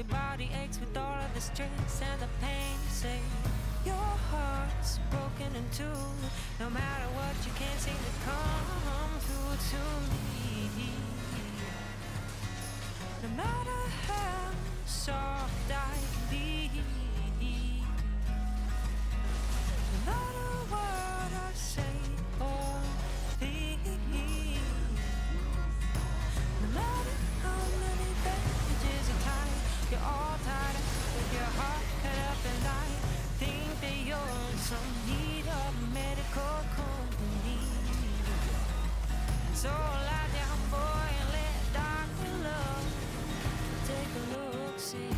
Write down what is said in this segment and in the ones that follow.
Your body aches with all of the stress and the pain. You say your heart's broken in two. No matter what, you can't seem to come through to me. No matter how soft I can be, no matter what I say or think, no matter how many pages are tied, you're all tied up with your heart cut up, and I think that you're in some need of medical company. So lie down, boy, and let Dr. Love take a look, see.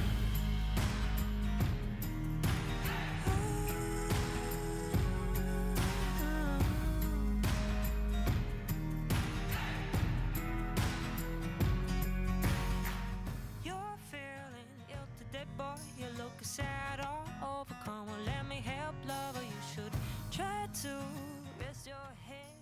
You're feeling ill today, boy. You look sad, all overcome. Well, let me help, lover. You should try to rest your head.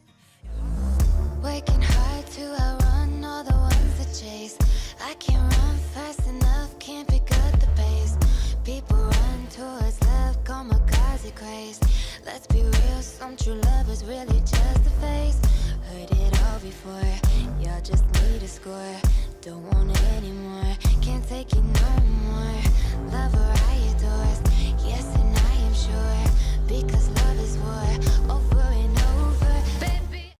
Working hard to outrun all the ones that chase. I can't run fast enough, can't pick up the pace. People run towards love, kamikaze craze. Let's be real, some true love is really just a face. Heard it all before, y'all just need a score. Don't want it anymore, can't take it no more. Lover I adore, yes and I am sure. Because love is war, over and over, baby.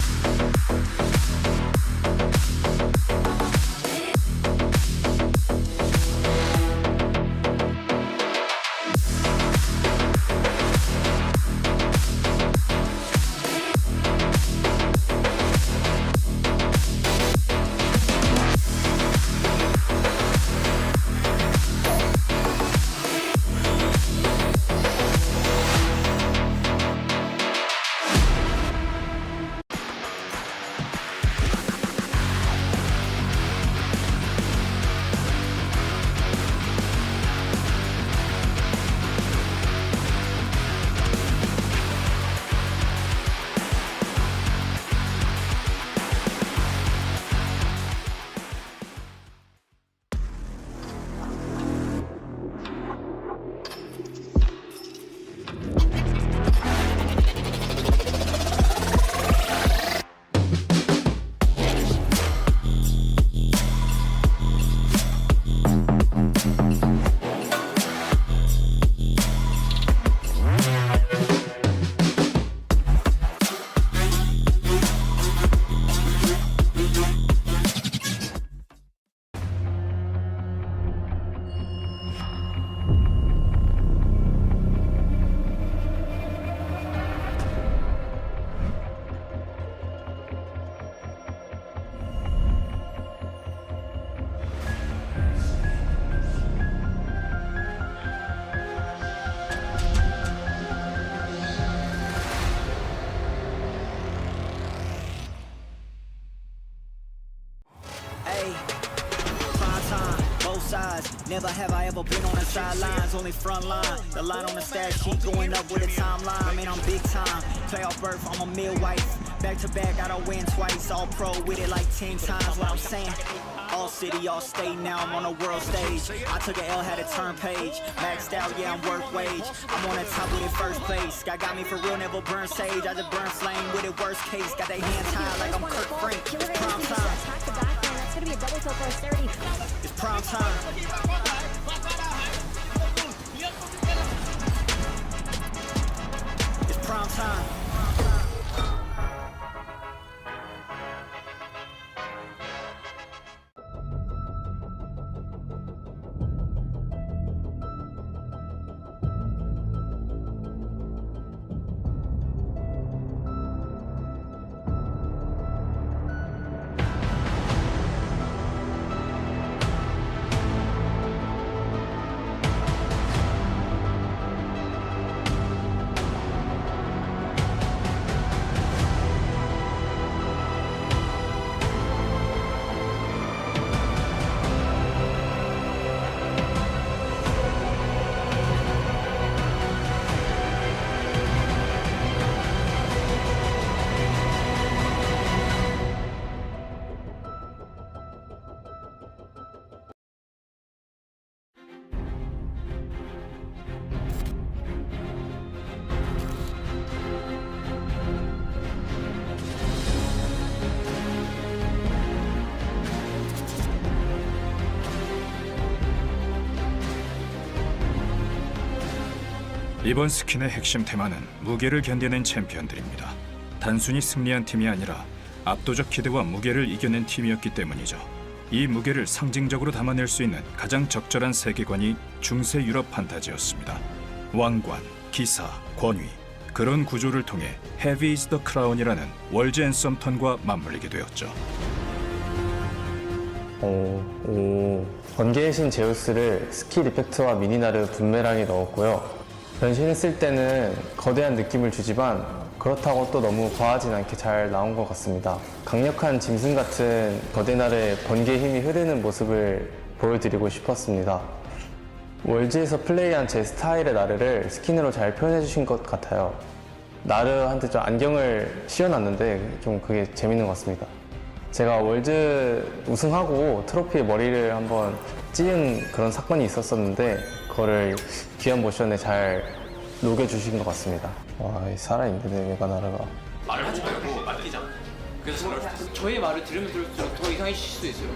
Never have I ever been on the sidelines, only front line. The line on the stat sheet going up with a timeline. Man, I'm big time. Playoff berth, I'm a mid wife. Back to back, I don't win twice. All pro with it like 10 times. What I'm saying, all city, all state. Now I'm on a world stage. I took an L, had a turn page. Maxed out, yeah, I'm worth wage. I'm on the top with it first place. God got me for real, never burn sage. I just burn flame with it worst case. Got they hands tied like I'm Kirk Frank. It's prime time. That's gonna be a double kill for us, 30. It's prime time. It's prime time. 이번 스킨의 핵심 테마는 무게를 견뎌낸 챔피언들입니다. 단순히 승리한 팀이 아니라 압도적 기대와 무게를 이겨낸 팀이었기 때문이죠. 이 무게를 상징적으로 담아낼 수 있는 가장 적절한 세계관이 중세 유럽 판타지였습니다. 왕관, 기사, 권위, 그런 구조를 통해 Heavy is the Crown이라는 월즈 앤 썸턴과 맞물리게 되었죠. 번개의 신 제우스를 스킬 이펙트와 미니나르 분메랑에 넣었고요. 변신했을 때는 거대한 느낌을 주지만 그렇다고 또 너무 과하진 않게 잘 나온 것 같습니다. 강력한 짐승 같은 거대날의 번개의 힘이 흐르는 모습을 보여드리고 싶었습니다. 월즈에서 플레이한 제 스타일의 나르를 스킨으로 잘 표현해 주신 것 같아요. 나르한테 좀 안경을 씌워놨는데 좀 그게 재밌는 것 같습니다. 제가 월즈 우승하고 트로피에 머리를 한번 찌은 그런 사건이 있었었는데 그거를 귀한 모션에 잘 녹여주신 것 같습니다. 와, 살아있네, 메가나르가. 말을 하지 말고 맡기자. 그래서 저의 말을 들으면 들을수록 더 이상해질 수도 있어요.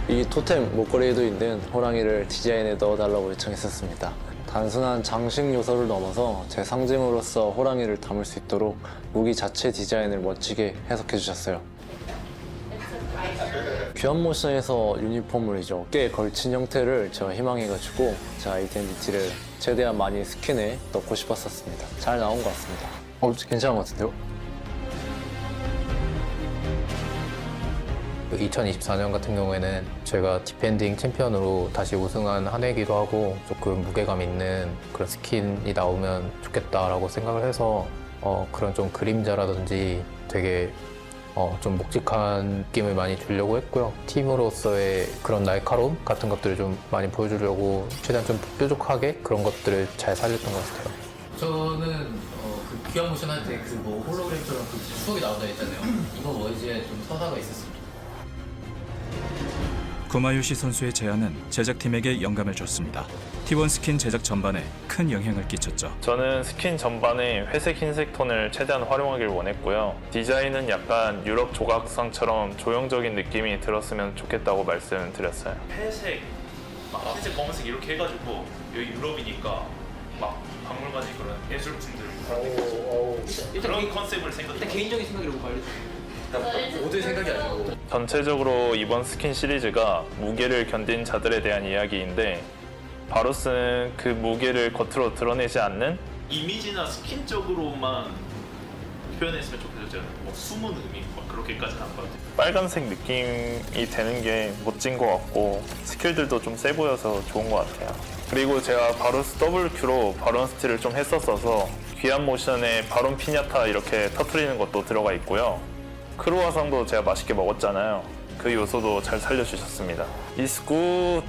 이 토템 목걸이에도 있는 호랑이를 디자인에 넣어달라고 요청했었습니다. 단순한 장식 요소를 넘어서 제 상징으로서 호랑이를 담을 수 있도록 무기 자체 디자인을 멋지게 해석해 주셨어요. 귀한 모션에서 유니폼을 이제 어깨에 걸친 형태를 제가 희망해가지고 제 아이덴티티를 최대한 많이 스킨에 넣고 싶었었습니다. 잘 나온 것 같습니다. 괜찮은 것 같은데요? 2024년 같은 경우에는 제가 디펜딩 챔피언으로 다시 우승한 한 해이기도 하고 조금 무게감 있는 그런 스킨이 나오면 좋겠다라고 생각을 해서 그런 좀 그림자라든지 되게 좀 묵직한 느낌을 많이 주려고 했고요. 팀으로서의 그런 날카로움 같은 것들을 좀 많이 보여주려고 최대한 좀 뾰족하게 그런 것들을 잘 살렸던 것 같아요. 저는 그 귀한 모션 할 때 그 뭐 홀로그램처럼 그 추억이 나온다 했잖아요. 이번 월즈에 좀 서사가 있었습니다. 구마유시 선수의 제안은 제작팀에게 영감을 줬습니다. T1 스킨 제작 전반에 큰 영향을 끼쳤죠. 저는 스킨 전반에 회색, 흰색 톤을 최대한 활용하길 원했고요. 디자인은 약간 유럽 조각상처럼 조형적인 느낌이 들었으면 좋겠다고 말씀드렸어요. 회색, 막 흰색, 검은색 이렇게 해가지고 여기 유럽이니까 막 박물관이 그런 예술품들 그런 컨셉을 생각해. 일단 개인적인 생각이라고 말해주세요. 모두의 생각이 아니고 전체적으로 이번 스킨 시리즈가 무게를 견딘 자들에 대한 이야기인데 바로스는 그 무게를 겉으로 드러내지 않는 이미지나 스킨적으로만 표현했으면 좋겠어요. 뭐 숨은 의미 막 그렇게까지는 안 봐도 돼요. 빨간색 느낌이 되는 게 멋진 것 같고 스킬들도 좀 세 보여서 좋은 것 같아요. 그리고 제가 바로스 WQ로 바론 스틸을 좀 했었어서 귀한 모션에 바론 피냐타 이렇게 터트리는 것도 들어가 있고요. 크루아상도 제가 맛있게 먹었잖아요. 그 요소도 잘 살려주셨습니다. It's good.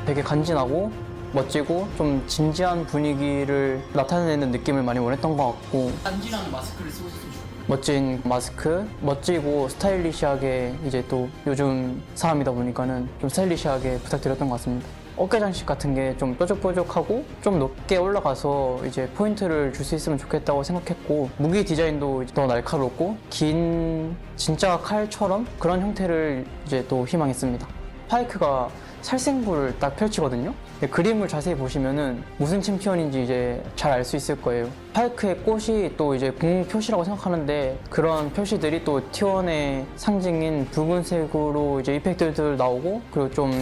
되게 간지나고 멋지고 좀 진지한 분위기를 나타내는 느낌을 많이 원했던 것 같고 간지나는 마스크를 쓰고 있으면 좋겠어요. 멋진 마스크, 멋지고 스타일리시하게 이제 또 요즘 사람이다 보니까는 좀 스타일리시하게 부탁드렸던 것 같습니다. 어깨 장식 같은 게 좀 뾰족뾰족하고 좀 높게 올라가서 이제 포인트를 줄 수 있으면 좋겠다고 생각했고 무기 디자인도 더 날카롭고 긴 진짜 칼처럼 그런 형태를 이제 또 희망했습니다. 파이크가 살생부를 딱 펼치거든요. 그림을 자세히 보시면은 무슨 챔피언인지 이제 잘 알 수 있을 거예요. 파이크의 꽃이 또 이제 공 표시라고 생각하는데 그런 표시들이 또 T1의 상징인 붉은색으로 이제 이펙트들 나오고 그리고 좀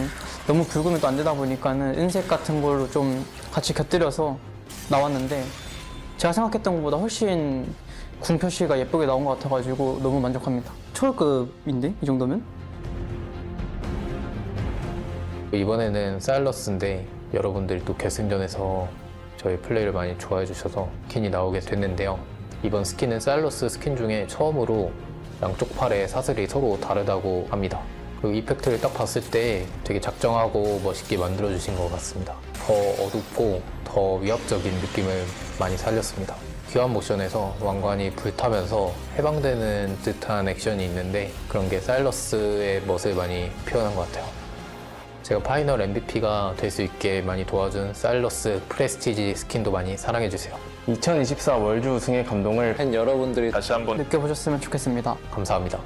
너무 붉으면 또 안 되다 보니까는 은색 같은 걸로 좀 같이 곁들여서 나왔는데 제가 생각했던 것보다 훨씬 궁 표시가 예쁘게 나온 것 같아가지고 너무 만족합니다. 초월급인데 이 정도면? 이번에는 사일러스인데 여러분들이 또 결승전에서 저희 플레이를 많이 좋아해 주셔서 스킨이 나오게 됐는데요. 이번 스킨은 사일러스 스킨 중에 처음으로 양쪽 팔의 사슬이 서로 다르다고 합니다. 그 이펙트를 딱 봤을 때 되게 작정하고 멋있게 만들어 주신 것 같습니다. 더 어둡고 더 위압적인 느낌을 많이 살렸습니다. 귀한 모션에서 왕관이 불타면서 해방되는 듯한 액션이 있는데 그런 게 사일러스의 멋을 많이 표현한 것 같아요. 제가 파이널 MVP가 될 수 있게 많이 도와준 사일러스 프레스티지 스킨도 많이 사랑해주세요. 2024 월드 우승의 감동을 팬 여러분들이 다시 한번 느껴보셨으면 좋겠습니다. 감사합니다.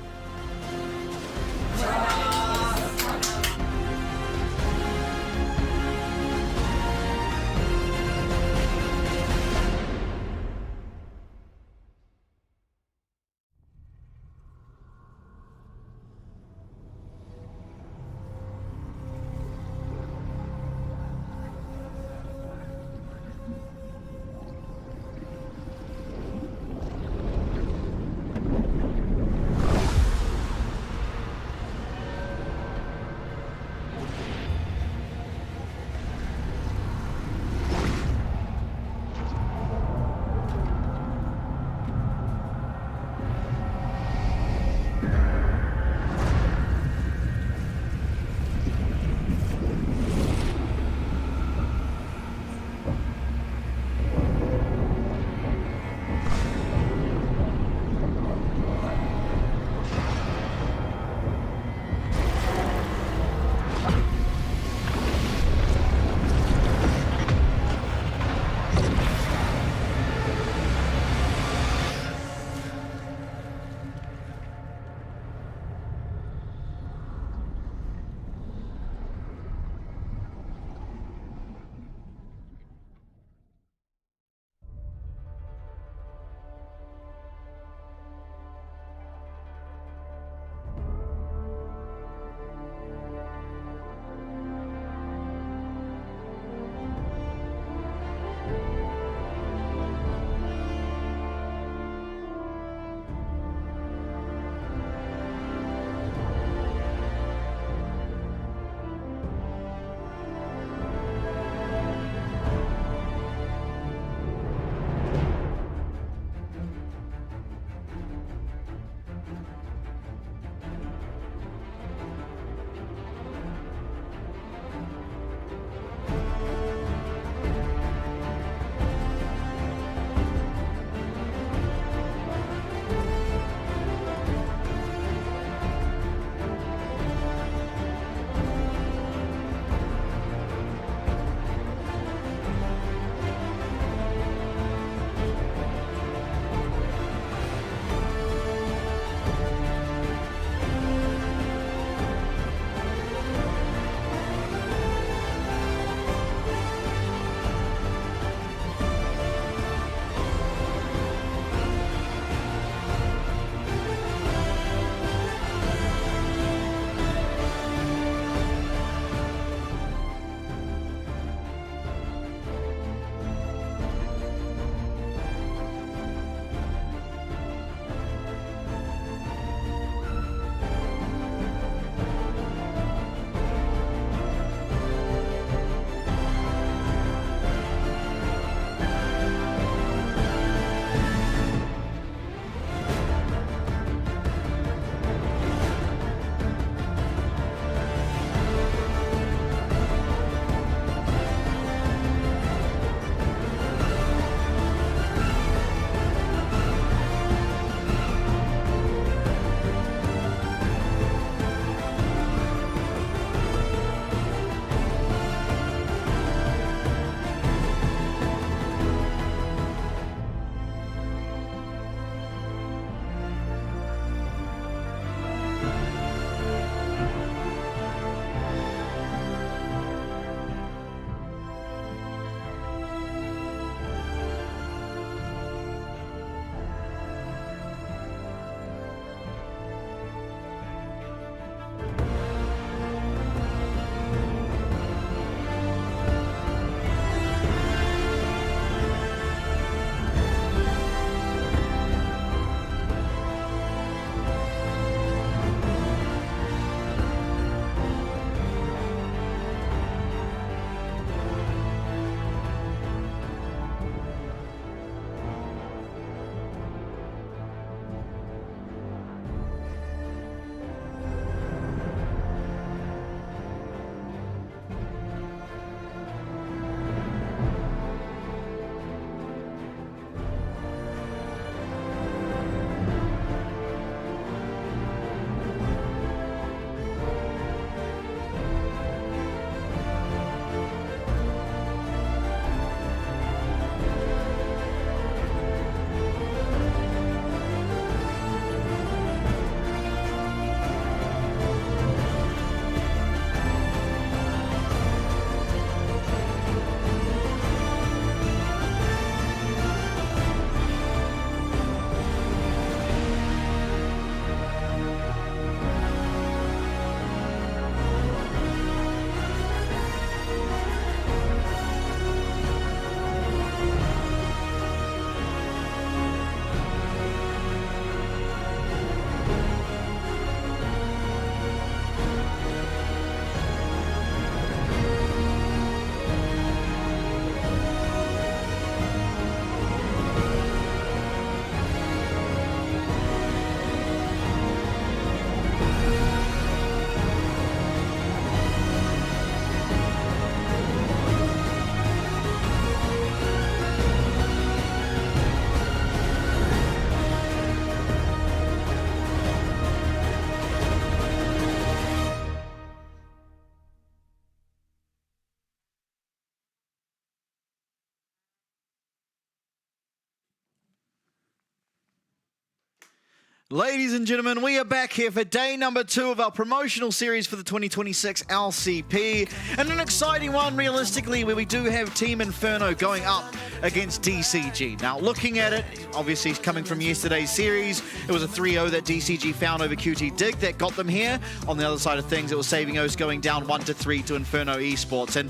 Ladies and gentlemen, we are back here for day number 2 of our promotional series for the 2026 LCP. And an exciting one, realistically, where we do have Team Inferno going up against DCG. Now, looking at it, obviously coming from yesterday's series, it was a 3-0 that DCG found over QT Dig that got them here. On the other side of things, it was Saving O's going down 1-3 to Inferno Esports. And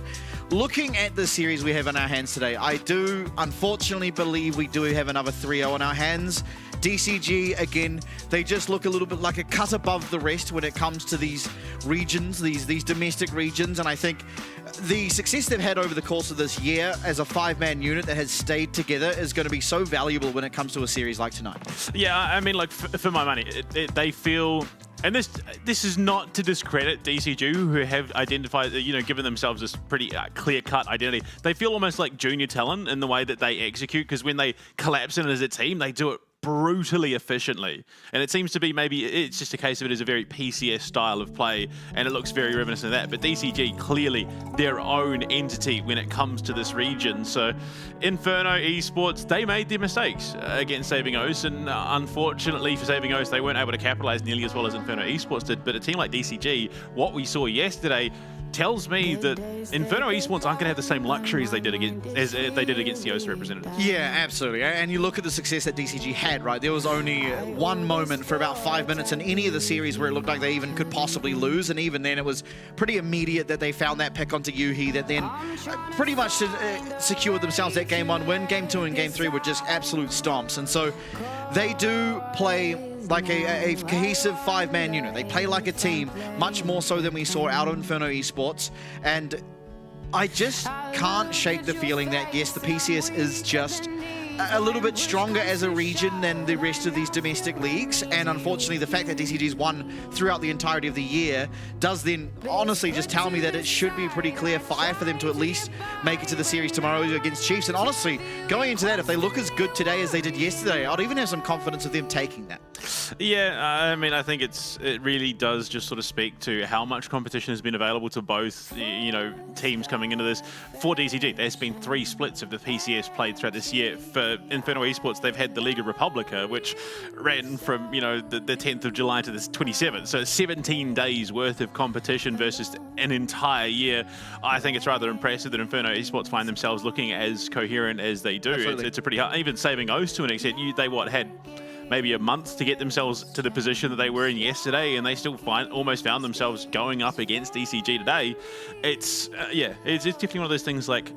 looking at the series we have in our hands today, I do unfortunately believe we do have another 3-0 in our hands. DCG, again, they just look a little bit like a cut above the rest when it comes to these regions, these domestic regions. And I think the success they've had over the course of this year as a 5-man unit that has stayed together is going to be so valuable when it comes to a series like tonight. Yeah, I mean, like, for my money, they feel... And this is not to discredit DCG, who have identified, given themselves this pretty clear-cut identity. They feel almost like junior talent in the way that they execute, because when they collapse in as a team, they do it brutally efficiently. And it seems to be maybe it's just a case of it is a very PCS style of play, and it looks very reminiscent of that. But DCG, clearly their own entity when it comes to this region. So Inferno Esports, they made their mistakes against Saving O's, and unfortunately for Saving O's, they weren't able to capitalize nearly as well as Inferno Esports did. But a team like DCG, what we saw yesterday, tells me that Inferno Esports aren't going to have the same luxuries they did against the OSA representatives. Yeah, absolutely. And you look at the success that DCG had, right? There was only one moment for about 5 minutes in any of the series where it looked like they even could possibly lose, and even then it was pretty immediate that they found that pick onto Yuhi that then pretty much secured themselves that Game 1 win. Game 2 and Game 3 were just absolute stomps, and so they do play like a cohesive 5-man unit. They play like a team, much more so than we saw out of Inferno Esports. And I just can't shake the feeling that, yes, the PCS is just a little bit stronger as a region than the rest of these domestic leagues, and unfortunately the fact that DCG's won throughout the entirety of the year does then honestly just tell me that it should be pretty clear fire for them to at least make it to the series tomorrow against Chiefs. And honestly, going into that, if they look as good today as they did yesterday, I'd even have some confidence of them taking that. Yeah, I mean, I think it really does just sort of speak to how much competition has been available to both, teams coming into this. For DCG, there's been 3 splits of the PCS played throughout this year. For Inferno Esports, they've had the League of Republica, which ran from, the 10th of July to the 27th. So 17 days worth of competition versus an entire year. I think it's rather impressive that Inferno Esports find themselves looking as coherent as they do. It's a pretty hard, even Saving O's to an extent, they had maybe a month to get themselves to the position that they were in yesterday, and they still almost found themselves going up against DCG today. It's definitely one of those things, like,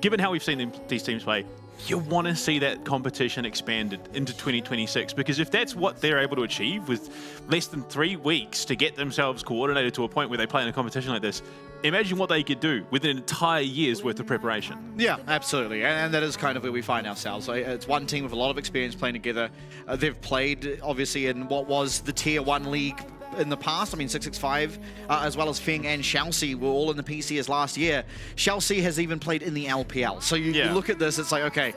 given how we've seen these teams play, you want to see that competition expanded into 2026, because if that's what they're able to achieve with less than 3 weeks to get themselves coordinated to a point where they play in a competition like this, imagine what they could do with an entire year's worth of preparation. Yeah, absolutely. And that is kind of where we find ourselves. It's one team with a lot of experience playing together. They've played, obviously, in what was the Tier 1 league in the past. I mean, 665, as well as Feng and Chelsea were all in the PCS last year. Chelsea has even played in the LPL. So you look at this, it's like, okay,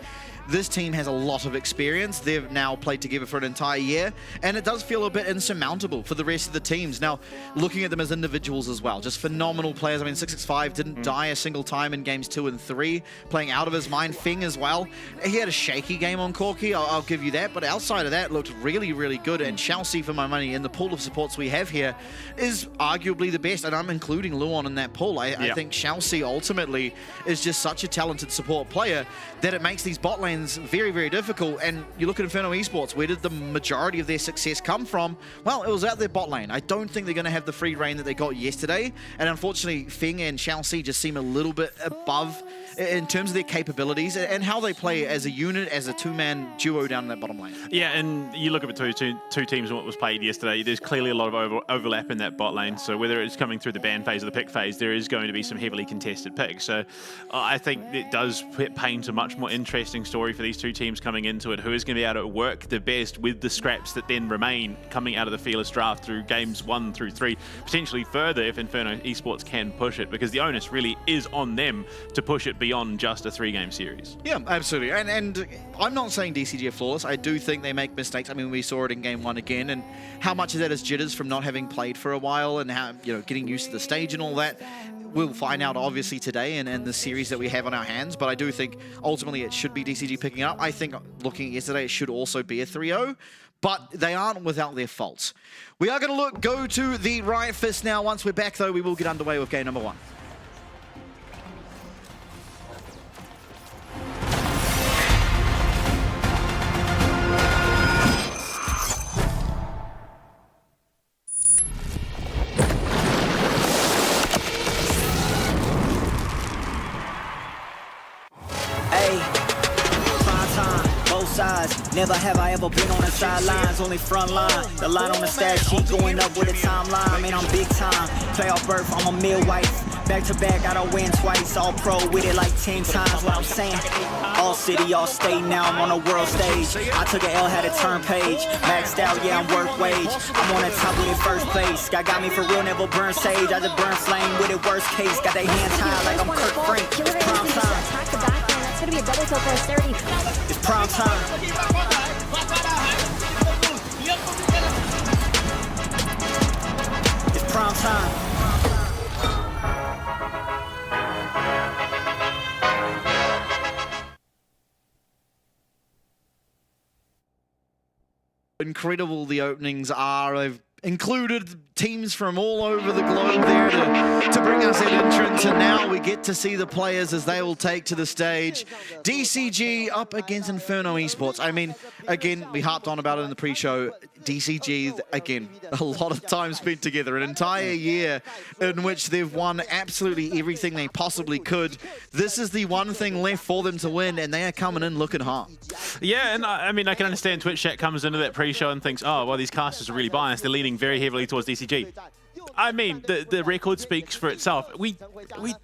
this team has a lot of experience. They've now played together for an entire year, and it does feel a bit insurmountable for the rest of the teams. Now, looking at them as individuals as well, just phenomenal players. I mean, 665 didn't die a single time in games 2 and 3, playing out of his mind. Feng as well. He had a shaky game on Corki, I'll give you that, but outside of that, looked really, really good. And Chelsea, for my money, in the pool of supports we have here, is arguably the best, and I'm including Luon in that pool. I think Chelsea ultimately is just such a talented support player that it makes these bot lanes very, very difficult. And you look at Inferno Esports, where did the majority of their success come from? Well, it was out their bot lane. I don't think they're going to have the free reign that they got yesterday, and unfortunately Feng and Chelsea just seem a little bit above in terms of their capabilities and how they play as a unit, as a 2-man duo down in that bottom lane. Yeah, and you look at the two teams and what was played yesterday, there's clearly a lot of overlap in that bot lane. So whether it's coming through the ban phase or the pick phase, there is going to be some heavily contested picks. So I think it does paint a much more interesting story for these two teams coming into it, who is going to be able to work the best with the scraps that then remain coming out of the Fearless draft through games 1 through 3, potentially further if Inferno Esports can push it, because the onus really is on them to push it beyond just a 3-game series. Yeah, absolutely. And I'm not saying DCG are flawless. I do think they make mistakes. I mean, we saw it in game 1 again, and how much of that is jitters from not having played for a while and how, getting used to the stage and all that. We'll find out obviously today and the series that we have on our hands, but I do think ultimately it should be DCG picking up. I think looking at yesterday, it should also be a 3-0. but they aren't without their faults. We are going to go to the Riot Fist now. Once we're back, though, we will get underway with game number 1. Never have I ever been on the sidelines, only front line. The line on the stat sheet going up with the timeline. Man, I'm big time. Playoff berth, I'm a midwife. Back to back, I don't win twice. All pro with it like 10 times. What I'm saying, all city, all state. Now I'm on a world stage. I took an L, had a turn page. Maxed out, yeah, I'm worth wage. I'm on the top with it first place. God got me for real, never burn sage. I just burn flame with it worst case. Got they hands high like I'm Kirk Frank. It's prime time. Attack the backline. That's going to be a double kill for a 30. It's prime time. It's prime time. Incredible the openings are. They've included teams from all over the globe there to bring us that entrance, and now we get to see the players as they will take to the stage. DCG up against Inferno Esports. I mean, again, we harped on about it in the pre-show. DCG, again, a lot of time spent together, an entire year in which they've won absolutely everything they possibly could. This is the one thing left for them to win, and they are coming in looking hot. Yeah, and I mean, I can understand Twitch chat comes into that pre-show and thinks, oh, well, these casters are really biased. They're leaning very heavily towards DCG. I mean, the record speaks for itself.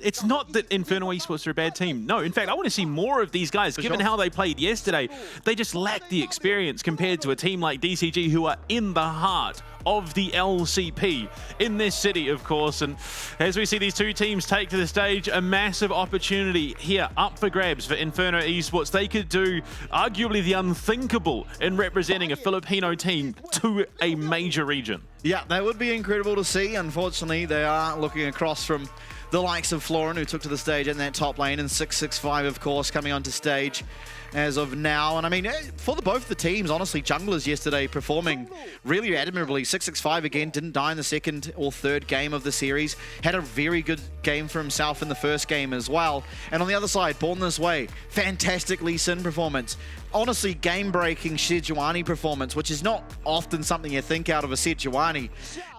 It's not that Inferno Esports are a bad team. No, in fact, I want to see more of these guys. Given how they played yesterday, they just lack the experience compared to a team like DCG, who are in the heart of the LCP in this city, of course. And as we see these two teams take to the stage, a massive opportunity here up for grabs for Inferno Esports. They could do arguably the unthinkable in representing a Filipino team to a major region. Yeah, that would be incredible to see. Unfortunately, they are looking across from the likes of Florin, who took to the stage in that top lane, and 665, of course, coming onto stage as of now. And I mean, for both the teams, honestly, junglers yesterday performing really admirably. 665 again, didn't die in the second or third game of the series. Had a very good game for himself in the first game as well. And on the other side, Born This Way, fantastic Lee Sin performance. Honestly, game-breaking Sejuani performance, which is not often something you think out of a Sejuani.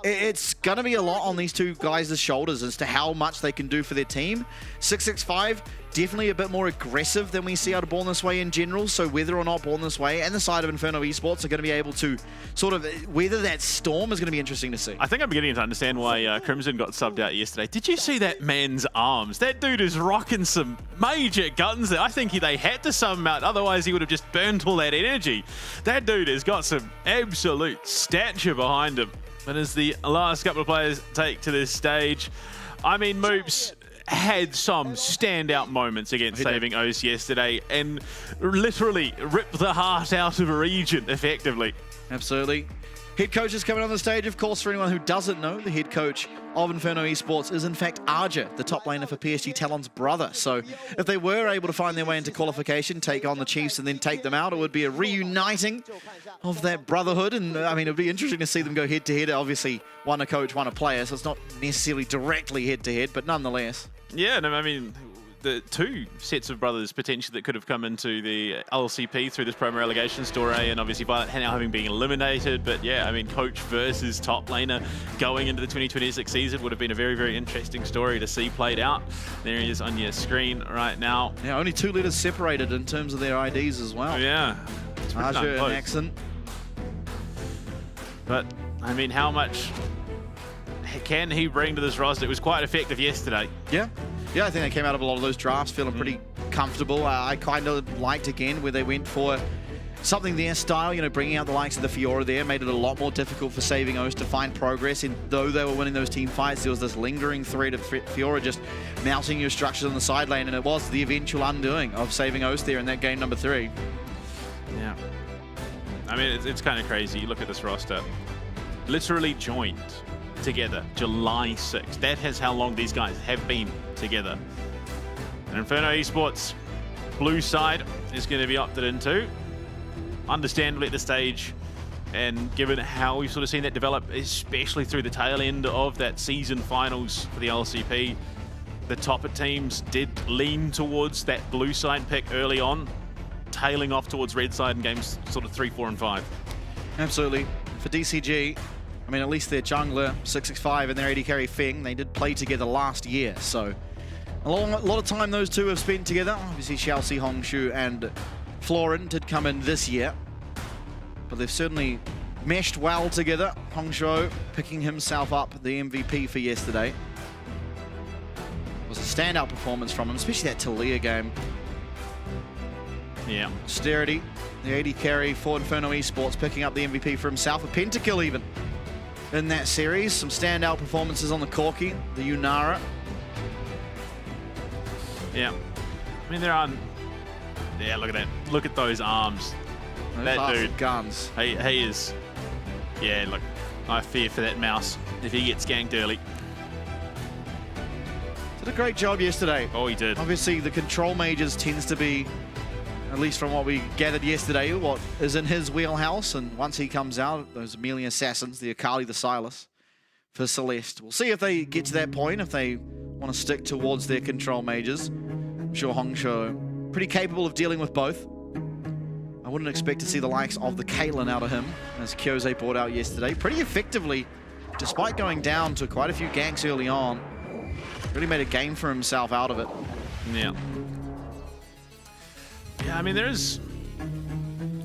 It's going to be a lot on these two guys' shoulders as to how much they can do for their team. 665, definitely a bit more aggressive than we see out of Born This Way in general, so whether or not Born This Way and the side of Inferno Esports are going to be able to sort of weather that storm is going to be interesting to see. I think I'm beginning to understand why Crimson got subbed out yesterday. Did you see that man's arms? That dude is rocking some major guns there. I think they had to sub him out, otherwise he would have just burnt all that energy. That dude has got some absolute stature behind him. But as the last couple of players take to this stage, I mean, Moops had some standout moments against Saving Oath yesterday and literally ripped the heart out of a region effectively. Absolutely. Head coach is coming on the stage, of course. For anyone who doesn't know, the head coach of Inferno Esports is in fact Arja, the top laner for PSG Talon's brother. So if they were able to find their way into qualification, take on the Chiefs and then take them out, it would be a reuniting of that brotherhood. And I mean, it'd be interesting to see them go head to head. Obviously, one a coach, one a player, so it's not necessarily directly head to head, but nonetheless. Yeah, no, I mean, the two sets of brothers potentially that could have come into the LCP through this promo relegation story, and obviously Violet now having been eliminated. But yeah, I mean, coach versus top laner going into the 2026 season would have been a very, very interesting story to see played out. There he is on your screen right now. Yeah, only 2 letters separated in terms of their IDs as well. Yeah. Arja and Accent. But, I mean, how much can he bring to this roster? It was quite effective yesterday. Yeah. Yeah, I think they came out of a lot of those drafts feeling pretty comfortable. I kind of liked, again, where they went for something their style, you know, bringing out the likes of the Fiora there, made it a lot more difficult for Saving Oath to find progress. And though they were winning those team fights, there was this lingering threat of Fiora just mounting your structures on the side lane, and it was the eventual undoing of Saving Oath there in that game number 3. Yeah. I mean, it's kind of crazy. You look at this roster. Literally joined together July 6th. That is how long these guys have been together. And Inferno Esports, blue side is going to be opted into. Understandably at this stage, And given how we've sort of seen that develop, especially through the tail end of that season finals for the LCP, the topper teams did lean towards that blue side pick early on, tailing off towards red side in games sort of 3, 4, and 5. Absolutely. For DCG, I mean, at least their jungler, 665, and their AD carry Fing, they did play together last year, so a lot of time those two have spent together. Obviously, Xiaoxi, Hongshu, and Florin did come in this year, but they've certainly meshed well together. Hongshu picking himself up the MVP for yesterday. It was a standout performance from him, especially that Talia game. Yeah. Austerity, the AD carry for Inferno Esports, picking up the MVP for himself, a pentakill even in that series. Some standout performances on the Corki, the Yunara. Yeah. I mean, there aren't... Yeah, look at that. Look at those arms. That dude. Guns. He is... Yeah, look. I fear for that mouse if he gets ganked early. Did a great job yesterday. Oh, he did. Obviously, the control mages tends to be, at least from what we gathered yesterday, what is in his wheelhouse. And once he comes out, those melee assassins, the Akali, the Silas, for Celeste. We'll see if they get to that point, if they want to stick towards their control mages. I'm sure Hongshu pretty capable of dealing with both. I wouldn't expect to see the likes of the Caitlyn out of him, as Kyose brought out yesterday. Pretty effectively, despite going down to quite a few ganks early on. Really made a game for himself out of it. Yeah. Yeah, I mean, there is,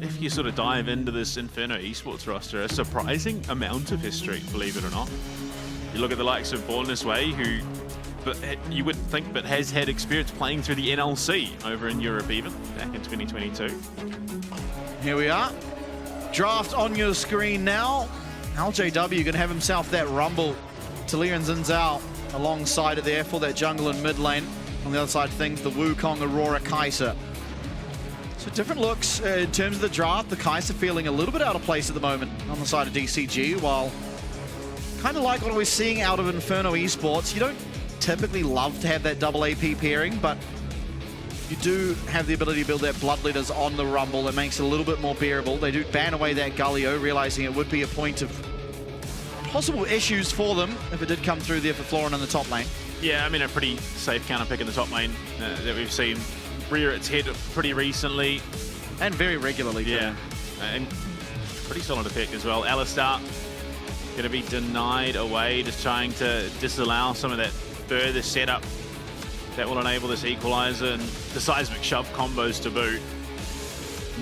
if you sort of dive into this Inferno Esports roster, a surprising amount of history, believe it or not. You look at the likes of Born This Way, who you wouldn't think, but has had experience playing through the NLC over in Europe even, back in 2022. Here we are. Draft on your screen now. LJW going to have himself that Rumble. Talia and Zinzao alongside it there for that jungle and mid lane. On the other side of things, the Wukong, Aurora, Kai'Sa. So different looks in terms of the draft. The Kai'Sa feeling a little bit out of place at the moment on the side of DCG, while kind of like what we're seeing out of Inferno Esports. You don't typically love to have that double AP pairing, but you do have the ability to build that Bloodletters on the Rumble that makes it a little bit more bearable. They do ban away that Galio, realizing it would be a point of possible issues for them if it did come through there for Florin in the top lane. Yeah, I mean, a pretty safe counter pick in the top lane that we've seen rear its head pretty recently. And very regularly, too. Yeah, and pretty solid a pick as well. Alistar going to be denied away, just trying to disallow some of that further setup that will enable this equalizer and the seismic shove combos to boot.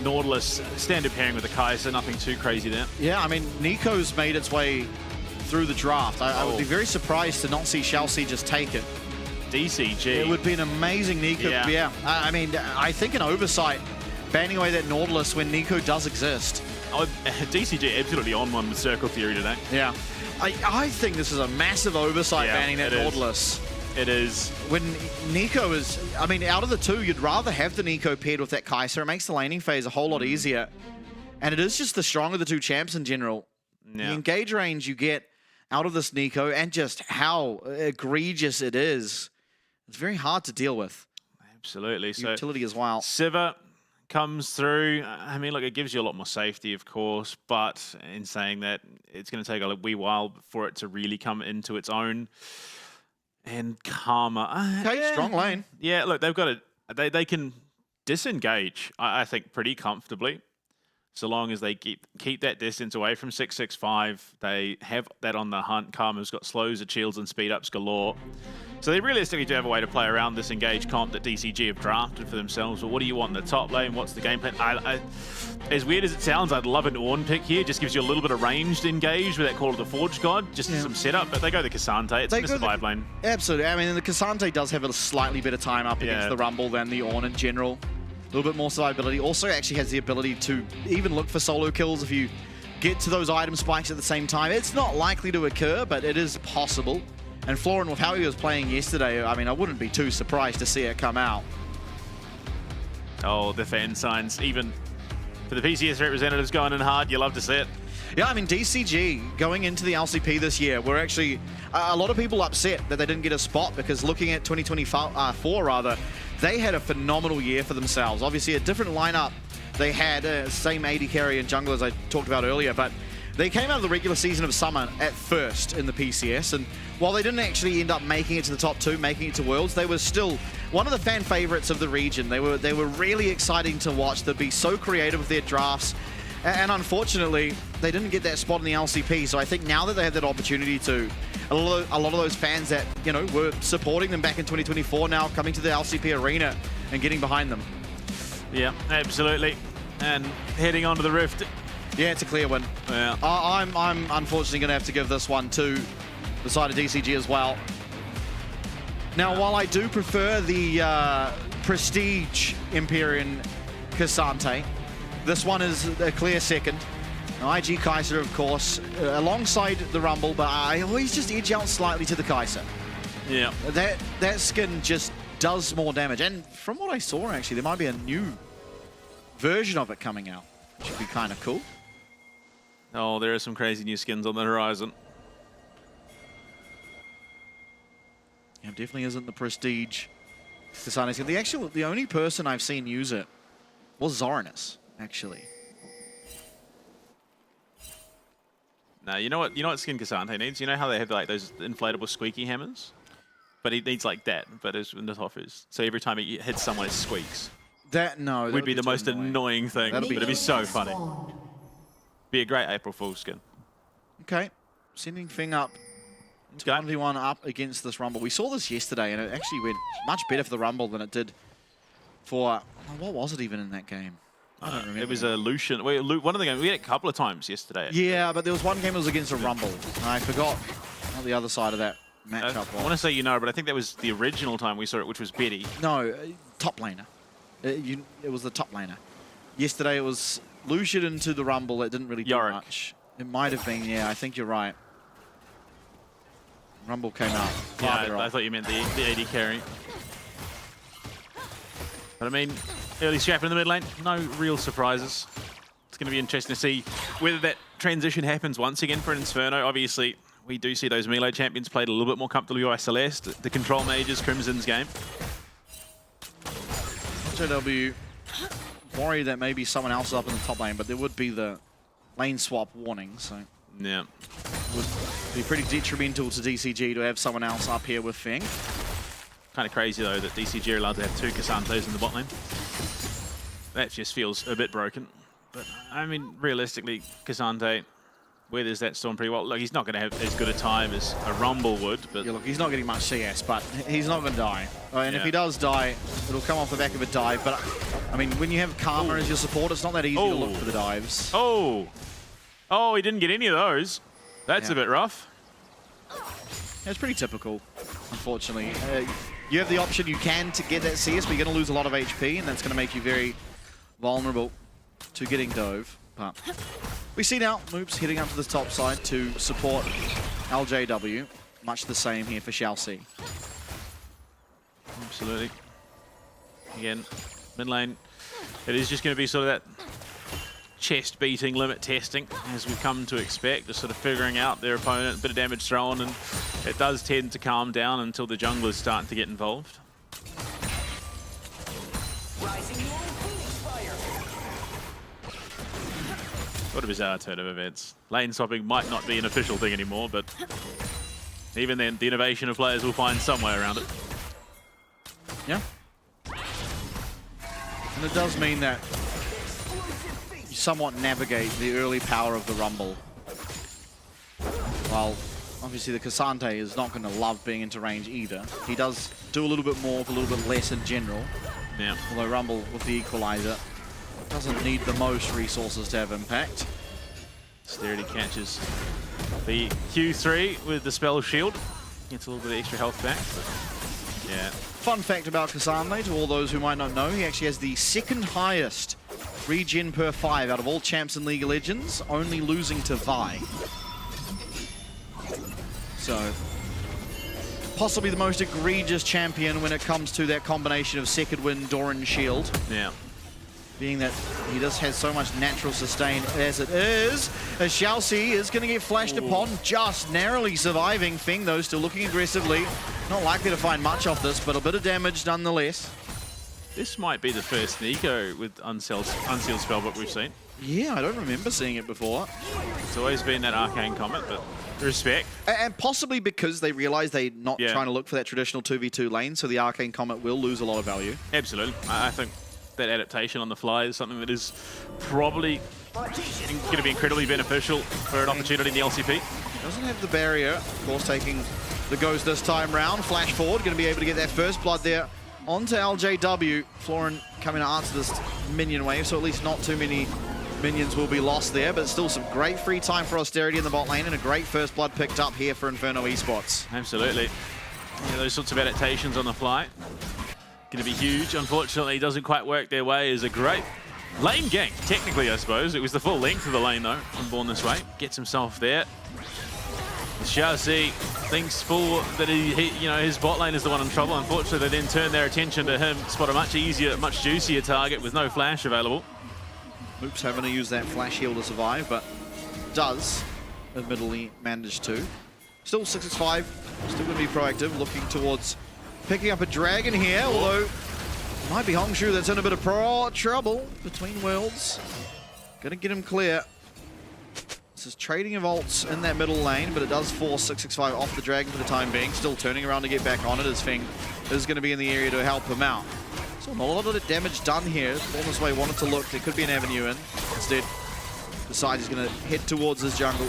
Nautilus standard pairing with the Kai'Sa, nothing too crazy there. Yeah, I mean, Nico's made its way through the draft. I would be very surprised to not see Xiaoxi just take it. DCG. It would be an amazing Nico. Yeah. I mean, I think an oversight banning away that Nautilus when Nico does exist. Oh, DCG absolutely on one with Circle Theory today. Yeah. I think this is a massive oversight banning that Nautilus. It is. When Nico is, I mean, out of the two, you'd rather have the Nico paired with that Kai'Sa. It makes the laning phase a whole lot easier. And it is just the stronger of the two champs in general. Yeah. The engage range you get out of this Nico and just how egregious it is, it's very hard to deal with. Absolutely. So utility as well. Sivir comes through. I mean, look, it gives you a lot more safety, of course, but in saying that, it's going to take a wee while for it to really come into its own. And Karma. Okay, strong lane. Yeah, look, they've got it. They can disengage, I think, pretty comfortably. So long as they keep that distance away from 665, they have that on the hunt. Karma's got slows, shields, and speed ups galore. So they realistically do have a way to play around this engage comp that DCG have drafted for themselves. But what do you want in the top lane? What's the game plan? As weird as it sounds, I'd love an Ornn pick here. Just gives you a little bit of ranged engage with that Call of the Forge God. Just some setup. But they go the Cassante. It's in the survive lane. Absolutely. I mean, the Cassante does have a slightly better time up against the Rumble than the Ornn in general. A little bit more survivability. Also actually has the ability to even look for solo kills if you get to those item spikes at the same time. It's not likely to occur, but it is possible. And Florin, with how he was playing yesterday, I mean, I wouldn't be too surprised to see it come out. Oh, the fan signs. Even for the PCS representatives going in hard, you love to see it. Yeah, I mean, DCG going into the LCP this year, we're actually a lot of people upset that they didn't get a spot because looking at 2024 rather, they had a phenomenal year for themselves. Obviously a different lineup they had, same AD carry and jungle as I talked about earlier, but they came out of the regular season of Summer at first in the PCS, and while they didn't actually end up making it to the top 2, making it to Worlds, they were still one of the fan favorites of the region. They were really exciting to watch. They'd be so creative with their drafts, and unfortunately, they didn't get that spot in the LCP. So I think now that they have that opportunity to, a lot of those fans that, you know, were supporting them back in 2024 now coming to the LCP arena and getting behind them. Yeah, absolutely. And heading onto the Rift. Yeah, it's a clear win. Yeah. I'm unfortunately going to have to give this one to the side of DCG as well. Now, while I do prefer the Prestige Empyrean Cassante, this one is a clear second. IG Kaiser, of course, alongside the Rumble, but I always just edge out slightly to the Kaiser. Yeah. That skin just does more damage. And from what I saw, actually, there might be a new version of it coming out, which would be kind of cool. Oh, there are some crazy new skins on the horizon. Yeah, definitely isn't the Prestige Cassante skin. The only person I've seen use it was Zoranus, actually. No, you know what skin Cassante needs? You know how they have like those inflatable squeaky hammers? But he needs like that, but it's in the offers. So every time he hits someone, it squeaks. That would be the most annoying thing, but it'd be so funny. Be a great April Fool's skin. Okay, sending Fing up to 1v1 up against this Rumble. We saw this yesterday, and it actually went much better for the Rumble than it did for... what was it even in that game? I don't remember. It was a Lucian. Wait, one of the games, we had it a couple of times yesterday. Yeah, but there was one game that was against a Rumble. I forgot what the other side of that matchup was. I want to say but I think that was the original time we saw it, which was Betty. No, top laner. It was the top laner. Yesterday it was Lucian into the Rumble. It didn't really do much. It might have been, yeah, I think you're right. Rumble came out. Yeah, I thought you meant the AD carry. But I mean, early scrap in the mid lane, no real surprises. It's going to be interesting to see whether that transition happens once again for Inferno. Obviously, we do see those melee champions played a little bit more comfortably by Celeste, the control mages, Crimson's game. JW worried that maybe someone else is up in the top lane, but there would be the lane swap warning, so yeah, would be pretty detrimental to DCG to have someone else up here with Feng. Kind of crazy though that DCG are allowed to have 2 Cassantes in the bot lane. That just feels a bit broken. But I mean, realistically, Cassante weathers that storm pretty well. Look, he's not going to have as good a time as a Rumble would, but yeah, look, he's not getting much CS, but he's not going to die. And if he does die, it'll come off the back of a dive. But I mean, when you have Karma as your support, it's not that easy to look for the dives. Oh, he didn't get any of those. That's a bit rough. It's pretty typical, unfortunately. You have the option, you can to get that CS, but you're going to lose a lot of HP, and that's going to make you very vulnerable to getting dove. But we see now Moops heading up to the top side to support LJW. Much the same here for Shall See. Absolutely. Again, mid lane, it is just going to be sort of that chest beating, limit testing, as we've come to expect, just sort of figuring out their opponent, a bit of damage thrown, and it does tend to calm down until the junglers start to get involved. What a bizarre turn of events. Lane swapping might not be an official thing anymore, but even then, the innovation of players will find some way around it. Yeah. And it does mean that you somewhat navigate the early power of the Rumble. While obviously the Cassante is not going to love being into range either. He does do a little bit more for a little bit less in general. Yeah. Although Rumble with the equalizer doesn't need the most resources to have impact. Sterity catches the Q3 with the spell shield. Gets a little bit of extra health back. But yeah. Fun fact about Cassante, to all those who might not know, he actually has the second highest regen per 5 out of all champs in League of Legends, only losing to Vi. So, possibly the most egregious champion when it comes to that combination of second wind, Doran shield. Yeah. Being that he just has so much natural sustain as it is. As Shall See is going to get flashed upon, just narrowly surviving. Feng, though, still looking aggressively. Not likely to find much off this, but a bit of damage nonetheless. This might be the first Nico with unsealed spellbook we've seen. Yeah, I don't remember seeing it before. It's always been that Arcane Comet, but respect. And possibly because they realize they're not trying to look for that traditional 2v2 lane, so the Arcane Comet will lose a lot of value. Absolutely. I think that adaptation on the fly is something that is probably going to be incredibly beneficial for an opportunity in the LCP. Doesn't have the barrier, of course, taking the ghost this time round. Flash forward, going to be able to get that first blood there onto LJW. Florin coming to answer this minion wave, so at least not too many minions will be lost there, but still some great free time for Austerity in the bot lane and a great first blood picked up here for Inferno Esports. Absolutely. Yeah, those sorts of adaptations on the fly going to be huge. Unfortunately, it doesn't quite work their way as a great lane gank, technically, I suppose. It was the full length of the lane, though, from Born This Way. Gets himself there. Xiaoxi thinks full that his bot lane is the one in trouble. Unfortunately, they then turn their attention to him, spot a much easier, much juicier target with no flash available. Moops having to use that flash heal to survive, but does admittedly manage to. Still 665, still going to be proactive, looking towards picking up a dragon here, although it might be Hongshu that's in a bit of trouble between worlds. Going to get him clear. This is trading of ults in that middle lane, but it does force 665 off the dragon for the time being. Still turning around to get back on it as Fing is going to be in the area to help him out. So not a lot of damage done here. Born This Way wanted to look. There could be an avenue in. Instead, decides he's going to head towards his jungle.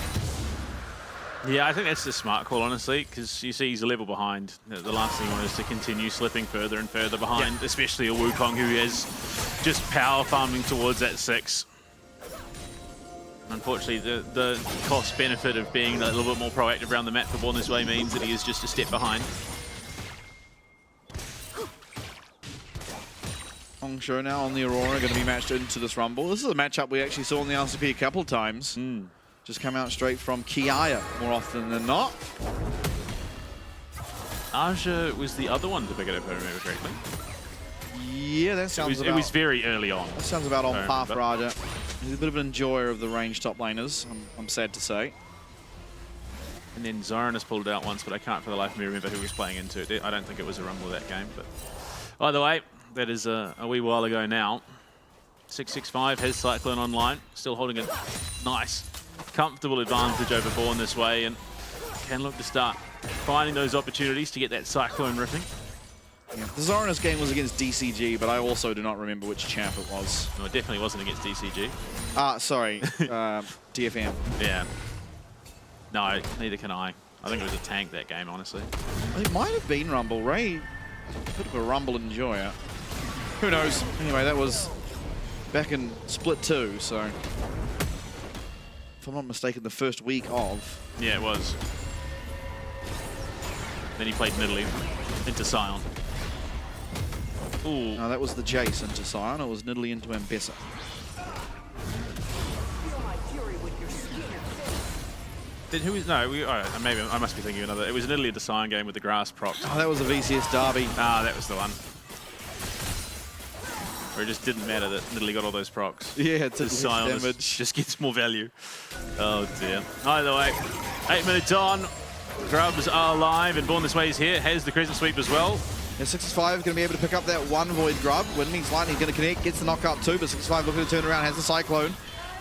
Yeah, I think that's the smart call, honestly, because you see he's a level behind. The last thing you want is to continue slipping further and further behind, especially a Wukong who is just power farming towards that 6. Unfortunately, the cost benefit of being a little bit more proactive around the map for Born This Way means that he is just a step behind. Hongshu now on the Aurora, going to be matched into this Rumble. This is a matchup we actually saw in the LCP a couple of times. Just come out straight from Kiaya more often than not. Aja was the other one to pick it up, if I remember correctly. Yeah, that sounds it was very early on. That sounds about on par for Aja. He's a bit of an enjoyer of the range top laners, I'm sad to say. And then Zoran has pulled it out once, but I can't for the life of me remember who was playing into it. I don't think it was a Rumble that game, but either way, that is a wee while ago now. 665 has Cyclone online, still holding a nice, comfortable advantage over Born This Way, and can look to start finding those opportunities to get that Cyclone ripping. Yeah. The Zoranis game was against DCG, but I also do not remember which champ it was. No, it definitely wasn't against DCG. Sorry, DFM. Yeah. No, neither can I. I think it was a tank that game, honestly. It might have been Rumble. Ray, a bit of a Rumble enjoyer. Who knows? Anyway, that was back in Split 2, so if I'm not mistaken, the first week of. Yeah, it was. Then he played Nidalee into Sion. Ooh. No, that was the Jace into Sion. It was Nidalee into Ambessa. Then who is... No, maybe I must be thinking of another. It was Nidalee into Sion game with the grass procs. Oh, that was a VCS derby. Ah, that was the one. Where it just didn't matter that Nidalee got all those procs. Yeah, it's Sion just gets more value. Oh dear. Either way, 8 minutes on. Grubs are alive, and Born This Way is here. Has the Crescent Sweep as well. Yeah, 665 is going to be able to pick up that one Void Grub. Winning's Lightning going to connect, gets the knockup too, but 665 looking to turn around, has the Cyclone.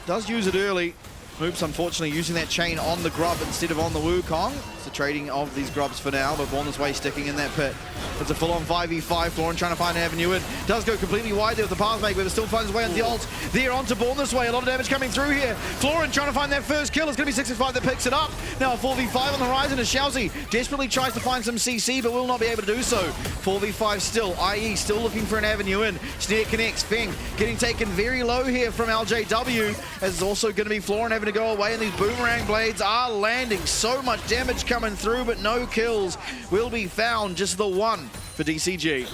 Does use it early. Moops, unfortunately, using that chain on the Grub instead of on the Wukong. It's the trading of these Grubs for now, but Born This Way sticking in that pit. It's a full-on 5v5. Florin trying to find an avenue in. Does go completely wide there with the pass make, but it still finds his way on the ult. There onto Born This Way. A lot of damage coming through here. Florin trying to find that first kill. It's going to be 665 that picks it up. Now a 4v5 on the horizon as Xiaoxi desperately tries to find some CC, but will not be able to do so. 4v5 still. IE still looking for an avenue in. Snare connects. Fing getting taken very low here from LJW. As it's also going to be Florin having to go away, and these boomerang blades are landing. So much damage coming through, but no kills will be found. Just the one for DCG.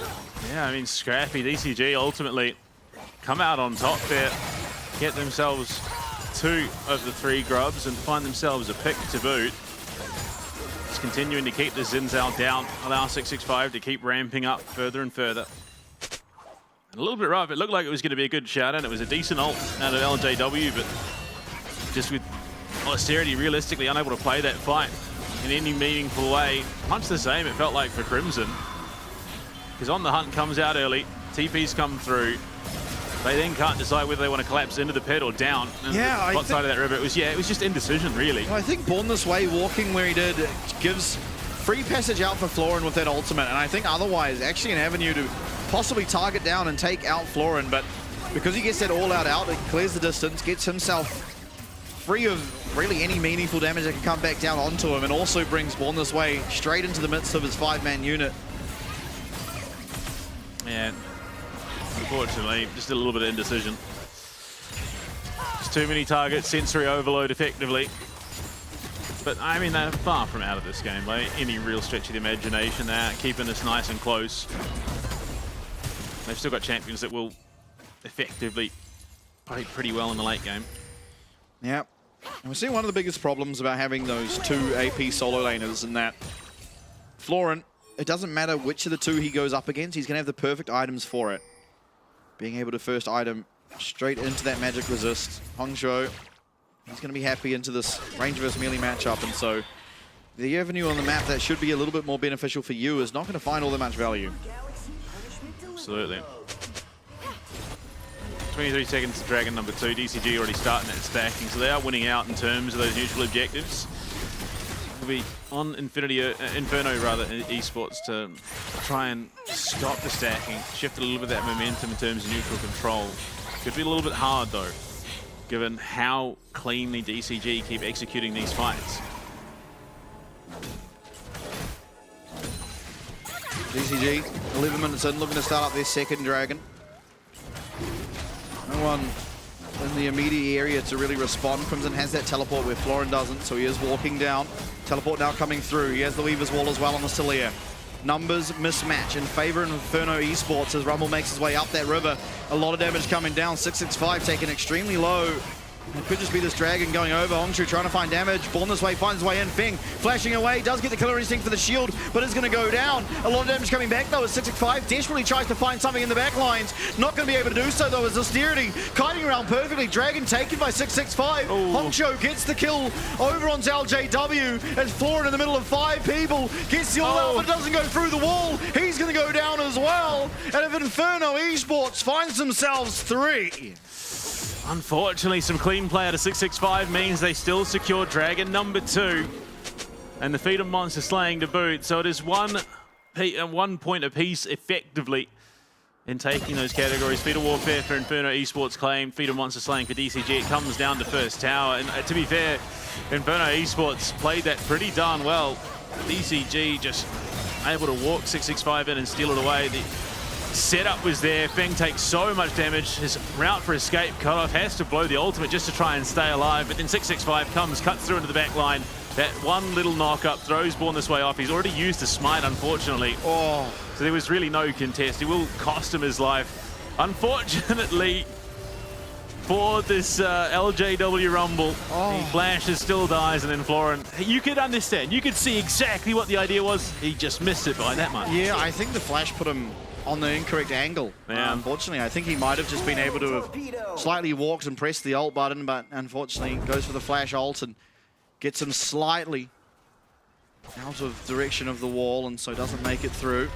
Yeah, I mean, scrappy DCG ultimately come out on top there, get themselves 2 of the 3 Grubs and find themselves a pick to boot. Just continuing to keep the Xin Zhao down, allow 665 to keep ramping up further and further. And a little bit rough, it looked like it was going to be a good shout, and it was a decent ult out of LJW, but just with Austerity realistically unable to play that fight in any meaningful way. Much the same it felt like for Crimson. Because On the Hunt comes out early, TPs come through. They then can't decide whether they want to collapse into the pit or down. And Yeah, the bot side of that river. It was just indecision, really. Well, I think Born This Way, walking where he did, gives free passage out for Florin with that ultimate. And I think otherwise, actually an avenue to possibly target down and take out Florin. But because he gets that all-out out, it clears the distance, gets himself free of really any meaningful damage that can come back down onto him, and also brings Born This Way straight into the midst of his 5-man unit. Yeah, unfortunately, just a little bit of indecision. Just too many targets, sensory overload effectively. But I mean, they're far from out of this game by any real stretch of the imagination. They're keeping this nice and close. They've still got champions that will effectively play pretty well in the late game. Yeah, and we're seeing one of the biggest problems about having those two AP solo laners in that Florin, it doesn't matter which of the two he goes up against, he's going to have the perfect items for it. Being able to first item straight into that magic resist. Hongzhou, he's going to be happy into this range versus melee matchup, and so the avenue on the map that should be a little bit more beneficial for you is not going to find all that much value. Absolutely. 23 seconds to Dragon number 2. DCG already starting that stacking, so they are winning out in terms of those neutral objectives. It'll be on Inferno esports to try and stop the stacking, shift a little bit of that momentum in terms of neutral control. Could be a little bit hard though, given how cleanly DCG keep executing these fights. DCG, 11 minutes in, looking to start up their second Dragon. No one in the immediate area to really respond. Crimson has that teleport where Florin doesn't, so he is walking down. Teleport now coming through. He has the Weaver's Wall as well on the Celia. Numbers mismatch in favor of Inferno esports as Rumble makes his way up that river. A lot of damage coming down. 665 taken extremely low. It could just be this Dragon going over. Hongzhou trying to find damage. Born This Way finds his way in. Feng flashing away. Does get the killer instinct for the shield, but is going to go down. A lot of damage coming back though as 665 desperately tries to find something in the back lines. Not going to be able to do so though as Austerity kiting around perfectly. Dragon taken by 665. Hongzhou gets the kill over on LJW as Florin in the middle of 5 people. Gets the all out but doesn't go through the wall. He's going to go down as well. And if Inferno esports finds themselves 3. Unfortunately, some clean play out of 665 means they still secure Dragon number 2. And the feed of monster slaying to boot. So it is 1 point apiece effectively in taking those categories. Feed of warfare for Inferno esports claimed. Feed of monster slaying for DCG. It comes down to first tower. And to be fair, Inferno esports played that pretty darn well. DCG just able to walk 665 in and steal it away. The setup was there. Feng takes so much damage. His route for escape cut off, has to blow the ultimate just to try and stay alive. But then 665 comes, cuts through into the back line. That one little knock up throws Born This Way off. He's already used the smite, unfortunately. So there was really no contest. It will cost him his life. Unfortunately for this LJW Rumble, he flashes, still dies, and then Florin. You could understand. You could see exactly what the idea was. He just missed it by that much. Yeah, I think the flash put him on the incorrect angle. Yeah. Unfortunately, I think he might have just been able to have slightly walked and pressed the ult button, but unfortunately goes for the flash ult and gets him slightly out of direction of the wall, and so doesn't make it through.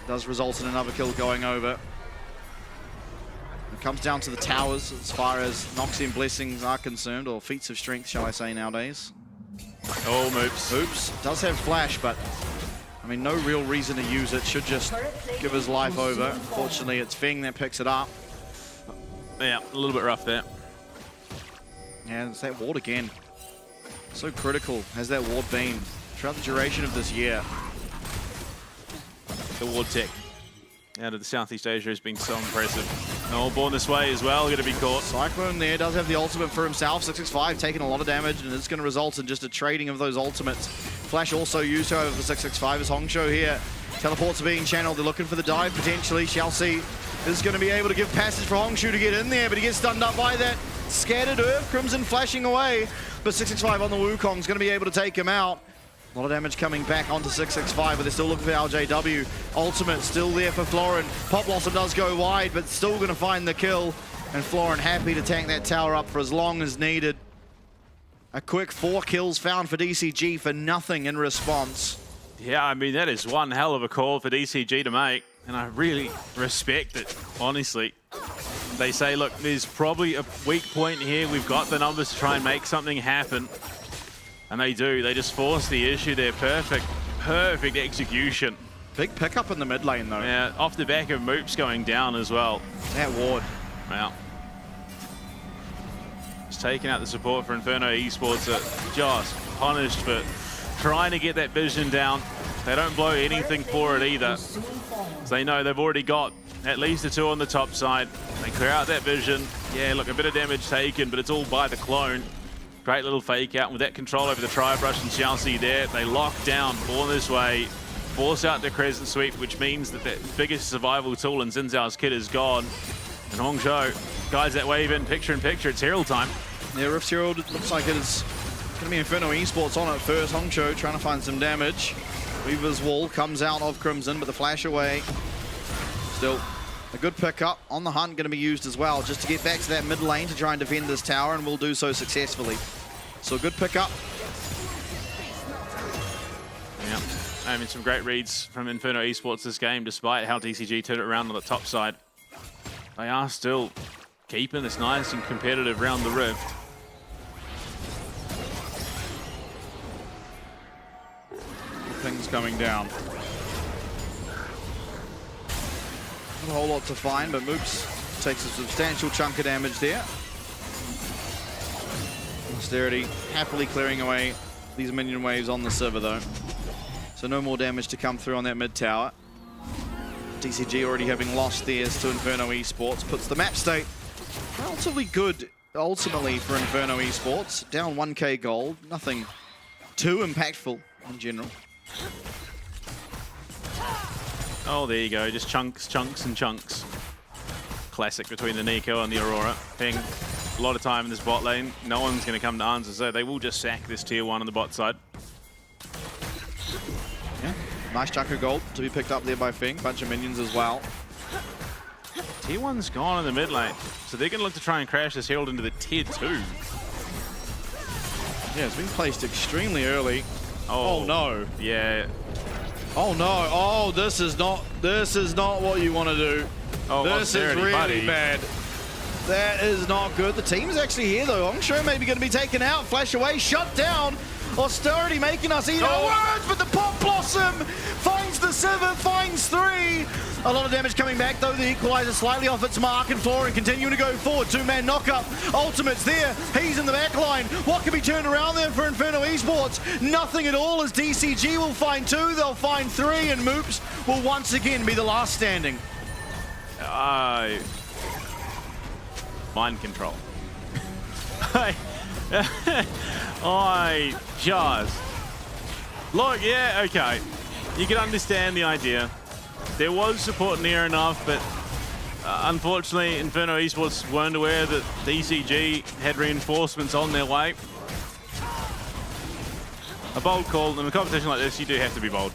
Does result in another kill going over. It comes down to the towers as far as Noxian blessings are concerned, or feats of strength, shall I say nowadays. Oh, Moops. Moops does have flash, but I mean, no real reason to use it. Should just give his life over. Unfortunately, it's Feng that picks it up. Yeah, a little bit rough there. Yeah, it's that ward again. So critical has that ward been throughout the duration of this year. The ward tech out of the Southeast Asia has been so impressive. Oh, Born This Way as well, going to be caught. Cyclone there does have the ultimate for himself. 665 taking a lot of damage, and it's going to result in just a trading of those ultimates. Flash also used, however, for 665 as Hongzhou here. Teleports are being channeled. They're looking for the dive, potentially. Shall see. This is going to be able to give passage for Hongzhou to get in there, but he gets stunned up by that scattered Earth. Crimson flashing away, but 665 on the Wukong is going to be able to take him out. A lot of damage coming back onto 665, but they're still looking for LJW. Ultimate still there for Florin. Pop Blossom does go wide, but still going to find the kill. And Florin happy to tank that tower up for as long as needed. A quick 4 kills found for DCG for nothing in response. Yeah, I mean, that is one hell of a call for DCG to make. and I really respect it, honestly. They say, look, there's probably a weak point here. We've got the numbers to try and make something happen. And they do. They just force the issue there. Perfect execution. Big pickup in the mid lane, though. Yeah, off the back of Moops going down as well. That ward. Wow. Just taking out the support for Inferno Esports. Just punished for trying to get that vision down. They don't blow anything for it either. So they know they've already got at least the 2 on the top side. They clear out that vision. Yeah, look, a bit of damage taken, but it's all by the clone. Great little fake out with that control over the Tri-Brush and Chelsea there. They lock down, born this way, force out the Crescent Sweep, which means that the biggest survival tool in Xin Zhao's kit is gone. And Hongzhou guides that wave in picture in picture. It's Herald time. Yeah, Rift's Herald looks like it is going to be Inferno Esports on it first. Hongzhou trying to find some damage. Weaver's Wall comes out of Crimson, but the flash away. Still a good pickup. On the hunt going to be used as well, just to get back to that mid lane to try and defend this tower, and will do so successfully. So a good pickup. Yeah, I mean, some great reads from Inferno Esports this game, despite how DCG turned it around on the top side. They are still keeping this nice and competitive round the Rift. Things coming down. Not a whole lot to find, but Moops takes a substantial chunk of damage there. Austerity happily clearing away these minion waves on the Sivir though. So no more damage to come through on that mid tower. DCG already having lost theirs to Inferno Esports puts the map state relatively good ultimately for Inferno Esports. Down 1k gold, nothing too impactful in general. Oh, there you go, just chunks, chunks, and chunks. Classic between the Nico and the Aurora. Ping. A lot of time in this bot lane. No one's going to come to answer, so they will just sack this tier 1 on the bot side. Yeah, nice chunk of gold to be picked up there by Fing. Bunch of minions as well. Tier 1's gone in the mid lane, so they're going to look to try and crash this Herald into the tier 2. Yeah, it's been placed extremely early. Oh no. Yeah. Oh no. Oh, this is not what you want to do. Oh, this is really bad. That is not good. The team's actually here though. Hongzhou maybe going to be taken out. Flash away, shut down. Austerity making us eat our words, but the Pop Blossom finds the Sivir, finds 3. A lot of damage coming back though. The Equalizer slightly off its mark, and Florin continuing to go forward. 2-man knockup. Ultimate's there. He's in the back line. What can be turned around there for Inferno Esports? Nothing at all, as DCG will find 2. They'll find 3, and Moops will once again be the last standing. Mind control. I just... Look, yeah, okay. You can understand the idea. There was support near enough, but unfortunately, Inferno Esports weren't aware that DCG had reinforcements on their way. A bold call. In a competition like this, you do have to be bold.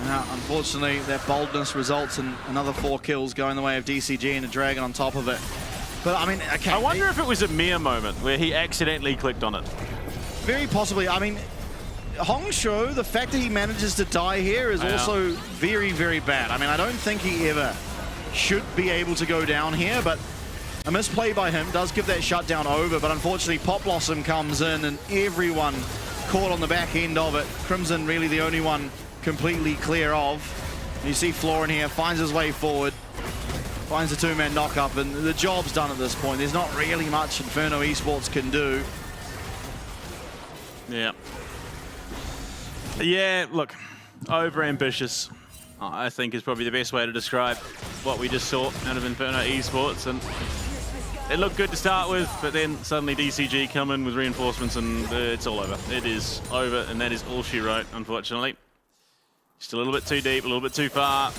Unfortunately, that boldness results in another 4 kills going the way of DCG and a Dragon on top of it. But I mean, okay. I wonder if it was a mere moment where he accidentally clicked on it. Very possibly. I mean, Hongzhou, the fact that he manages to die here is also very, very bad. I mean, I don't think he ever should be able to go down here, but a misplay by him does give that shutdown over. But unfortunately, Pop Blossom comes in and everyone caught on the back end of it. Crimson really the only one completely clear of. And you see Florin here, finds his way forward, finds a 2-man knockup, and the job's done at this point. There's not really much Inferno Esports can do. Yeah. Yeah, look, over-ambitious, I think is probably the best way to describe what we just saw out of Inferno Esports. And it looked good to start with, but then suddenly DCG come in with reinforcements and it's all over. It is over, and that is all she wrote, unfortunately. Just a little bit too deep, a little bit too far.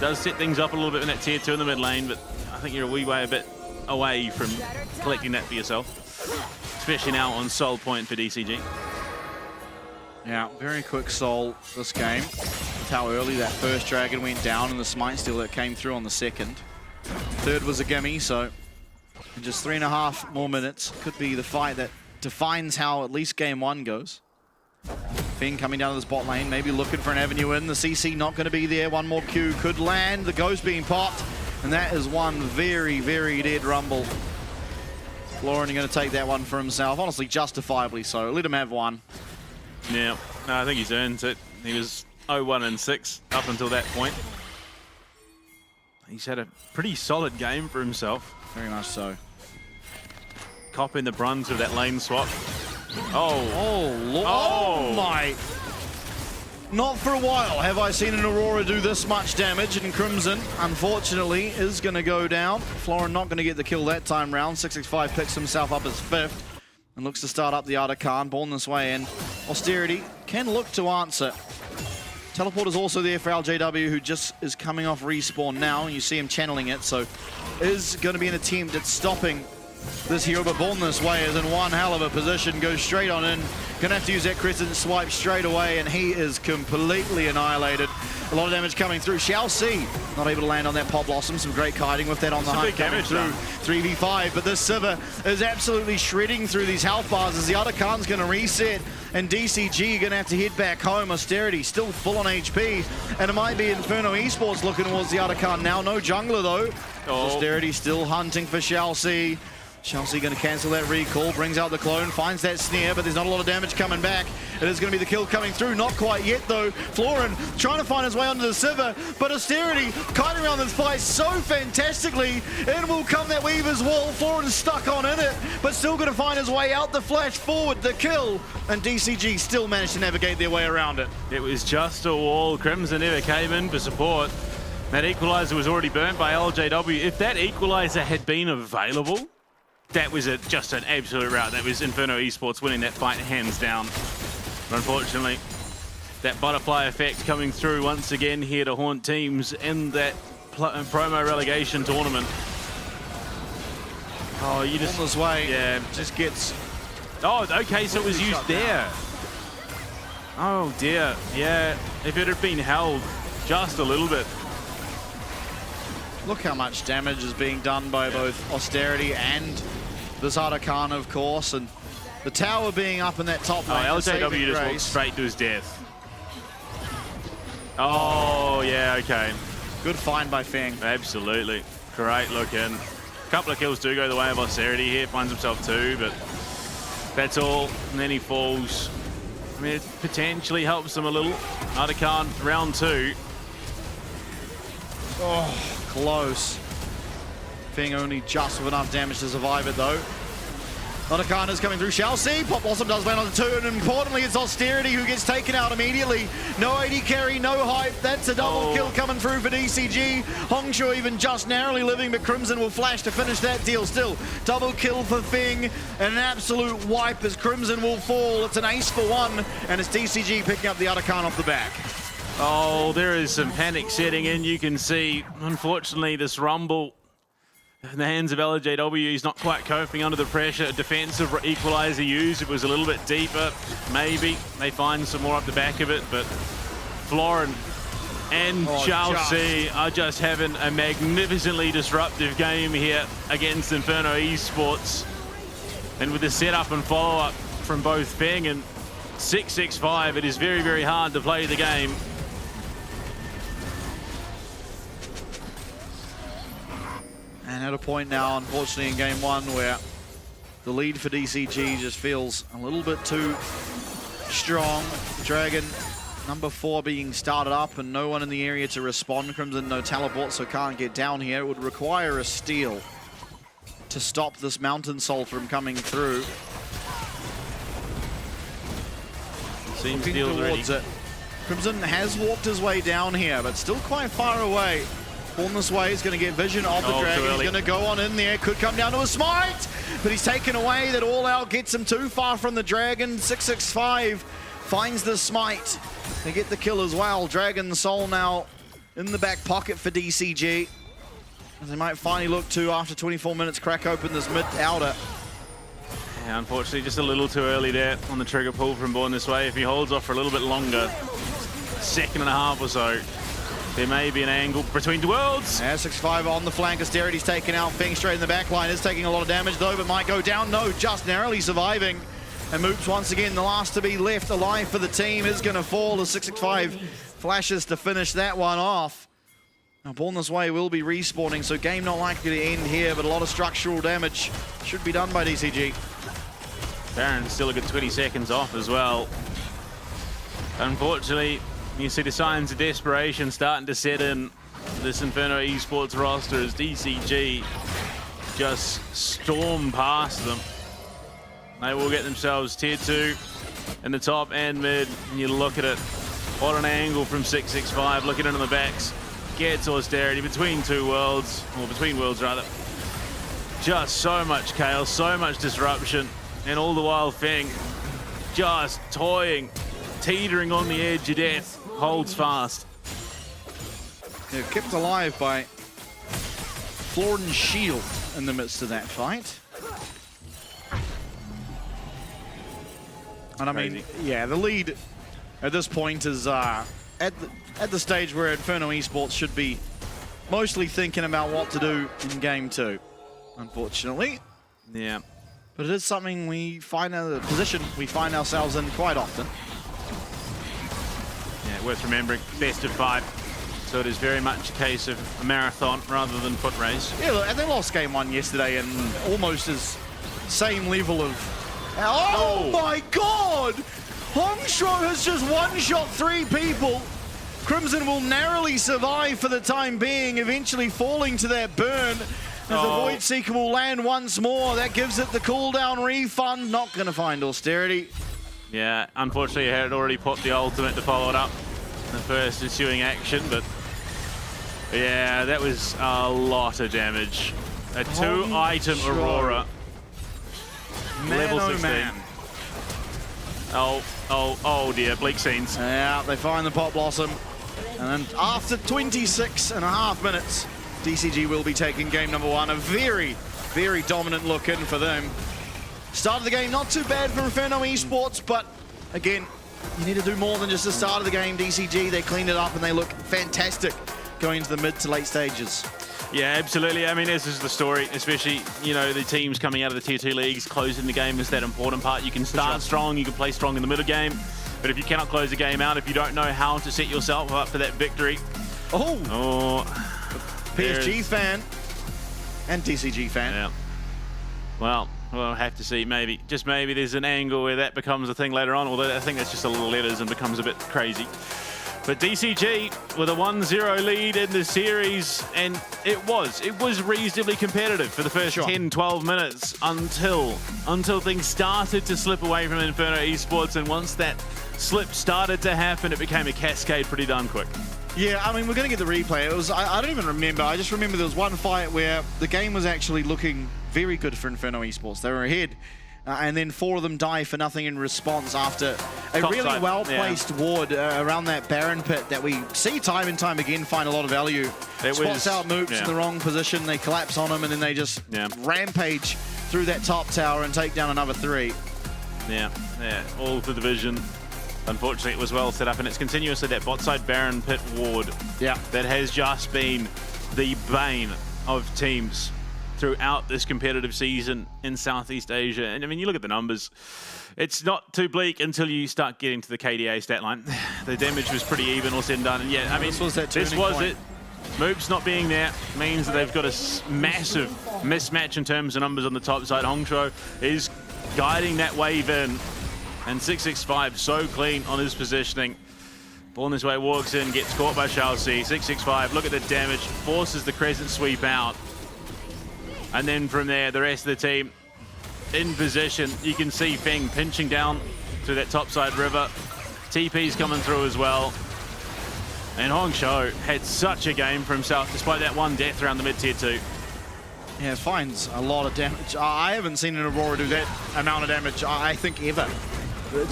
Does set things up a little bit in that tier 2 in the mid lane, but I think you're a wee way a bit away from collecting that for yourself. Especially now on Soul Point for DCG. Yeah, very quick soul this game. That's how early that first Dragon went down and the Smite Steal that came through on the second. Third was a gimme, so in just 3.5 more minutes could be the fight that defines how at least game 1 goes. Fing coming down to this bot lane, maybe looking for an avenue in. The CC not going to be there. One more Q could land. The Ghost being popped. And that is one very, very dead Rumble. Florin going to take that one for himself. Honestly, justifiably so. Let him have one. Yeah, no, I think he's earned it. He was 0-1-6 up until that point. He's had a pretty solid game for himself. Very much so. Copping the brunt of that lane swap. Oh my. Not for a while have I seen an Aurora do this much damage, and Crimson, unfortunately, is going to go down. Florin not going to get the kill that time round. 665 picks himself up as 5th and looks to start up the Artican. Born this way, and Austerity can look to answer. Teleport is also there for LJW, who just is coming off respawn now. You see him channeling it, so is going to be an attempt at stopping this hero, but Born this way is in one hell of a position, goes straight on in. Gonna have to use that crescent swipe straight away, and he is completely annihilated. A lot of damage coming through. Shall see, not able to land on that Pop Blossom. Some great kiting with that on the hunt coming through. 3v5, but this Sivir is absolutely shredding through these health bars as the other Khan's gonna reset, and DCG gonna have to head back home. Austerity still full on HP, and it might be Inferno Esports looking towards the other Khan now. No jungler though. Austerity still hunting for Shall see. Chelsea going to cancel that recall, brings out the clone, finds that snare, but there's not a lot of damage coming back. It is going to be the kill coming through, not quite yet though. Florin trying to find his way onto the Sivir, but Austerity kiting around this fight so fantastically. In will come that Weaver's Wall. Florin's stuck on in it, but still going to find his way out the flash forward, the kill, and DCG still managed to navigate their way around it. It was just a wall. Crimson never came in for support. That equalizer was already burnt by LJW. If that equalizer had been available, that was just an absolute rout. That was Inferno Esports winning that fight hands down. But unfortunately, that butterfly effect coming through once again here to haunt teams in that promo relegation tournament. Oh, you just... On this way, yeah, just gets... Oh, okay, so it was used there. Oh dear, yeah. If it had been held just a little bit. Look how much damage is being done by both Austerity and this Artican, of course, and the tower being up in that top lane. LJW just walked straight to his death. Oh, yeah, okay. Good find by Feng. Absolutely. Great look in. A couple of kills do go the way of Austerity here. Finds himself 2, but that's all. And then he falls. I mean, it potentially helps him a little. Artican, round 2. Oh, close. Feng only just with enough damage to survive it though. Artican is coming through. Shall see. Pop Blossom does land on the 2, and importantly it's Austerity who gets taken out immediately. No AD carry, no hype. That's a double kill coming through for DCG. Hongshu even just narrowly living, but Crimson will flash to finish that deal still. Double kill for Feng, and an absolute wipe as Crimson will fall. It's an ace for 1, and it's DCG picking up the Artican off the back. Oh, there is some panic setting in. You can see, unfortunately, this Rumble in the hands of LJW. He's not quite coping under the pressure. Defensive equalizer used. It was a little bit deeper. Maybe they find some more up the back of it, but Florin and Chelsea are just having a magnificently disruptive game here against Inferno Esports. And with the setup and follow-up from both Feng and 665, it is very, very hard to play the game. And at a point now, unfortunately, in game 1 where the lead for DCG just feels a little bit too strong. Dragon, number 4 being started up and no one in the area to respond. Crimson, no teleport, so can't get down here. It would require a steal to stop this Mountain Soul from coming through. Seems Looking towards it. Crimson has walked his way down here, but still quite far away. Born this way, he's going to get vision of the dragon. He's going to go on in there. Could come down to a smite, but he's taken away. That all out gets him too far from the dragon. 665 finds the smite. They get the kill as well. Dragon Soul now in the back pocket for DCG. As they might finally look to, after 24 minutes, crack open this mid-outer. Yeah, unfortunately, just a little too early there on the trigger pull from Born this way. If he holds off for a little bit longer, second and a half or so, there may be an angle between the worlds. Yeah, 6-5 on the flank. Austerity's taken out. Feng straight in the back line. Is taking a lot of damage though, but might go down. No, just narrowly surviving. And Moops once again, the last to be left alive for the team, is going to fall as 665 flashes to finish that one off. Now, Born This Way will be respawning, so game not likely to end here, but a lot of structural damage should be done by DCG. Baron's still a good 20 seconds off as well. Unfortunately, you see the signs of desperation starting to set in this Inferno Esports roster as DCG just storm past them. They will get themselves tier 2 in the top and mid, and you look at it. What an angle from 665, looking into the backs. Gets austerity between two worlds, or between worlds rather. Just so much chaos, so much disruption, and all the while Feng just toying, teetering on the edge of death, holds fast. Yeah, kept alive by Florin Shield in the midst of that fight. And I mean, yeah, the lead at this point is at the stage where Inferno Esports should be mostly thinking about what to do in game 2, unfortunately. Yeah. But it is something we find a position we find ourselves in quite often. Yeah, worth remembering, best of 5. So it is very much a case of a marathon rather than foot race. Yeah, look, and they lost game 1 yesterday and almost as same level of... Oh my god! Hongshuo has just one-shot 3 people. Crimson will narrowly survive for the time being, eventually falling to that burn. As the Void Seeker will land once more. That gives it the cooldown refund. Not going to find austerity. Yeah, unfortunately, he had already put the ultimate to follow it up in the first ensuing action, but yeah, that was a lot of damage. A 2-item Aurora. Man, level 16. man. Oh dear, bleak scenes. Yeah, they find the Pot Blossom. And then after 26.5 minutes, DCG will be taking game number 1. A very, very dominant look in for them. Start of the game, not too bad for Inferno Esports, but again, you need to do more than just the start of the game. DCG, they cleaned it up and they look fantastic going into the mid to late stages. Yeah, absolutely. I mean, this is the story, especially, you know, the teams coming out of the tier 2 leagues, closing the game is that important part. You can start strong, you can play strong in the middle game, but if you cannot close the game out, if you don't know how to set yourself up for that victory. PSG fan and DCG fan. Yeah. Well, we'll have to see. Maybe, just maybe, there's an angle where that becomes a thing later on, although I think that's just a little letters and becomes a bit crazy. But DCG with a 1-0 lead in the series, and it was reasonably competitive for the first 10-12 minutes until things started to slip away from Inferno Esports, and once that slip started to happen, it became a cascade pretty darn quick. Yeah, I mean, we're going to get the replay. It was, I don't even remember. I just remember there was one fight where the game was actually looking very good for Inferno Esports. They were ahead, and then 4 of them die for nothing in response after a really well-placed ward around that Baron pit that we see time and time again find a lot of value. Spots out Moops in the wrong position, they collapse on him, and then they just rampage through that top tower and take down another 3. Yeah, all for the vision. Unfortunately, it was well set up, and it's continuously that bot side Baron pit ward that has just been the bane of teams throughout this competitive season in Southeast Asia. And I mean, you look at the numbers, it's not too bleak until you start getting to the KDA stat line. The damage was pretty even, all said and done. And yeah, I mean, this was it. Moops not being there means that they've got a massive mismatch in terms of numbers on the top side. Hongshuo is guiding that wave in. And 665 so clean on his positioning. Born This Way walks in, gets caught by Chelsea. 665, look at the damage, forces the crescent sweep out. And then from there, the rest of the team in position. You can see Feng pinching down through that topside river. TP's coming through as well. And Hongshuo had such a game for himself, despite that one death around the mid-tier 2. Yeah, finds a lot of damage. I haven't seen an Aurora do that amount of damage, I think, ever.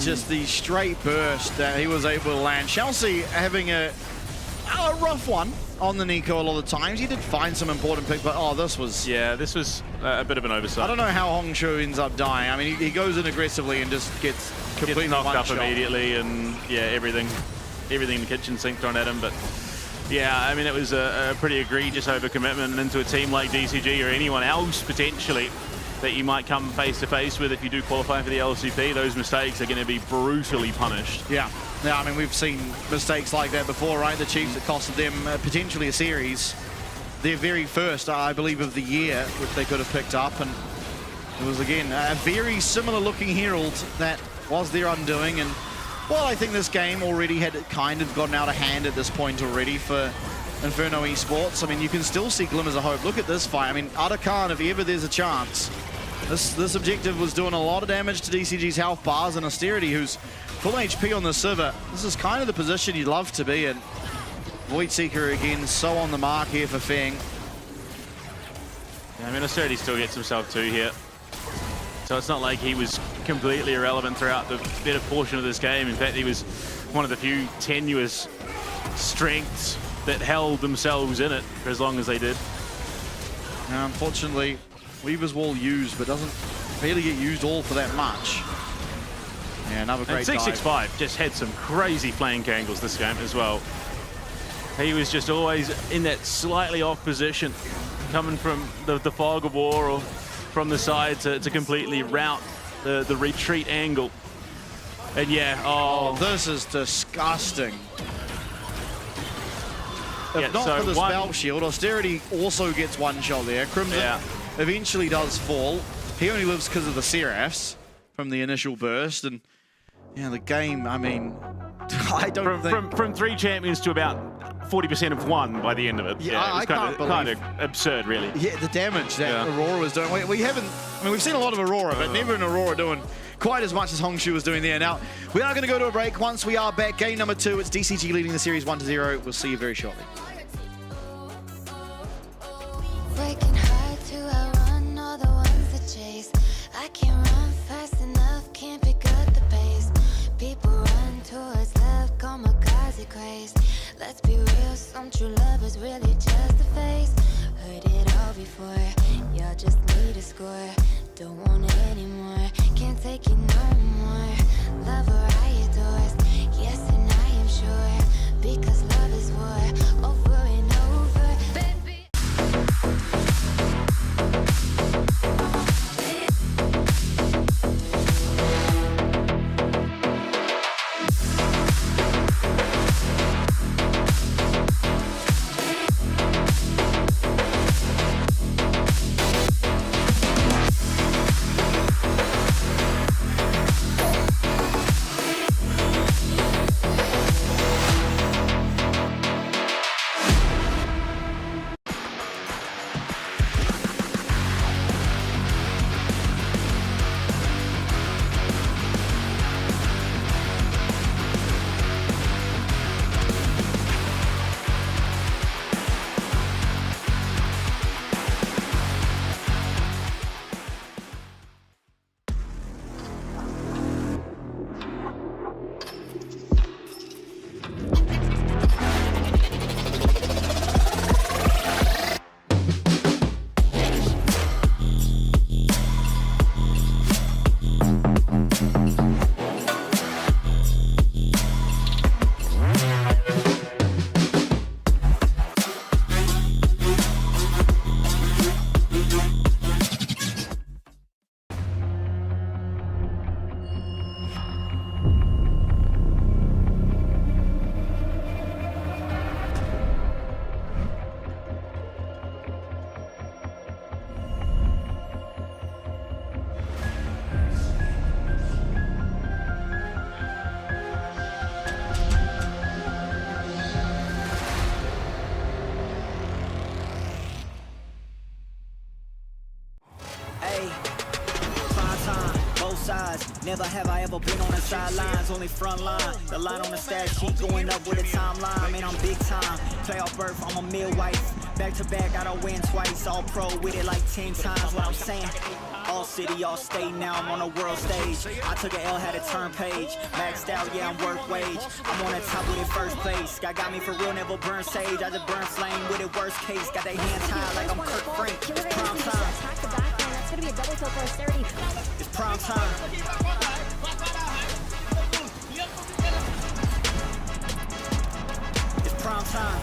Just the straight burst that he was able to land. Chelsea having a rough one on the Nico a lot of the times. He did find some important picks, but this was... Yeah, this was a bit of an oversight. I don't know how Hongshuo ends up dying. I mean, he goes in aggressively and just gets completely knocked up immediately, and yeah, everything in the kitchen sink thrown at him. But yeah, I mean, it was a pretty egregious overcommitment into a team like DCG or anyone else potentially that you might come face to face with if you do qualify for the LCP. Those mistakes are going to be brutally punished. Yeah, I mean, we've seen mistakes like that before, right? The Chiefs, that costed them potentially a series. Their very first, I believe, of the year, which they could have picked up. And it was, again, a very similar looking Herald that was their undoing. And, well, I think this game already had kind of gotten out of hand at this point already for Inferno Esports. I mean, you can still see glimmers of hope. Look at this fight. I mean, Arakan, if ever there's a chance. This objective was doing a lot of damage to DCG's health bars, and Austerity, who's full HP on the server. This is kind of the position you'd love to be in. Voidseeker again, so on the mark here for Feng. Yeah, I mean, Austerity still gets himself 2 here. So it's not like he was completely irrelevant throughout the better portion of this game. In fact, he was one of the few tenuous strengths that held themselves in it for as long as they did. Now, unfortunately, Weaver's Wall used, but doesn't really get used all for that much. Yeah, another great and dive. 665 just had some crazy flank angles this game as well. He was just always in that slightly off position, coming from the fog of war or from the side to completely route the retreat angle. And yeah, oh, this is disgusting. If not for the spell shield, Austerity also gets one shot there. Crimson eventually does fall. He only lives because of the Seraphs from the initial burst. And yeah, the game, I mean, I don't think... From 3 champions to about 40% of 1 by the end of it. Yeah, it was kind of absurd, really. Yeah, the damage that Aurora was doing. We haven't, I mean, we've seen a lot of Aurora, but never an Aurora doing quite as much as Hongshu was doing there. Now, we are going to go to a break. Once we are back, game number 2, it's DCG leading the series 1-0. We'll see you very shortly. Breaking hard to outrun all the ones that chase. I can't run fast enough, can't pick up the pace. People run towards love, kamikaze craze. Let's be real, some true lovers really just a face. Heard it all before, y'all just need a score. Don't want it anymore, can't take it no more. Love or I adore, yes and I am sure. Because love is war, over and over, baby. Never have I ever been on the sidelines, only front line. The line on the stat sheet going up with a timeline. Man, I'm big time. Playoff berth, I'm a midwife. Back to back, I don't win twice. All pro with it like 10 times. What I'm saying. All city, all state, now I'm on a world stage. I took an L, had a turn page. Maxed out, yeah, I'm worth wage. I'm on the top with it first place. God got me for real, never burn sage. I just burn flame with it, worst case. Got they hands tied like I'm Kirk Frank. It's prime time. That's gonna be a double kill for Austerity. It's prime time. It's prime time.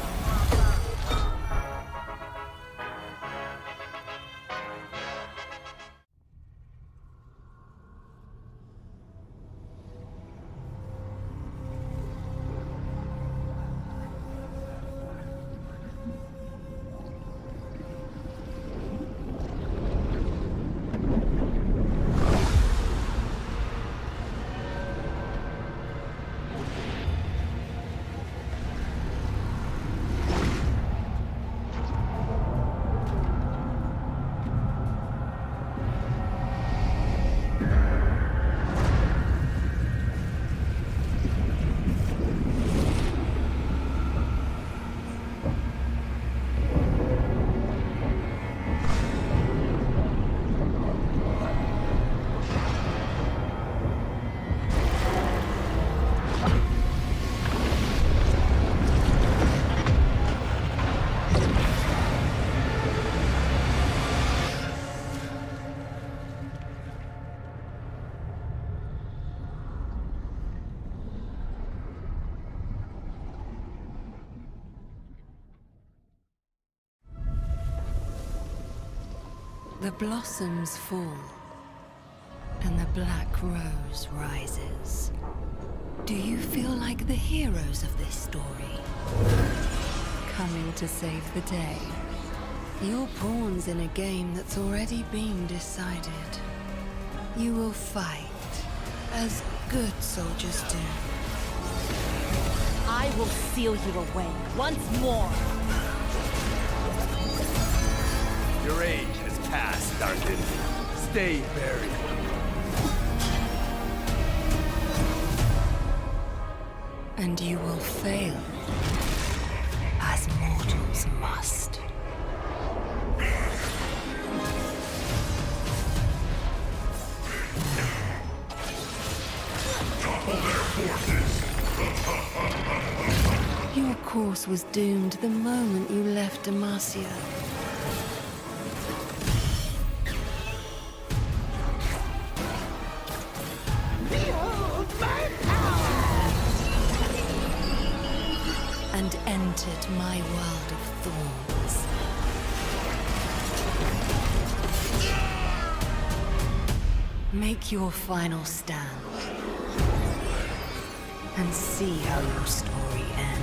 The blossoms fall, and the black rose rises. Do you feel like the heroes of this story? Coming to save the day. You're pawns in a game that's already been decided. You will fight, as good soldiers do. I will seal you away once more. Your age has passed, Darkin. Stay buried. And you will fail, as mortals must. Your course was doomed the moment you left Demacia. And entered my world of thorns. Make your final stand. And see how your story ends.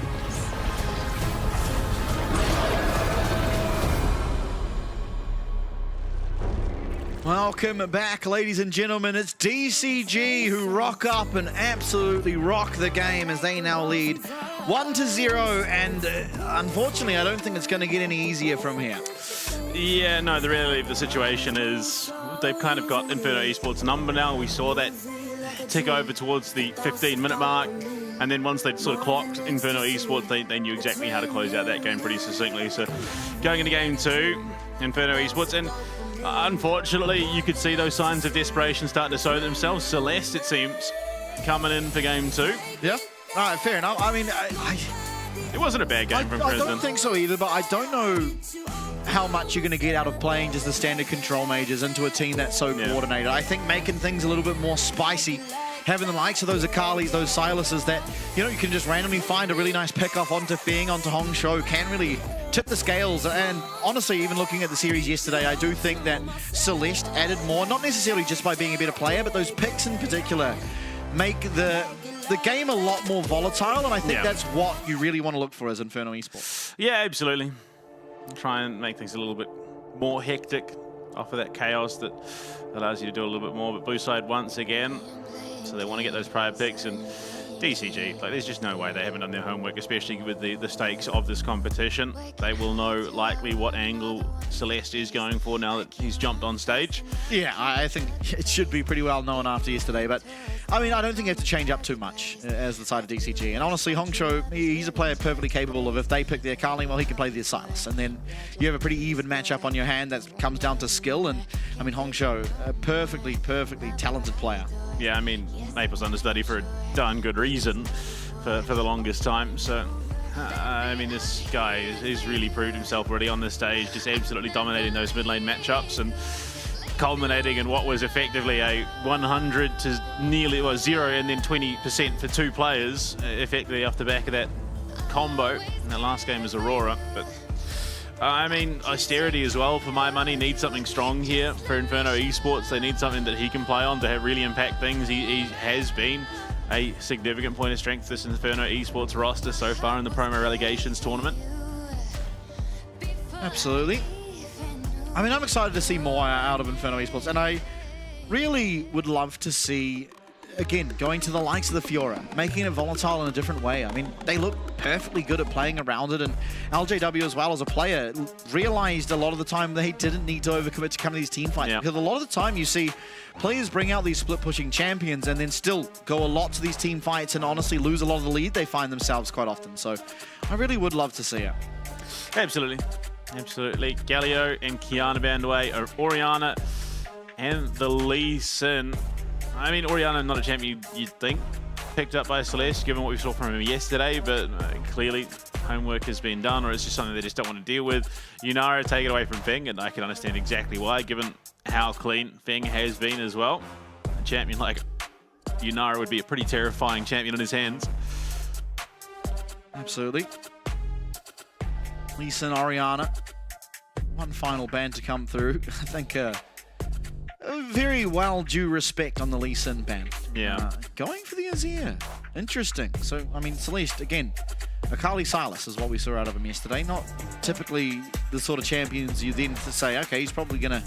Welcome back, ladies and gentlemen. It's DCG who rock up and absolutely rock the game as they now lead 1-0, and unfortunately, I don't think it's going to get any easier from here. Yeah, no, the reality of the situation is they've kind of got Inferno Esports' number now. We saw that tick over towards the 15-minute mark, and then once they'd sort of clocked Inferno Esports, they knew exactly how to close out that game pretty succinctly. So going into game 2, Inferno Esports, and unfortunately, you could see those signs of desperation starting to show themselves. Celeste, it seems, coming in for game 2. Yeah. All right, fair enough. I mean, it wasn't a bad game from President. I don't think so either, but I don't know how much you're going to get out of playing just the standard control mages into a team that's so coordinated. I think making things a little bit more spicy, having the likes of those Akalis, those Silases that, you know, you can just randomly find a really nice pick-off onto Feng, onto Hong Shou, can really tip the scales. And honestly, even looking at the series yesterday, I do think that Celeste added more, not necessarily just by being a better player, but those picks in particular make the game a lot more volatile, and I think that's what you really want to look for as Inferno Esports. Yeah, absolutely. Try and make things a little bit more hectic, offer that chaos that allows you to do a little bit more. But blue side once again, so they want to get those prior picks, and DCG, like, there's just no way they haven't done their homework, especially with the stakes of this competition. They will know likely what angle Celeste is going for now that he's jumped on stage. Yeah, I think it should be pretty well known after yesterday, but I mean, I don't think you have to change up too much as the side of DCG. And honestly, Hong Shou, he's a player perfectly capable of, if they pick the Akali, well, he can play the Silas. And then you have a pretty even matchup on your hand that comes down to skill. And I mean, Hong Shou, a perfectly talented player. Yeah, I mean, Maple's understudy for a darn good reason for the longest time. So, I mean, this guy has really proved himself already on this stage, just absolutely dominating those mid lane matchups and culminating in what was effectively a 100 to nearly 0 and then 20% for 2 players, effectively off the back of that combo in that last game as Aurora. But I mean, Austerity as well, for my money, needs something strong here for Inferno Esports. They need something that he can play on to have really impact things. He has been a significant point of strength this Inferno Esports roster so far in the promo relegations tournament. Absolutely. I mean, I'm excited to see more out of Inferno Esports, and I really would love to see, again, going to the likes of the Fiora, making it volatile in a different way. I mean, they look perfectly good at playing around it, and LJW as well as a player realized a lot of the time they didn't need to overcommit to come to these team fights, because a lot of the time you see players bring out these split-pushing champions and then still go a lot to these team fights and honestly lose a lot of the lead they find themselves quite often. So I really would love to see it. Absolutely. Absolutely. Galio and Kiana Bandway are Oriana and the Lee Sin. I mean, Oriana, not a champion you'd think picked up by Celeste, given what we saw from him yesterday, but clearly homework has been done, or it's just something they just don't want to deal with. Yunara take it away from Feng, and I can understand exactly why, given how clean Feng has been as well. A champion like Yunara would be a pretty terrifying champion in his hands. Absolutely. Lisa and Oriana one final ban to come through. I think a very well due respect on the Lee Sin ban. Yeah. Going for the Azir. Interesting. So, I mean, Celeste, again, Akali Silas is what we saw out of him yesterday. Not typically the sort of champions you then say, okay, he's probably going to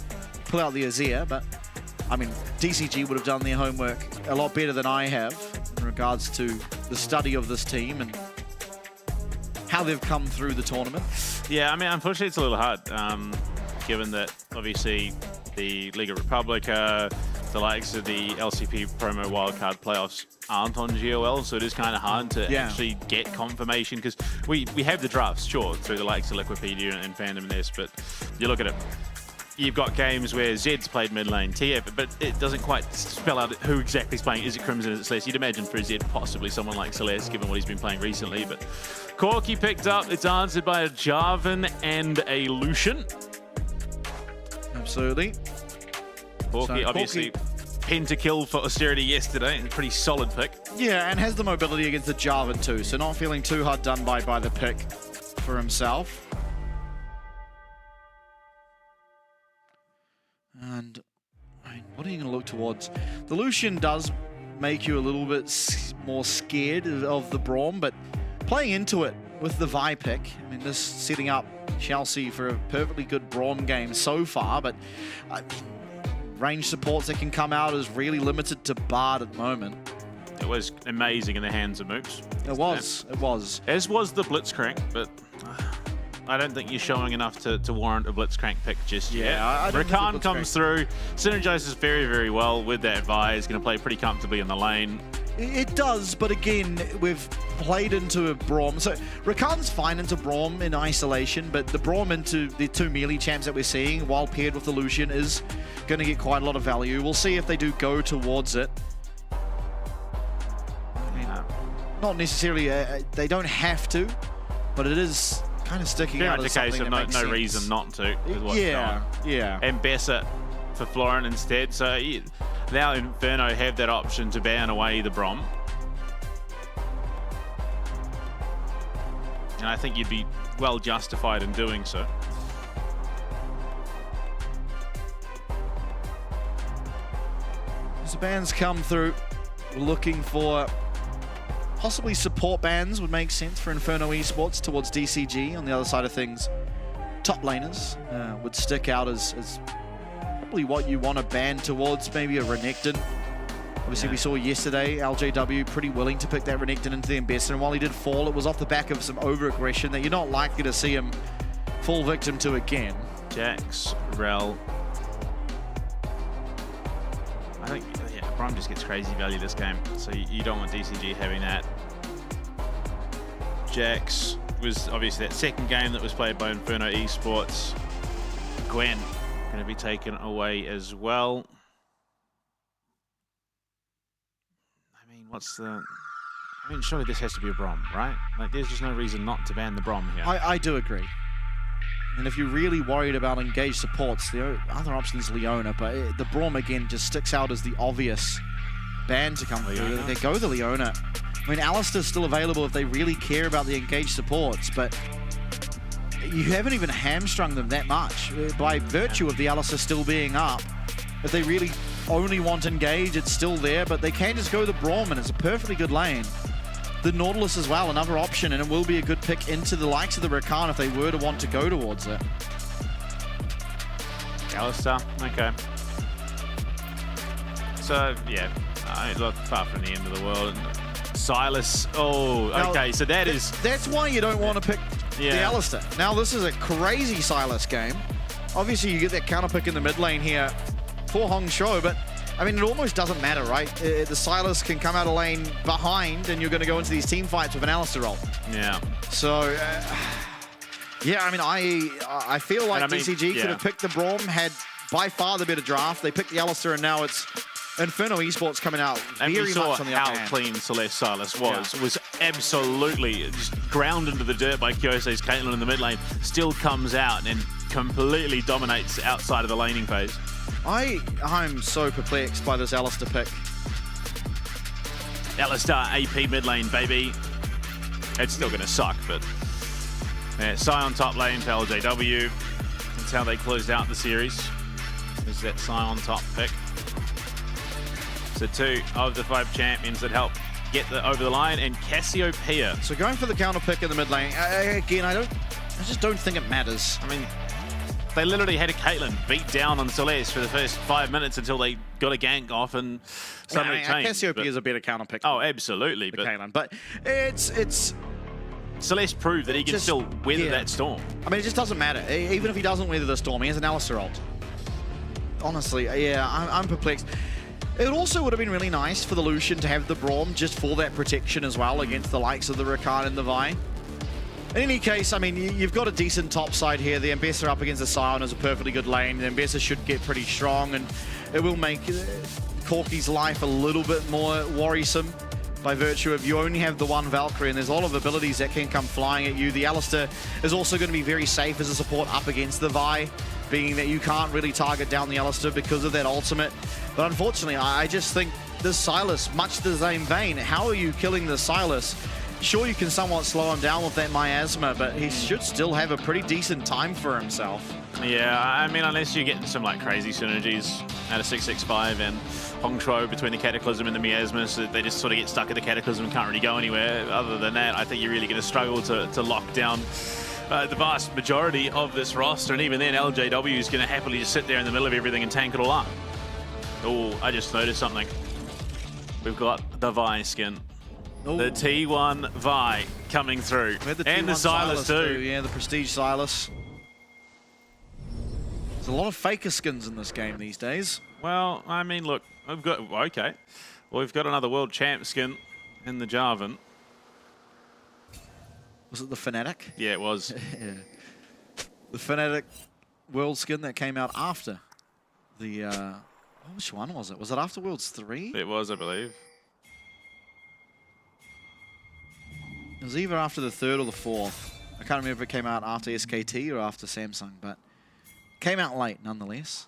pull out the Azir, but I mean, DCG would have done their homework a lot better than I have in regards to the study of this team and how they've come through the tournament. Yeah, I mean, unfortunately, it's a little hard, given that obviously the League of Republica, the likes of the LCP promo wildcard playoffs aren't on GOL, so it is kind of hard to actually get confirmation, because we have the drafts, sure, through the likes of Liquipedia and Fandom and this, but you look at it, you've got games where Zed's played mid lane, TF, but it doesn't quite spell out who exactly is playing. Is it Crimson, is it Celeste? You'd imagine for Zed possibly someone like Celeste, given what he's been playing recently, but Corki picked up, it's answered by a Jarvan and a Lucian. Absolutely. Corki, obviously, pentakill for Austerity yesterday, a pretty solid pick. Yeah, and has the mobility against the Jarvan too, so not feeling too hard done by the pick for himself. And I mean, what are you going to look towards? The Lucian does make you a little bit more scared of the Braum, but playing into it with the Vi pick, I mean, this setting up Chelsea for a perfectly good Braum game so far, but range supports that can come out is really limited to Bard at the moment. It was amazing in the hands of Moops. It was. As was the Blitzcrank, but I don't think you're showing enough to warrant a Blitzcrank pick just yet. Yeah, Rakan comes through, synergizes very, very well with that Vi. He's going to play pretty comfortably in the lane. It does, but again, we've played into a Braum. So Rakan's fine into Braum in isolation, but the Braum into the two melee champs that we're seeing, while paired with the Lucian, is going to get quite a lot of value. We'll see if they do go towards it. I mean, not necessarily, they don't have to, but it is kind of sticking out as something that makes sense. No reason not to. Yeah. And Bessa for Florin instead. So now Inferno have that option to ban away the Braum. And I think you'd be well justified in doing so. As the bans come through, we're looking for possibly support bans would make sense for Inferno Esports towards DCG. On the other side of things, top laners would stick out as probably what you want to ban towards, maybe a Renekton. Obviously, we saw yesterday LJW pretty willing to pick that Renekton into the Ambassador, and while he did fall, it was off the back of some over-aggression that you're not likely to see him fall victim to again. Jax, Rel. I think, Braum just gets crazy value this game, so you don't want DCG having that. Jax was obviously that second game that was played by Inferno Esports. Gwen going to be taken away as well. I mean, surely this has to be a Braum, right? Like, there's just no reason not to ban the Braum here. I do agree. And if you're really worried about engaged supports, the other option is Leona, but the Braum, again, just sticks out as the obvious ban to come through. They go the Leona. I mean, Alistar's still available if they really care about the engaged supports, but you haven't even hamstrung them that much. By virtue of the Alistar still being up, if they really only want engage, it's still there, but they can just go the Braum, and it's a perfectly good lane. The Nautilus as well, another option, and it will be a good pick into the likes of the Rakan if they were to want to go towards it. Alistar, okay. So, yeah, look, far from the end of the world. Silas, okay, so that's why you don't want to pick the Alistar. Now, this is a crazy Silas game. Obviously, you get that counter pick in the mid lane here for Hong Shou, but I mean, it almost doesn't matter, right? The Silas can come out of lane behind, and you're going to go into these team fights with an Alistar roll. Yeah. So, yeah, I mean, I feel like DCG could have picked the Braum, had by far the better draft. They picked the Alistar, and now it's Inferno Esports coming out very and we saw much on the how upper hand. clean Celeste Silas was absolutely just ground into the dirt by Kyose's Caitlyn in the mid lane. Still comes out and completely dominates outside of the laning phase. I'm so perplexed by this Alistar pick. Alistar AP mid lane, baby. It's still going to suck, but Sion top lane for LJW. That's how they closed out the series. Is that Scion top pick. So 2 of the 5 champions that help get over the line, and Cassiopeia. So going for the counter pick in the mid lane, again, I just don't think it matters. I mean, they literally had a Caitlyn beat down on Celeste for the first 5 minutes until they got a gank off and suddenly changed. Cassiopeia is a better counter pick. Oh, absolutely. But Caitlyn, but it's Celeste proved that he can still weather that storm. I mean, it just doesn't matter. Even if he doesn't weather the storm, he has an Alistar ult. Honestly, yeah, I'm perplexed. It also would have been really nice for the Lucian to have the Braum just for that protection as well against the likes of the Rakan and the Vi. In any case, I mean, you've got a decent top side here. The Ambessa up against the Scion is a perfectly good lane. The Ambessa should get pretty strong, and it will make Corki's life a little bit more worrisome by virtue of you only have the one Valkyrie, and there's a lot of abilities that can come flying at you. The Alistar is also going to be very safe as a support up against the Vi, being that you can't really target down the Alistar because of that ultimate. But unfortunately, I just think this Sylas, much the same vein, how are you killing the Sylas? Sure, you can somewhat slow him down with that miasma, but he should still have a pretty decent time for himself. Yeah, I mean, unless you're getting some like crazy synergies out of 665 and Hong Shuo between the Cataclysm and the miasma, so they just sort of get stuck at the Cataclysm and can't really go anywhere. Other than that, I think you're really going to struggle to lock down the vast majority of this roster, and even then LJW is going to happily just sit there in the middle of everything and tank it all up. Oh, I just noticed something. We've got the Vi skin. Ooh. The T1 Vi coming through. And the Sylas too. Yeah, the Prestige Sylas. There's a lot of faker skins in this game these days. Well, I mean, look, we've got, okay. Well, we've got another world champ skin in the Jarvan. Was it the Fnatic? Yeah, it was. Yeah. The Fnatic world skin that came out after the, which one was it? Was it after Worlds 3? It was, I believe. It was either after the 3rd or the 4th. I can't remember if it came out after SKT or after Samsung, but came out late nonetheless.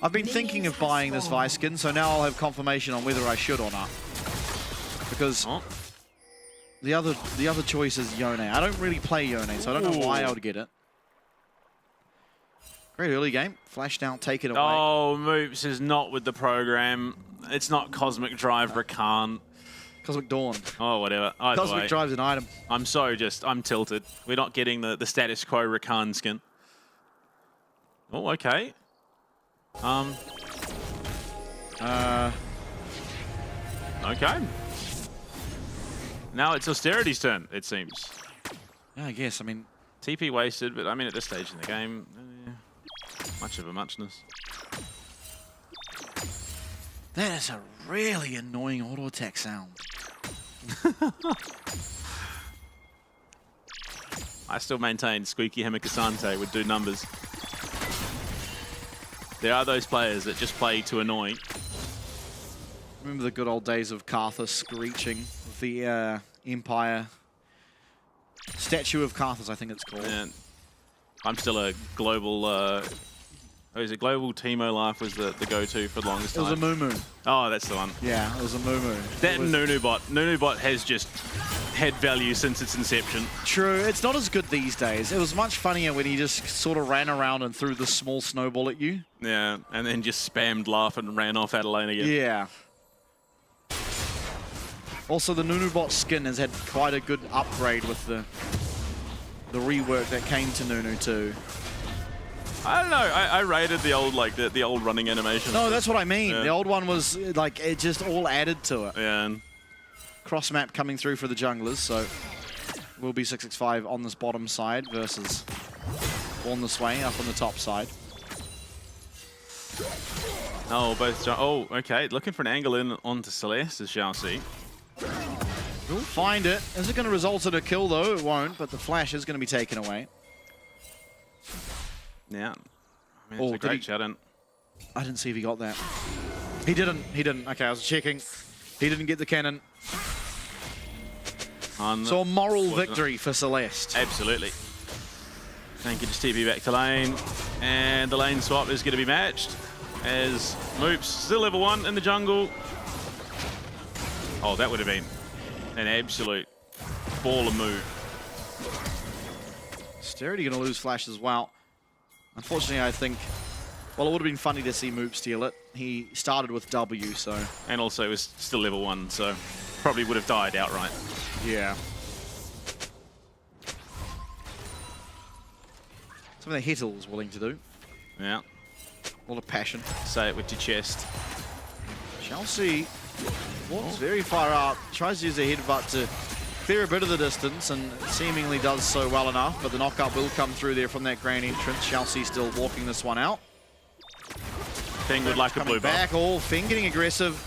I've been thinking of buying this Vi skin, so now I'll have confirmation on whether I should or not. Because the other choice is Yone. I don't really play Yone, so I don't know why I would get it. Great early game. Flash down, take it away. Oh, Moops is not with the program. It's not Cosmic Drive Rakan. Cosmic Dawn. Oh, whatever. Either Cosmic way. Drive's an item. I'm tilted. We're not getting the status quo Rakan skin. Oh, okay. Okay. Now it's Austerity's turn, it seems. Yeah, I guess. I mean, TP wasted, but I mean, at this stage in the game, much of a muchness. That is a really annoying auto attack sound. I still maintain Squeaky Himikasante would do numbers. There are those players that just play to annoy. Remember the good old days of Karthus screeching with the Empire statue of Karthus, I think it's called. And I'm still a global. Global Teemo Life was the go-to for the longest time. It was a Moo. Oh, that's the one. Yeah, it was a Moo. That and Nunubot. Nunubot has just had value since its inception. True, it's not as good these days. It was much funnier when he just sort of ran around and threw the small snowball at you. Yeah, and then just spammed laugh and ran off out of lane again. Yeah. Also, the Nunubot skin has had quite a good upgrade with the rework that came to Nunu too. I don't know. I rated the old the old running animation. No, that's what I mean. Yeah. The old one was like it just all added to it. Yeah. Cross map coming through for the junglers, so will be 665 on this bottom side versus Born This Way up on the top side. Oh, both. Oh, okay. Looking for an angle in onto Celeste, as shall see. We'll find it. Is it going to result in a kill though? It won't, but the flash is going to be taken away. Yeah. I mean, it's a great shot in. I didn't see if he got that. He didn't. He didn't. Okay, I was checking. He didn't get the cannon. So a moral victory for Celeste. Absolutely. Thank you, just TP back to lane. And the lane swap is going to be matched as Moops still level 1 in the jungle. Oh, that would have been an absolute baller move. Austerity going to lose Flash as well. Unfortunately, I think, well, it would have been funny to see Moop steal it. He started with W, so... And also it was still level 1, so probably would have died outright. Yeah. Something that Hettel was willing to do. Yeah. A lot of passion. Say it with your chest. Chelsea walks very far out, tries to use a headbutt to clear a bit of the distance and seemingly does so well enough, but the knockup will come through there from that grand entrance. Chelsea still walking this one out. Fing would like a blue back, all Fing getting aggressive.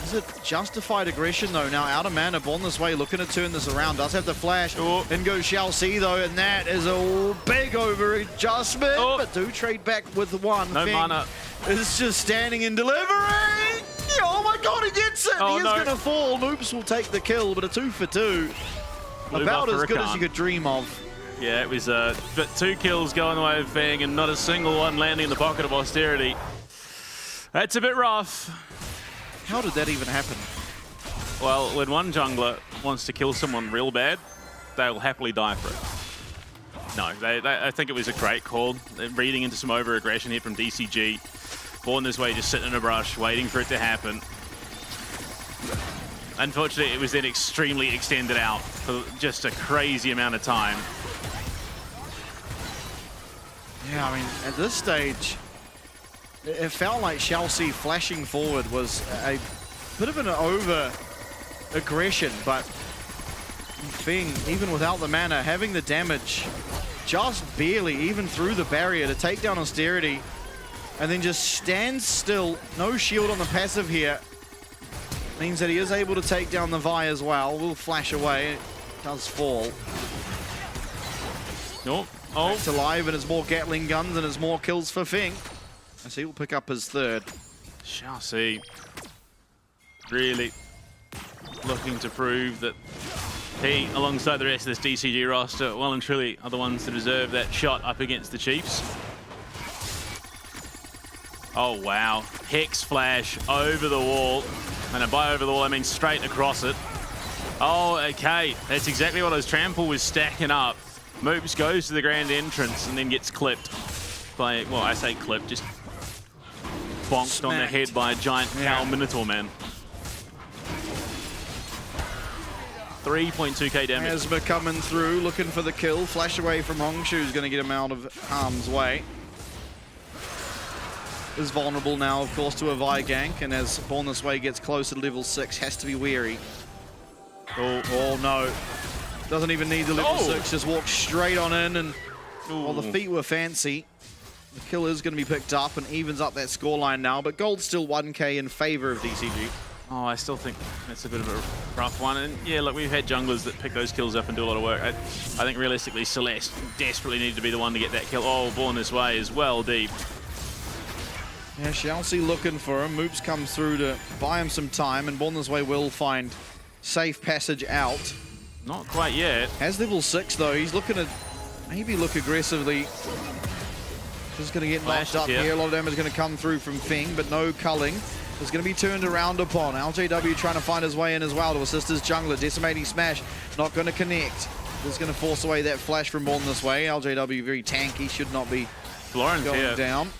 Is it justified aggression though? Now out of mana, Born this way, looking to turn this around. Does have the flash. In goes Chelsea though, and that is a big over adjustment. But do trade back with one. No Fing mana. is just standing and delivering. Oh my god, he gets it! Oh, he is no. going to fall. Moops will take the kill, but a 2 for 2. Blue About buff as for good as Rakan. you could dream of. Yeah, it was but 2 kills going the way of Fang and not a single one landing in the pocket of Austerity. That's a bit rough. How did that even happen? Well, when one jungler wants to kill someone real bad, they'll happily die for it. No, I think it was a great call. They're reading into some over-aggression here from DCG. Born this way, just sitting in a brush, waiting for it to happen. Unfortunately, it was then extremely extended out for just a crazy amount of time. Yeah, I mean, at this stage, it felt like Chelsea flashing forward was a bit of an over-aggression, but Fing, even without the mana, having the damage just barely, even through the barrier to take down Austerity, and then just stands still, no shield on the passive here. Means that he is able to take down the Vi as well. Will flash away, it does fall. Nope. Oh. Back to live, and it's more Gatling guns and it's more kills for Fing. As he will pick up his 3rd. Shall see. Really looking to prove that he, alongside the rest of this DCG roster, well and truly are the ones that deserve that shot up against the Chiefs. Oh, wow. Hex flash over the wall. And by over the wall, I mean straight across it. Oh, okay. That's exactly what his trample was stacking up. Moops goes to the grand entrance and then gets clipped by, well, I say clipped, just bonked on the head by a giant cow Minotaur man. 3.2k damage. Asma coming through, looking for the kill. Flash away from Hongshu, who's going to get him out of harm's way. Is vulnerable now, of course, to a Vi gank, and as Born This Way gets closer to level 6, has to be wary. Oh no. Doesn't even need the level 6, just walks straight on in, and well, the feet were fancy. The kill is going to be picked up and evens up that scoreline now, but gold's still 1k in favor of DCG. Oh, I still think that's a bit of a rough one. And yeah, look, we've had junglers that pick those kills up and do a lot of work. I think realistically, Celeste desperately needed to be the one to get that kill. Oh, Born This Way as well, deep. Yeah, Chelsea looking for him. Moops comes through to buy him some time, and Born This Way will find safe passage out. Not quite yet. Has level 6 though. He's looking to maybe look aggressively. Just going to get knocked up here. A lot of damage going to come through from Fing, but no culling. Is going to be turned around upon. LJW trying to find his way in as well to assist his jungler. Decimating Smash, not going to connect. This is going to force away that flash from Born This Way. LJW very tanky, should not be going down.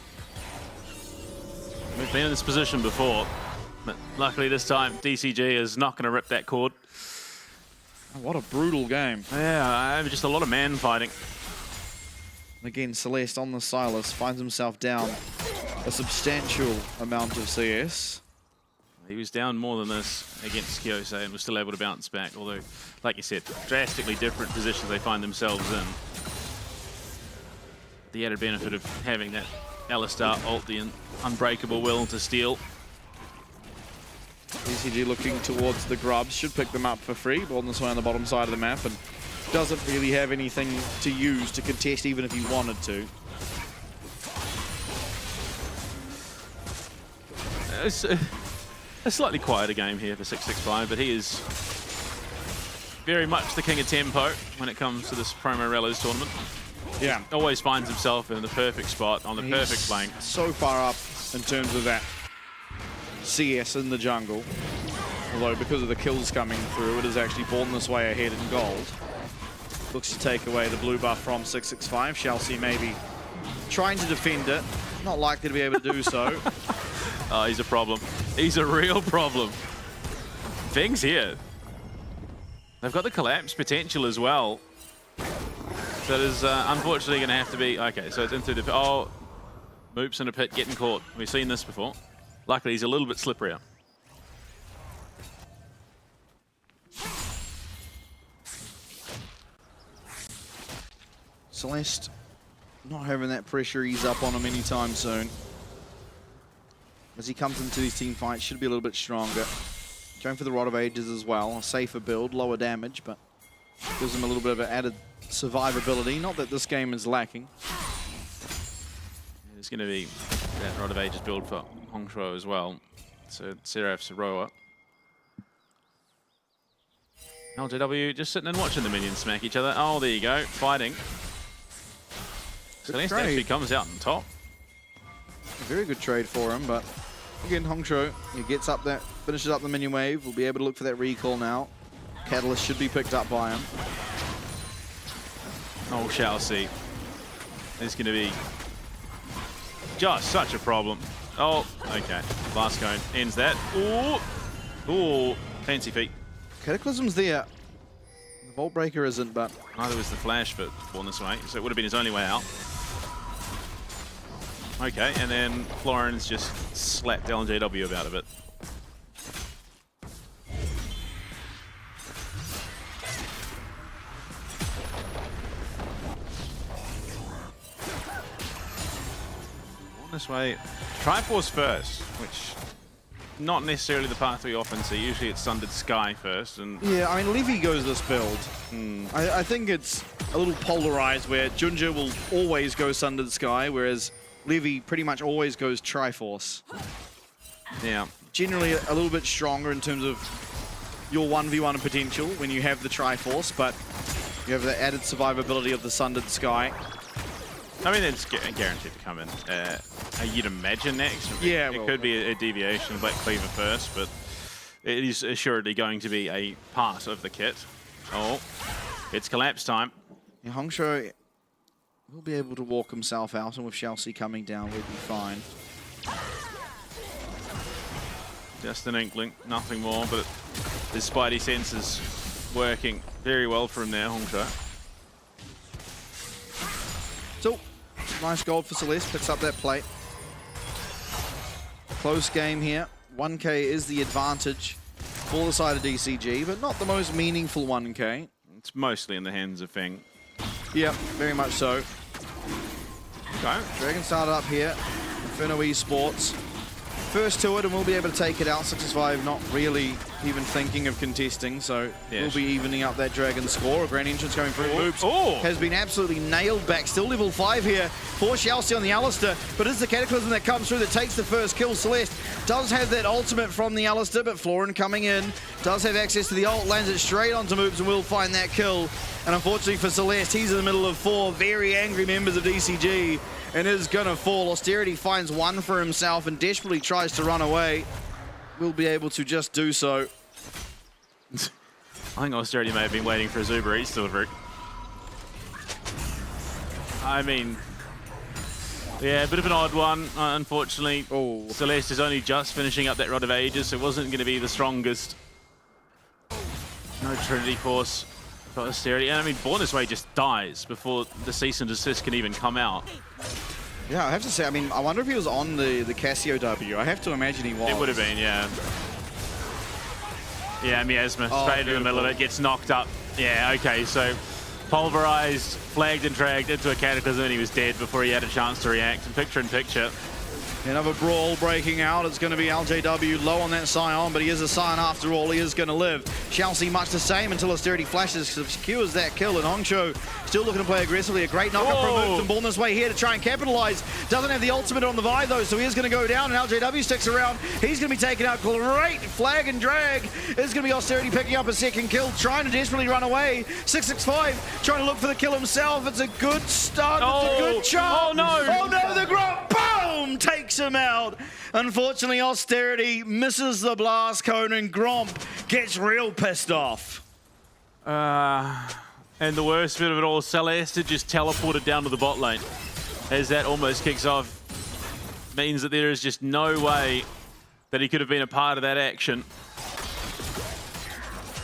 We've been in this position before, but luckily this time DCG is not going to rip that cord. What a brutal game. Yeah, just a lot of man fighting. Again, Celeste on the Silas finds himself down a substantial amount of CS. He was down more than this against Kyose and was still able to bounce back, although, like you said, drastically different positions they find themselves in. The added benefit of having that Alistar ult, the unbreakable will to steal. DCG looking towards the grubs, should pick them up for free. Born This Way on the bottom side of the map, and doesn't really have anything to use to contest even if he wanted to. It's a slightly quieter game here for 665, but he is very much the king of tempo when it comes to this Promo Rellos tournament. Yeah. Always finds himself in the perfect spot on the perfect flank. So far up in terms of that CS in the jungle. Although because of the kills coming through, it is actually Born This Way ahead in gold. looks to take away the blue buff from 665. Chelsea maybe trying to defend it. Not likely to be able to do so. Oh, he's a problem. He's a real problem. Things here. They've got the collapse potential as well. So it is unfortunately going to have to be... Okay, so it's into the... Oh, Moops in a pit getting caught. We've seen this before. Luckily, he's a little bit slipperier. Celeste not having that pressure ease up on him anytime soon. As he comes into these team fights, should be a little bit stronger. Going for the Rod of Ages as well. A safer build, lower damage, but gives him a little bit of an added survivability. Not that this game is lacking. There's going to be that Rod of Ages build for Hongshuo as well. So Seraph, Saroa. LJW just sitting and watching the minions smack each other. Oh, there you go, fighting. Celeste actually comes out on top. A very good trade for him, but again, Hongshuo, he gets up that, finishes up the minion wave. We'll be able to look for that recall now. Catalyst should be picked up by him. Oh, shall see. It's going to be just such a problem. Oh, okay. Blast cone ends that. Ooh, ooh, fancy feet. Cataclysm's there. The Vault Breaker isn't, but neither was the Flash, but born this way, so it would have been his only way out. Okay, and then Florin's just slapped LJW about a bit. This way, Triforce first, which not necessarily the path we often see. Usually it's Sundered Sky first. And yeah, I mean, Levy goes this build. I think it's a little polarized where Junja will always go Sundered Sky, whereas Levy pretty much always goes Triforce. Yeah. Generally a little bit stronger in terms of your 1v1 potential when you have the Triforce, but you have the added survivability of the Sundered Sky. I mean, it's guaranteed to come in. You'd imagine next. Yeah, it could be a deviation of Black Cleaver first, but it is assuredly going to be a part of the kit. Oh, it's collapse time. Yeah, Hongshuo will be able to walk himself out, and with Chelsea coming down, we'll be fine. Just an inkling, nothing more, but his spidey sense is working very well for him there, Hongshuo. So, nice gold for Celeste, picks up that plate. Close game here. 1k is the advantage for the side of DCG, but not the most meaningful 1k. It's mostly in the hands of Feng. Yep, very much so. Okay. Dragon started up here. Inferno Esports. First to it, and we'll be able to take it out. 665 not really even thinking of contesting, so we'll be evening up that Dragon score. A grand entrance going through. Moops has been absolutely nailed back. Still level 5 here for Chelsea on the Alistair, but it's the Cataclysm that comes through that takes the first kill. Celeste does have that ultimate from the Alistair, but Florin coming in, does have access to the ult, lands it straight onto Moops and will find that kill. And unfortunately for Celeste, he's in the middle of 4 very angry members of DCG and is gonna fall. Austerity finds one for himself and desperately tries to run away. Will be able to just do so. I think Austerity may have been waiting for his Uber Eats delivery. I mean, yeah, a bit of an odd one, unfortunately. Celeste is only just finishing up that Rod of Ages, so it wasn't going to be the strongest. No Trinity Force for Austerity. And I mean, Born This Way just dies before the cease and desist can even come out. Yeah, I have to say, I mean, I wonder if he was on the Casio W. I have to imagine he was. It would have been, yeah. Yeah, Miasma, straight into the middle of it, gets knocked up. Yeah, okay, so pulverized, flagged and dragged into a Cataclysm, and he was dead before he had a chance to react. And picture in picture. Another brawl breaking out. It's going to be LJW low on that Scion, but he is a Scion after all. He is going to live. Chelsea much the same until Austerity flashes, secures that kill, and Hongshuo still looking to play aggressively. A great knockup from Moops and Born This Way here to try and capitalize. Doesn't have the ultimate on the Vi though, so he is going to go down, and LJW sticks around. He's going to be taken out. Great flag and drag. It's going to be Austerity picking up a second kill, trying to desperately run away. 665 trying to look for the kill himself. It's a good start. It's a good chop. Oh no! Oh no! The Gromp, boom, takes him out. Unfortunately, Austerity misses the blast cone, and Gromp gets real pissed off. And the worst bit of it all, Celeste just teleported down to the bot lane. As that almost kicks off, means that there is just no way that he could have been a part of that action.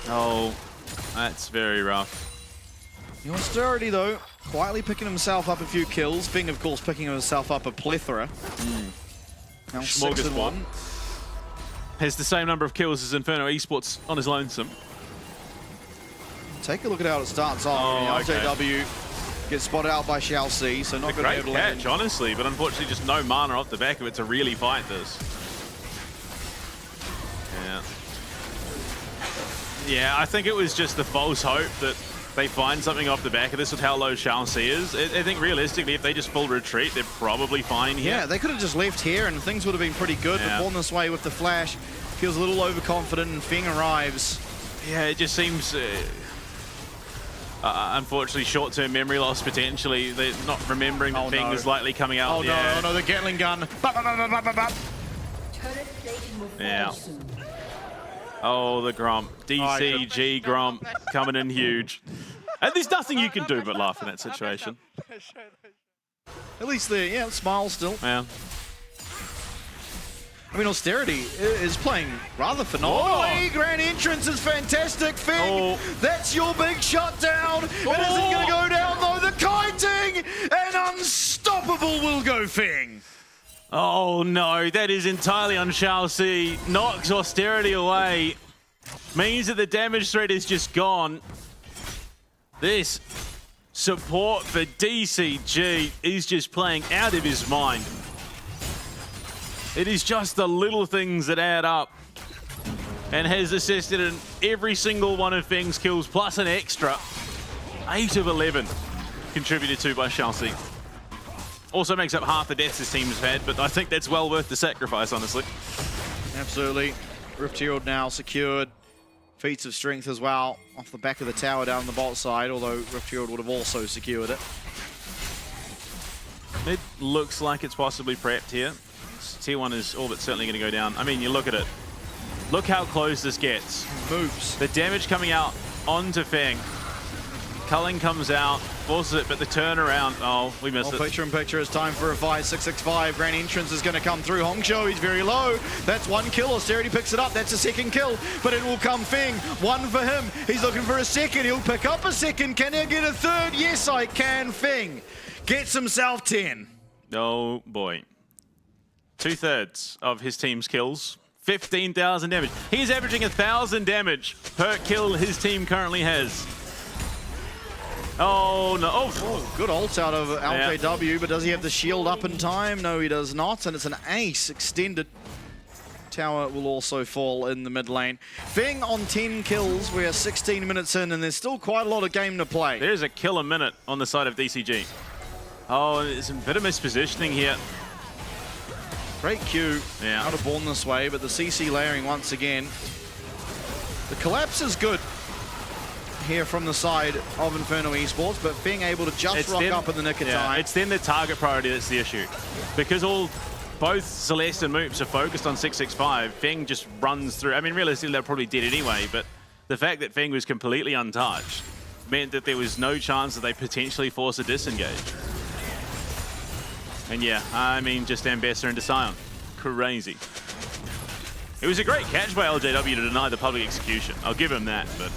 Oh, that's very rough. The Austerity, though, quietly picking himself up a few kills. Fing, of course, picking himself up a plethora. Now 6-1. Has the same number of kills as Inferno Esports on his lonesome. Take a look at how it starts off. Oh, LJW gets spotted out by Shall C, so not going to be able to catch, honestly, but unfortunately just no mana off the back of it to really fight this. Yeah, I think it was just the false hope that they find something off the back of this with how low Shall C is. I think realistically, if they just full retreat, they're probably fine here. Yeah, they could have just left here and things would have been pretty good, but born this way with the flash, feels a little overconfident and Fing arrives. Yeah, it just seems... unfortunately, short-term memory loss potentially. They're not remembering that Fing is likely coming out. Oh no, the Gatling gun. Yeah. Oh, the Gromp. DCG Gromp coming in huge. And there's nothing you can do but laugh in that situation. At least the smile still. Yeah. I mean, Austerity is playing rather phenomenally. Grand entrance is fantastic. Fing, that's your big shutdown. It isn't going to go down, though. The kiting and unstoppable will go Fing. Oh, no. That is entirely on Shall C. Knocks Austerity away. Means that the damage threat is just gone. This support for DCG is just playing out of his mind. It is just the little things that add up and has assisted in every single one of Fing's kills, plus an extra 8 of 11 contributed to by Shall C. Also makes up half the deaths this team has had, but I think that's well worth the sacrifice, honestly. Absolutely. Rift Herald now secured. Feats of strength as well off the back of the tower down the bot side, although Rift Herald would have also secured it. It looks like it's possibly prepped here. Tier 1 is all but certainly going to go down. I mean, you look at it. Look how close this gets. Moves. The damage coming out onto Feng. Culling comes out, forces it, but the turnaround, oh, we missed it. Picture in picture, it's time for a fight. 665, Grand Entrance is going to come through. Hongzhou, he's very low. That's one kill. Austerity picks it up. That's a second kill, but it will come Feng. One for him. He's looking for a second. He'll pick up a second. Can he get a third? Yes, I can. Feng gets himself 10. Oh, boy. 2/3 of his team's kills. 15,000 damage. He's averaging 1,000 damage per kill his team currently has. Oh, no. Oh, good ult out of LJW, but does he have the shield up in time? No, he does not, and it's an ace extended. Tower will also fall in the mid lane. Feng on 10 kills. We are 16 minutes in, and there's still quite a lot of game to play. There's a kill a minute on the side of DCG. Oh, there's a bit of mispositioning here. Great Q out of Born this way, but the CC layering once again. The collapse is good here from the side of Inferno Esports, but being able to just rock up in the nick of time. It's then the target priority that's the issue. Because both Celeste and Moops are focused on 665, Feng just runs through. I mean, realistically, they're probably dead anyway, but the fact that Feng was completely untouched meant that there was no chance that they potentially force a disengage. And yeah, I mean, just Ambassador into Sion. Crazy. It was a great catch by LJW to deny the public execution. I'll give him that, but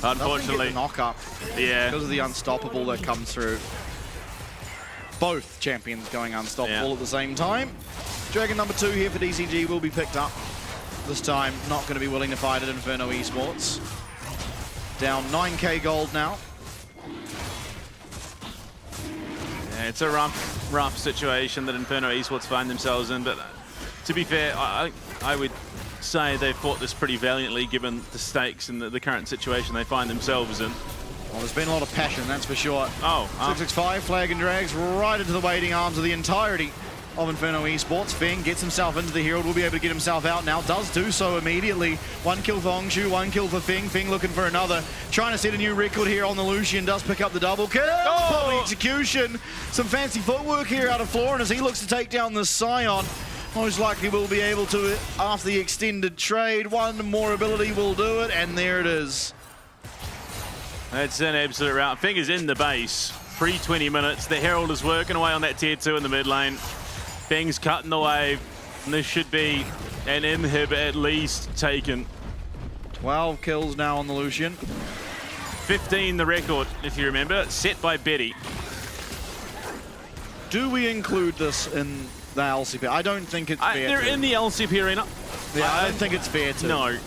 unfortunately... The knock up. Yeah. Because of the unstoppable that comes through. Both champions going unstoppable at the same time. Dragon number 2 here for DCG will be picked up. This time, not going to be willing to fight at Inferno Esports. Down 9k gold now. Yeah, it's a rough situation that Inferno Esports find themselves in, but to be fair, I would say they fought this pretty valiantly given the stakes and the current situation they find themselves in. Well, there's been a lot of passion, that's for sure. 665, flag and drags right into the waiting arms of the entirety of Inferno Esports. Feng gets himself into the Herald, will be able to get himself out now, does do so immediately. One kill for Hongzhou, one kill for Feng. Feng looking for another. Trying to set a new record here on the Lucian, does pick up the double kill. Public execution. Some fancy footwork here out of Florin as he looks to take down the Sion. Most likely will be able to after the extended trade. One more ability will do it, and there it is. That's an absolute rout. Fingers in the base. Pre-20 minutes. The Herald is working away on that tier 2 in the mid lane. Fing's cutting the wave. And this should be an inhib at least taken. 12 kills now on the Lucian. 15 the record, if you remember, set by Betty. Do we include this in the LCP? I don't think it's fair. They're in the LCP arena. Yeah, I don't think it's fair to. No.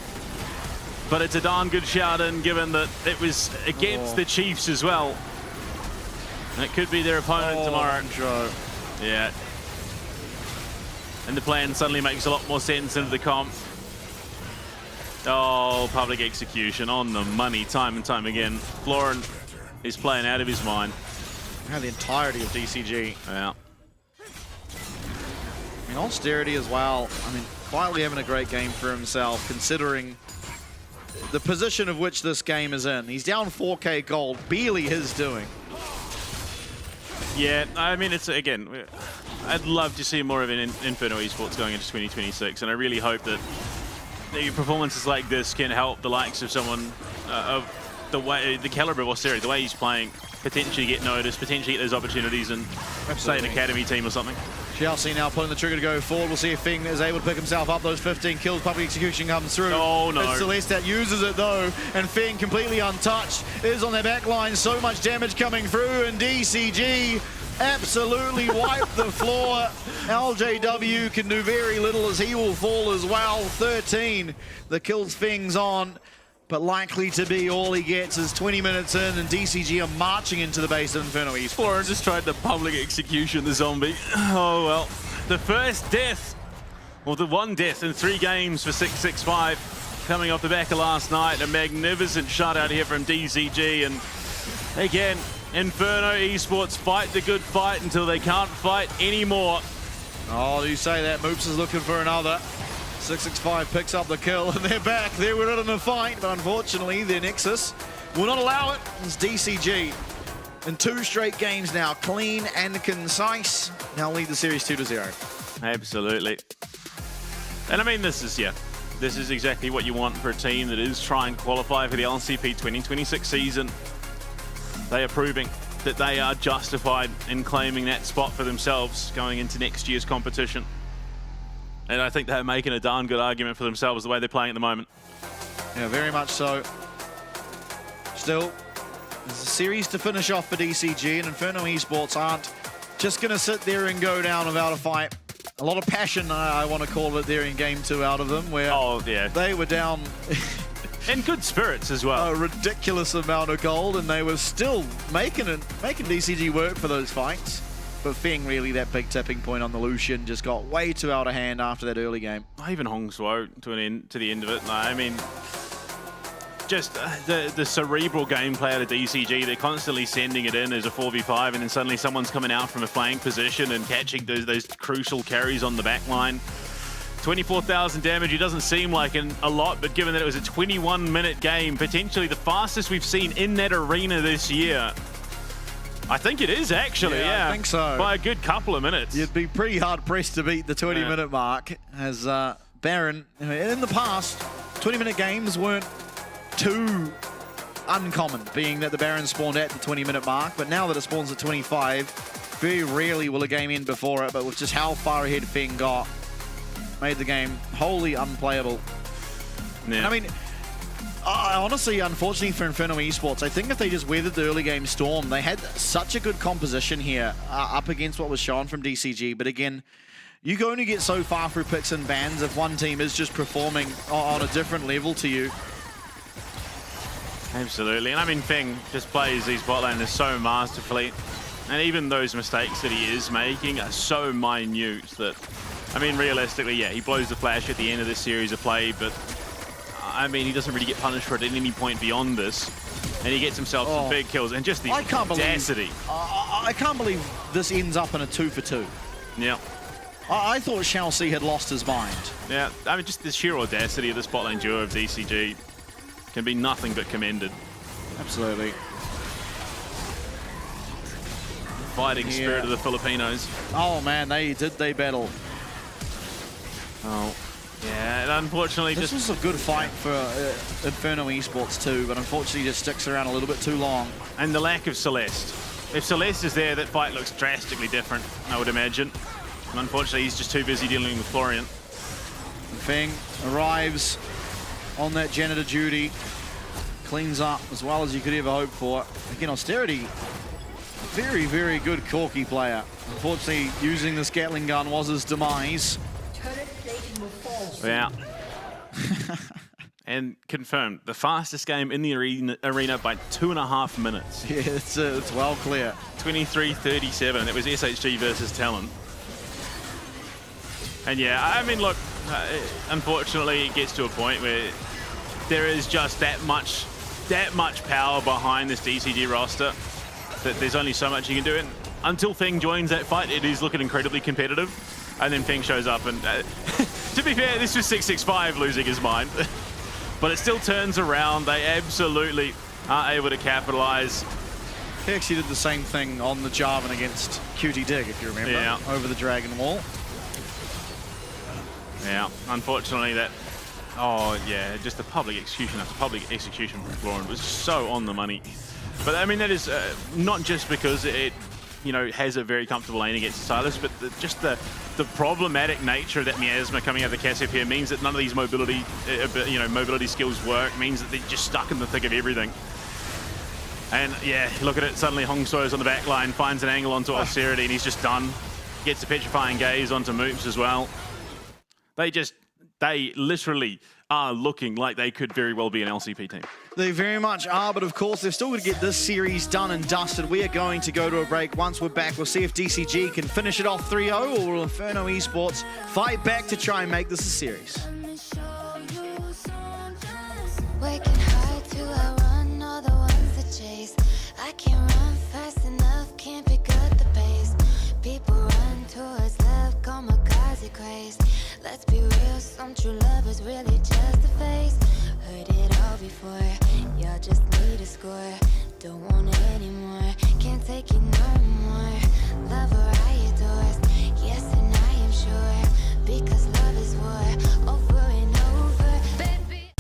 But it's a darn good shout in, given that it was against the Chiefs as well. It could be their opponent tomorrow. Sure. Yeah. And the plan suddenly makes a lot more sense into the comp. Oh, public execution on the money time and time again. Florin is playing out of his mind. Yeah, the entirety of DCG. Yeah. I mean, Austerity as well. I mean, quietly having a great game for himself, considering the position of which this game is in. He's down 4K gold, barely his doing. Yeah, I mean, it's, again, I'd love to see more of an Inferno Esports going into 2026, and I really hope that the performances like this can help the likes of someone of the caliber of Austerity, the way he's playing, potentially get noticed, potentially get those opportunities and say an academy team or something. Chelsea now pulling the trigger to go forward. We'll see if Fing is able to pick himself up. Those 15 kills, public execution comes through. Oh no. It's Celeste that uses it though, and Fing completely untouched is on their back line. So much damage coming through, and DCG absolutely wiped the floor. LJW can do very little as he will fall as well. 13 the kills Fing's on, but likely to be all he gets is 20 minutes in, and DCG are marching into the base of Inferno Esports. Florin just tried the public execution, the zombie. Oh well. The first death, or the one death in 3 games for 665, coming off the back of last night. A magnificent shutout here from DCG, and again, Inferno Esports fight the good fight until they can't fight anymore. Oh, you say that. Moops is looking for another. 665 picks up the kill, and they're back. They were in a fight, but unfortunately, their Nexus will not allow it. It's DCG. In 2 straight games now, clean and concise. Now lead the series 2-0. Absolutely. And I mean, this is exactly what you want for a team that is trying to qualify for the LCP 2026 season. They are proving that they are justified in claiming that spot for themselves going into next year's competition. And I think they're making a darn good argument for themselves the way they're playing at the moment. Yeah, very much so. Still, there's a series to finish off for DCG, and Inferno Esports aren't just going to sit there and go down without a fight. A lot of passion, I want to call it, there in Game 2 out of them, where they were down... and good spirits as well. A ridiculous amount of gold, and they were still making DCG work for those fights. But Feng, really, that big tipping point on the Lucian just got way too out of hand after that early game. Even Hong Suo to the end of it. I mean, just the cerebral gameplay out of DCG. They're constantly sending it in as a 4v5, and then suddenly someone's coming out from a flank position and catching those crucial carries on the back line. 24,000 damage, it doesn't seem like a lot, but given that it was a 21-minute game, potentially the fastest we've seen in that arena this year. I think it is, actually, yeah. I think so. By a good couple of minutes. You'd be pretty hard-pressed to beat the 20-minute mark, as Baron, in the past, 20-minute games weren't too uncommon, being that the Baron spawned at the 20-minute mark, but now that it spawns at 25, very rarely will a game end before it, but with just how far ahead Feng got, made the game wholly unplayable. Yeah. I mean, honestly, unfortunately for Inferno Esports, I think if they just weathered the early game storm, they had such a good composition here up against what was shown from DCG. But again, you can only get so far through picks and bans if one team is just performing on a different level to you. Absolutely. And I mean, Feng just plays these bot laners so masterfully. And even those mistakes that he is making are so minute that, I mean, realistically, yeah, he blows the flash at the end of this series of play, but I mean, he doesn't really get punished for it at any point beyond this. And he gets himself some big kills, and just the audacity. I can't believe this ends up in a 2-for-2. Yeah. I thought Chelsea had lost his mind. Yeah, I mean, just the sheer audacity of the spot lane duo of DCG can be nothing but commended. Absolutely. Fighting spirit of the Filipinos. Oh man, they battle. Oh, Yeah, and unfortunately, this was a good fight for Inferno Esports too, but unfortunately just sticks around a little bit too long. And the lack of Celeste. If Celeste is there, that fight looks drastically different, I would imagine. And unfortunately, he's just too busy dealing with Florian. Feng arrives on that janitor duty, cleans up as well as you could ever hope for. Again, Austerity, very, very good Corki player. Unfortunately, using this Gatling gun was his demise. Yeah. And confirmed, the fastest game in the arena by 2.5 minutes. Yeah, it's well clear. 23:37. It was SHG versus Talon. And yeah, I mean, look, unfortunately, it gets to a point where there is just that much power behind this DCG roster that there's only so much you can do. And until Feng joins that fight, it is looking incredibly competitive. And then Feng shows up, and to be fair, this was 665 losing his mind. But it still turns around. They absolutely are able to capitalize. He actually did the same thing on the Jarvan against QT Dig, if you remember, yeah, over the Dragon Wall. Yeah, unfortunately that, oh yeah, just the public execution after public execution from Florian was so on the money. But I mean, that is not just because it, you know, has a very comfortable lane against Silas, but just the problematic nature of that miasma coming out of the Cassiopeia means that none of these mobility, mobility skills work, means that they're just stuck in the thick of everything. And yeah, look at it, suddenly Hongso is on the back line, finds an angle onto Austerity, and he's just done. Gets the petrifying gaze onto Moops as well. They literally are looking like they could very well be an LCP team. They very much are, but of course, they've still got to get this series done and dusted. We are going to go to a break. Once we're back, we'll see if DCG can finish it off 3-0, or will Inferno Esports fight back to try and make this a series. Working hard to outrun all the ones that chase. I can't run fast enough, can't pick up the pace. People run towards love, kamikaze craze. Let's be real, some true love is really just a face. Heard it all before, y'all just need a score. Don't want it anymore, can't take it no more. Love or I adore, yes and I am sure. Because love is war, over and over, baby.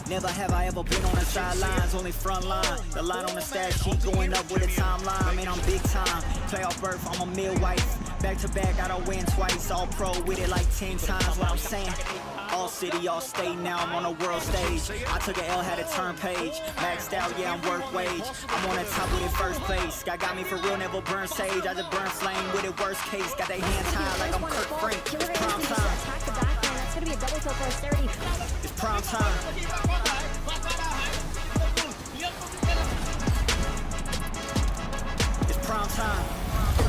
Never have I ever been on the sidelines, only front line. The line on the stat sheet going up with a timeline. Man, I'm big time. Playoff berth, I'm a midwife. Back to back, I don't win twice. All pro with it like 10 times. What I'm saying, all city, all state. Now I'm on a world stage. I took an L, had a turn page. Maxed out, yeah, I'm work wage. I'm on the top with it first place. God got me for real, never burn sage. I just burn flame with it, worst case. Got they hands tied like I'm Kirk Frank. It's prime time. That's gonna be a double kill for Austerity. It's prime time. It's prime time.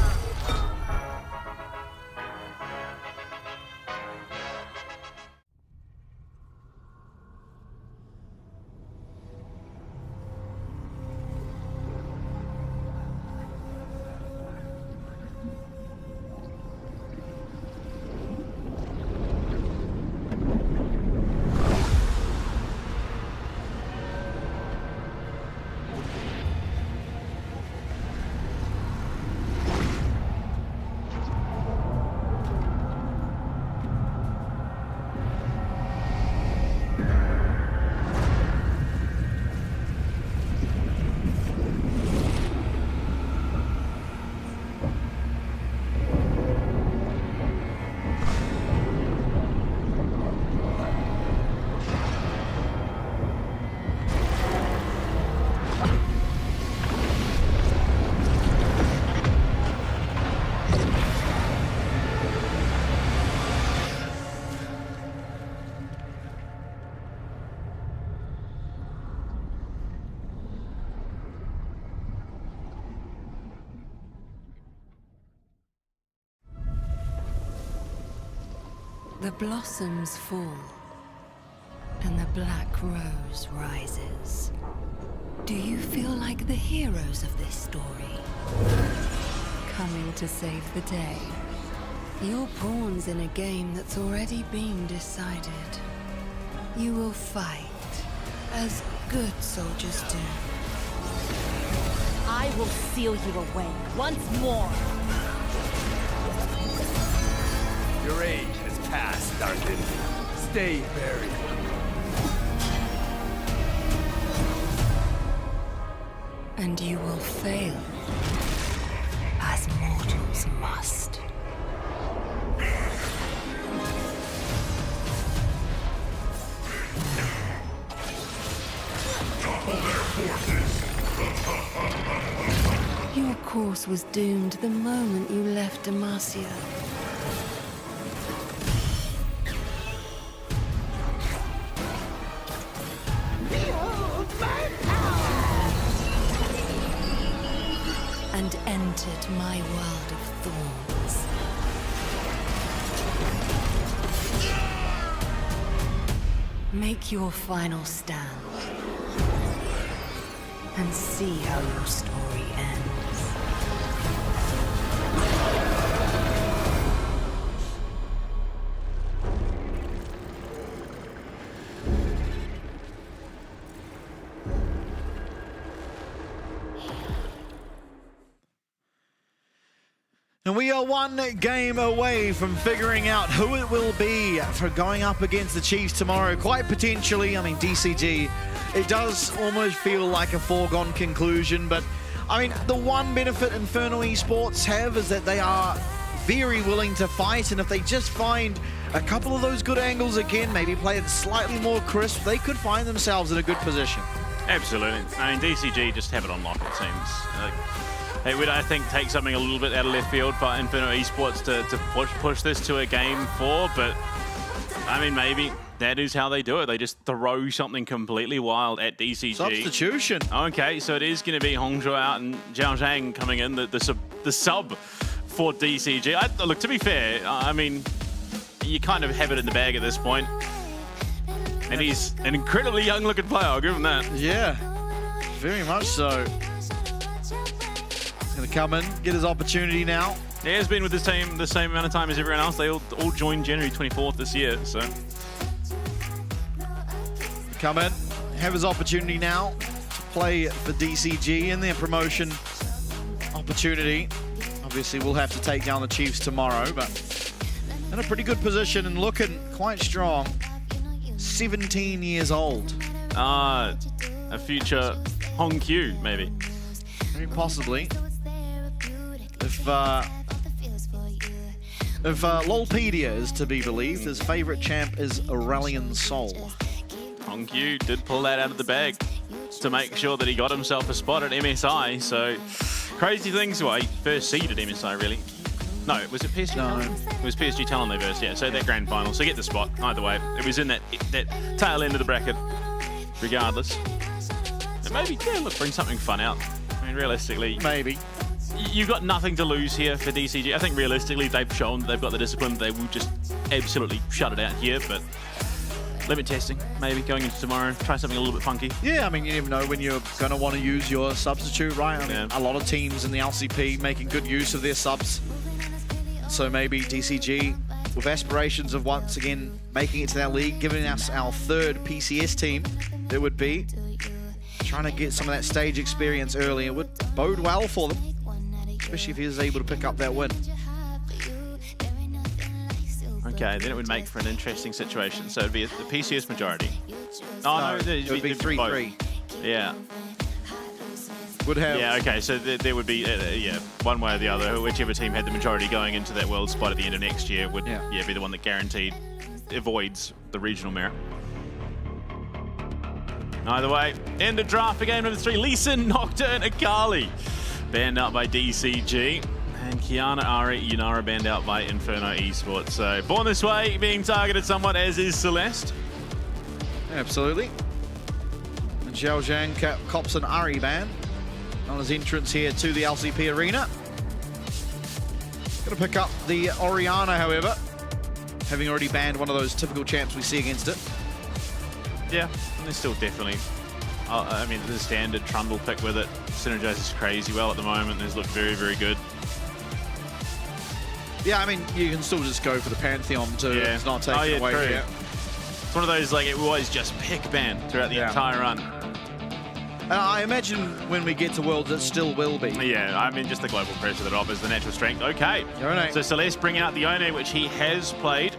The blossoms fall, and the black rose rises. Do you feel like the heroes of this story? Coming to save the day? You're pawns in a game that's already been decided. You will fight, as good soldiers do. I will seal you away once more. Your age has passed, Darkin. Stay buried. And you will fail, as mortals must. Your course was doomed the moment you left Demacia. And entered my world of thorns. Make your final stand. And see how your story ends. And we are one game away from figuring out who it will be for going up against the Chiefs tomorrow. Quite potentially, I mean, DCG, it does almost feel like a foregone conclusion, but I mean, the one benefit Inferno Esports have is that they are very willing to fight, and if they just find a couple of those good angles again, maybe play it slightly more crisp, they could find themselves in a good position. Absolutely. I mean, DCG just have it on lock, it seems. It would, I think, take something a little bit out of left field for Inferno Esports to push this to a game 4, but I mean, maybe that is how they do it. They just throw something completely wild at DCG. Substitution. Okay, so it is going to be Hongzhou out and Zhao Zhang coming in, the sub for DCG. Look, to be fair, I mean, you kind of have it in the bag at this point. And he's an incredibly young-looking player, I'll give him that. Yeah, very much so. He's going to come in, get his opportunity now. He has been with this team the same amount of time as everyone else. They all joined January 24th this year, so. Come in, have his opportunity now to play for DCG in their promotion opportunity. Obviously, we'll have to take down the Chiefs tomorrow, but in a pretty good position and looking quite strong. 17 years old. A future Hong Q, maybe. Very possibly. If Lolpedia is to be believed, his favorite champ is Aurelion Sol. Hong Q did pull that out of the bag to make sure that he got himself a spot at MSI, so crazy things. Well, he first seeded MSI, really. No, was it PSG? No. It was PSG Talon they versed, yeah, so that grand final. So get the spot, either way. It was in that tail end of the bracket, regardless. And maybe, yeah, look, bring something fun out. I mean, realistically. Maybe. You've got nothing to lose here for DCG. I think realistically, they've shown that they've got the discipline. They will just absolutely shut it out here, but limit testing, maybe going into tomorrow, try something a little bit funky. Yeah, I mean, you never know when you're going to want to use your substitute, right? I mean, a lot of teams in the LCP making good use of their subs. So maybe DCG, with aspirations of once again making it to that league, giving us our third PCS team, it would be trying to get some of that stage experience early. It would bode well for them, especially if he is able to pick up that win. Okay, then it would make for an interesting situation. So it'd be the PCS majority. Oh, no, it would be 3-3. Yeah. Would have. Yeah, okay, so there would be, yeah, one way or the other. Whichever team had the majority going into that world spot at the end of next year would be the one that guaranteed avoids the regional merit. Either way, end of draft for game number 3. Lee Sin, Nocturne, Akali. Banned out by DCG. And Kiana, Ari, Yunara banned out by Inferno Esports. So, Born This Way being targeted somewhat, as is Celeste. Absolutely. And Zhao Zhang cops an Ari ban on his entrance here to the LCP arena. Gonna pick up the Oriana, however. having already banned one of those typical champs we see against it. Yeah, and there's still definitely, I mean, the standard Trundle pick with it synergizes crazy well at the moment. It's looked very, very good. Yeah, I mean, you can still just go for the Pantheon too. Yeah. It's not taken away true. yet. It's one of those, like, it was just pick ban throughout the entire run. And I imagine when we get to Worlds, it still will be. Yeah, I mean, just the global pressure that offers the natural strength. Okay, Yone. so Celeste bringing out the Yone, which he has played.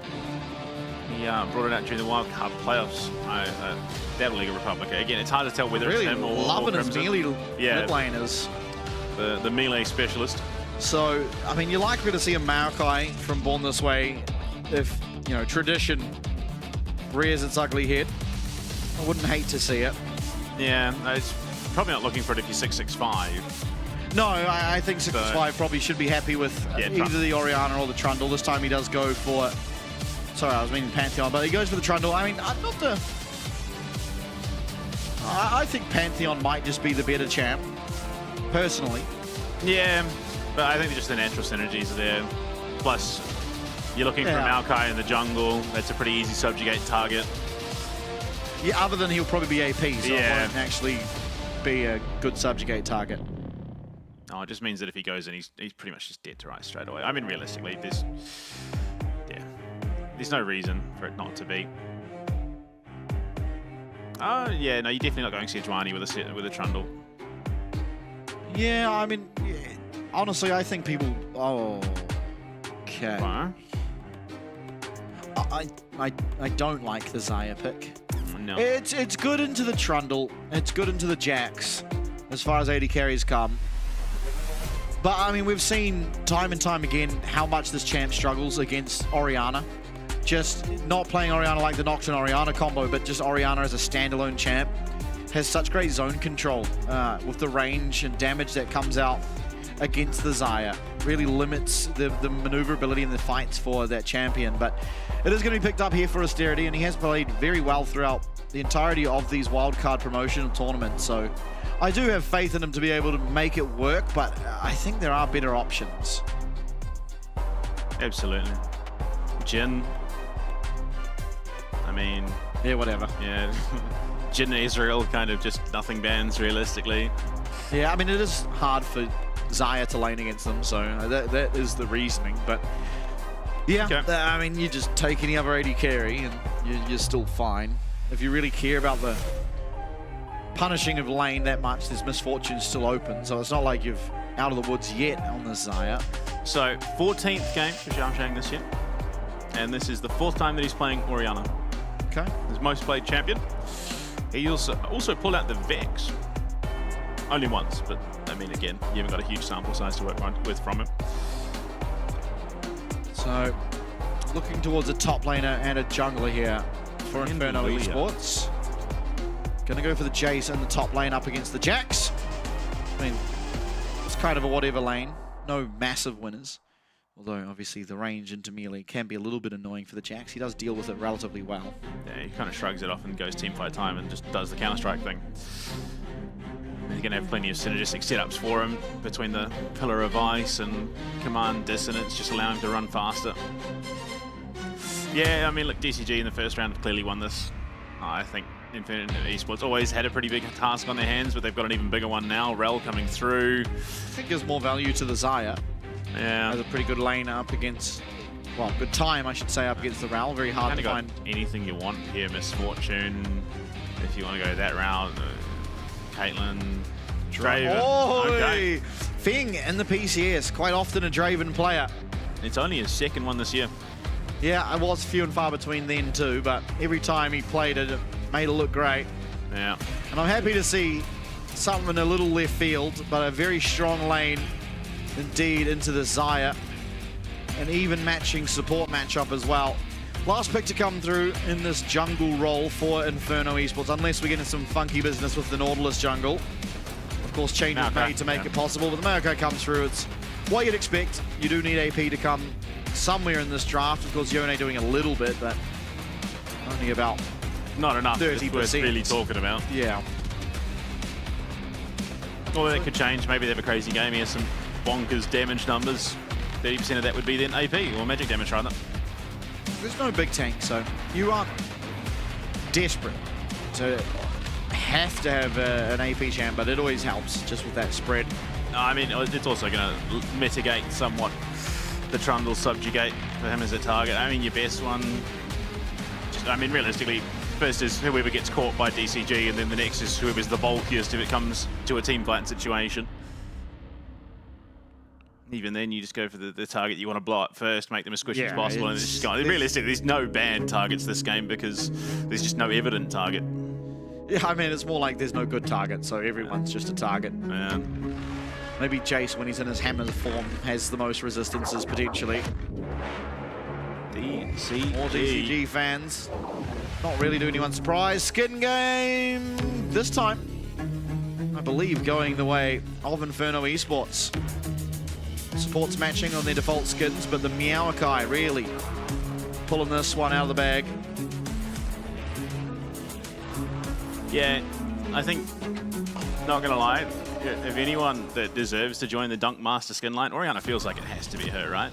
He brought it out during the Wild Card playoffs. That League of Republic. Again, it's hard to tell whether Really it's him or loving his Crimson. melee Yeah. mid laners. The melee specialist. So, I mean, you're likely to see a Maokai from Born This Way if, you know, tradition rears its ugly head. I wouldn't hate to see it. Yeah, it's probably not looking for it if you're 665. No, I think 665 probably should be happy with either the Orianna or the Trundle. This time he does go for... Sorry, I was meaning Pantheon, but he goes for the Trundle. I mean, not the... I think Pantheon might just be the better champ, personally. Yeah, but I think just the natural synergies are there. Plus, you're looking for Maokai in the jungle. That's a pretty easy subjugate target. Yeah, other than he'll probably be AP, so it Yeah. won't actually be a good subjugate target. Oh, it just means that if he goes in, he's pretty much just dead to rights straight away. I mean, realistically, there's no reason for it not to be. Yeah, no, you're definitely not going Sejuani with a Trundle. Yeah, I mean, honestly, I think people... Oh, okay. I don't like the Xayah pick. No. It's good into the Trundle. It's good into the Jax, as far as AD carries come. But, I mean, we've seen time and time again how much this champ struggles against Orianna. Just not playing Orianna like the Nocturne Orianna combo, but just Orianna as a standalone champ. Has such great zone control with the range and damage that comes out against the Xayah. Really limits the maneuverability in the fights for that champion. But it is going to be picked up here for Austerity, and he has played very well throughout the entirety of these wildcard promotional tournaments. So I do have faith in him to be able to make it work, but I think there are better options. Absolutely. Jhin. I mean... Yeah, whatever. Yeah. Jhin Israel kind of just nothing bans realistically. Yeah, I mean, it is hard for Xayah to lane against them, so that is the reasoning. But yeah, I mean, you just take any other AD carry and you're still fine. If you really care about the punishing of lane that much, there's Misfortune still open, so it's not like you're out of the woods yet on the Xayah. So, 14th game for Xiao Shang this year, and this is the 4th time that he's playing Orianna. Okay. His most played champion. He also pulled out the Vex. Only once, but I mean, again, you haven't got a huge sample size to work with from him. So, looking towards a top laner and a jungler here for Inferno Esports. Gonna go for the Jace and the top lane up against the Jax. I mean, it's kind of a whatever lane. No massive winners. Although, obviously, the range into melee can be a little bit annoying for the Jax. He does deal with it relatively well. Yeah, he kind of shrugs it off and goes teamfight time and just does the Counter-Strike thing. He's going to have plenty of synergistic setups for him between the Pillar of Ice and Command Dissonance, just allowing him to run faster. Yeah, I mean, look, DCG in the first round have clearly won this. I think Infinite Esports always had a pretty big task on their hands, but they've got an even bigger one now. Rel coming through. I think gives more value to the Xayah. Yeah. Has a pretty good lane up against, well, good time, I should say, up against the Ral. Very hard to find. Anything you want here, Misfortune. If you want to go that route, Caitlyn, Draven. Oh, okay. Fing in the PCS, quite often a Draven player. It's only his 2nd one this year. Yeah, it was few and far between then too, but every time he played it, it made it look great. Yeah. And I'm happy to see something a little left field, but a very strong lane indeed into the Xayah. An even matching support matchup as well. Last pick to come through in this jungle role for Inferno Esports, unless we get into some funky business with the Nautilus jungle. Of course, changes made to make it possible, but the Maokai comes through. It's what you'd expect. You do need AP to come somewhere in this draft. Of course, Yone doing a little bit, but only about not enough 30%. It's worth really talking about. Yeah. Well, that could change. Maybe they have a crazy game. He has some bonkers damage numbers. 30% of that would be then AP, or magic damage rather. there's no big tank, so you aren't desperate to have to have an AP champ, but it always helps just with that spread. I mean, it's also going to mitigate somewhat the Trundle subjugate for him as a target. I mean, your best one, I mean, realistically, first is whoever gets caught by DCG, and then the next is whoever's the bulkiest if it comes to a team fight situation. Even then, you just go for the target you want to blow up first, make them as squishy as possible, and it's just going. Realistically, there's no banned targets this game because there's just no evident target. Yeah, I mean, it's more like there's no good target, so everyone's just a target. Yeah. Maybe Jace, when he's in his hammer form, has the most resistances, potentially. DCG. More DCG fans. Not really doing anyone surprised. Skin game this time, I believe, going the way of Inferno Esports. Supports matching on their default skins, but the Meowkai really pulling this one out of the bag. Yeah, I think, not gonna lie, if anyone that deserves to join the Dunk Master skin line, Orianna feels like it has to be her, right?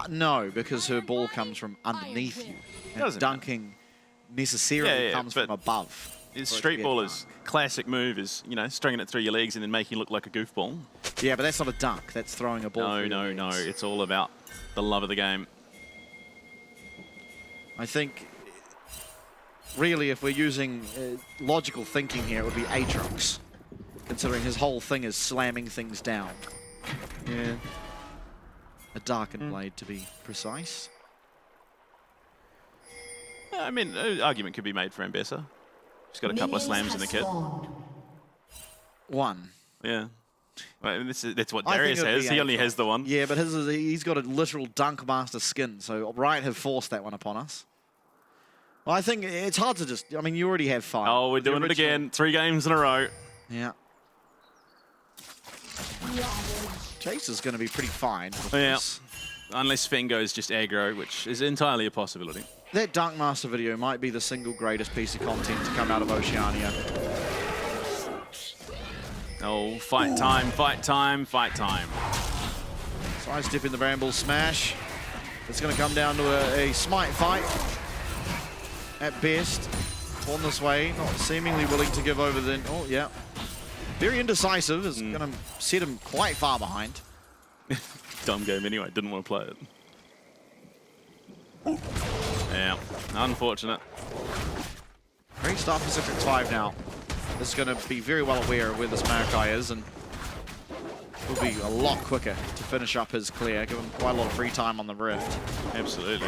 No, because her ball comes from underneath you. And dunking necessarily comes from above. Street Baller's classic move is, you know, stringing it through your legs and then making it look like a goofball. Yeah, but that's not a dunk. That's throwing a ball. No. It's all about the love of the game. I think, really, if we're using logical thinking here, it would be Aatrox, considering his whole thing is slamming things down. Yeah. A darkened blade, to be precise. I mean, an argument could be made for Ambessa. She's got a couple of slams in the kit. One. Yeah. Well, that's what Darius has. He only has the one. Yeah, but he's got a literal Dunk Master skin, so Riot have forced that one upon us. Well, I think it's hard to just... I mean, you already have 5. Oh, we're doing it again. 3 games in a row. Yeah. Chase is going to be pretty fine. Yeah. Unless Feng goes just aggro, which is entirely a possibility. That Dunk Master video might be the single greatest piece of content to come out of Oceania. Oh, fight time, fight time, fight time. Sidestep in the Bramble smash. It's going to come down to a smite fight. At best. On this way, not seemingly willing to give over the... Oh, yeah. Very indecisive. Is going to set him quite far behind. Dumb game anyway. Didn't want to play it. Yeah, unfortunate. Great start for 6x5 now. This is going to be very well aware of where this Meowkai is, and will be a lot quicker to finish up his clear. Give him quite a lot of free time on the Rift. Absolutely.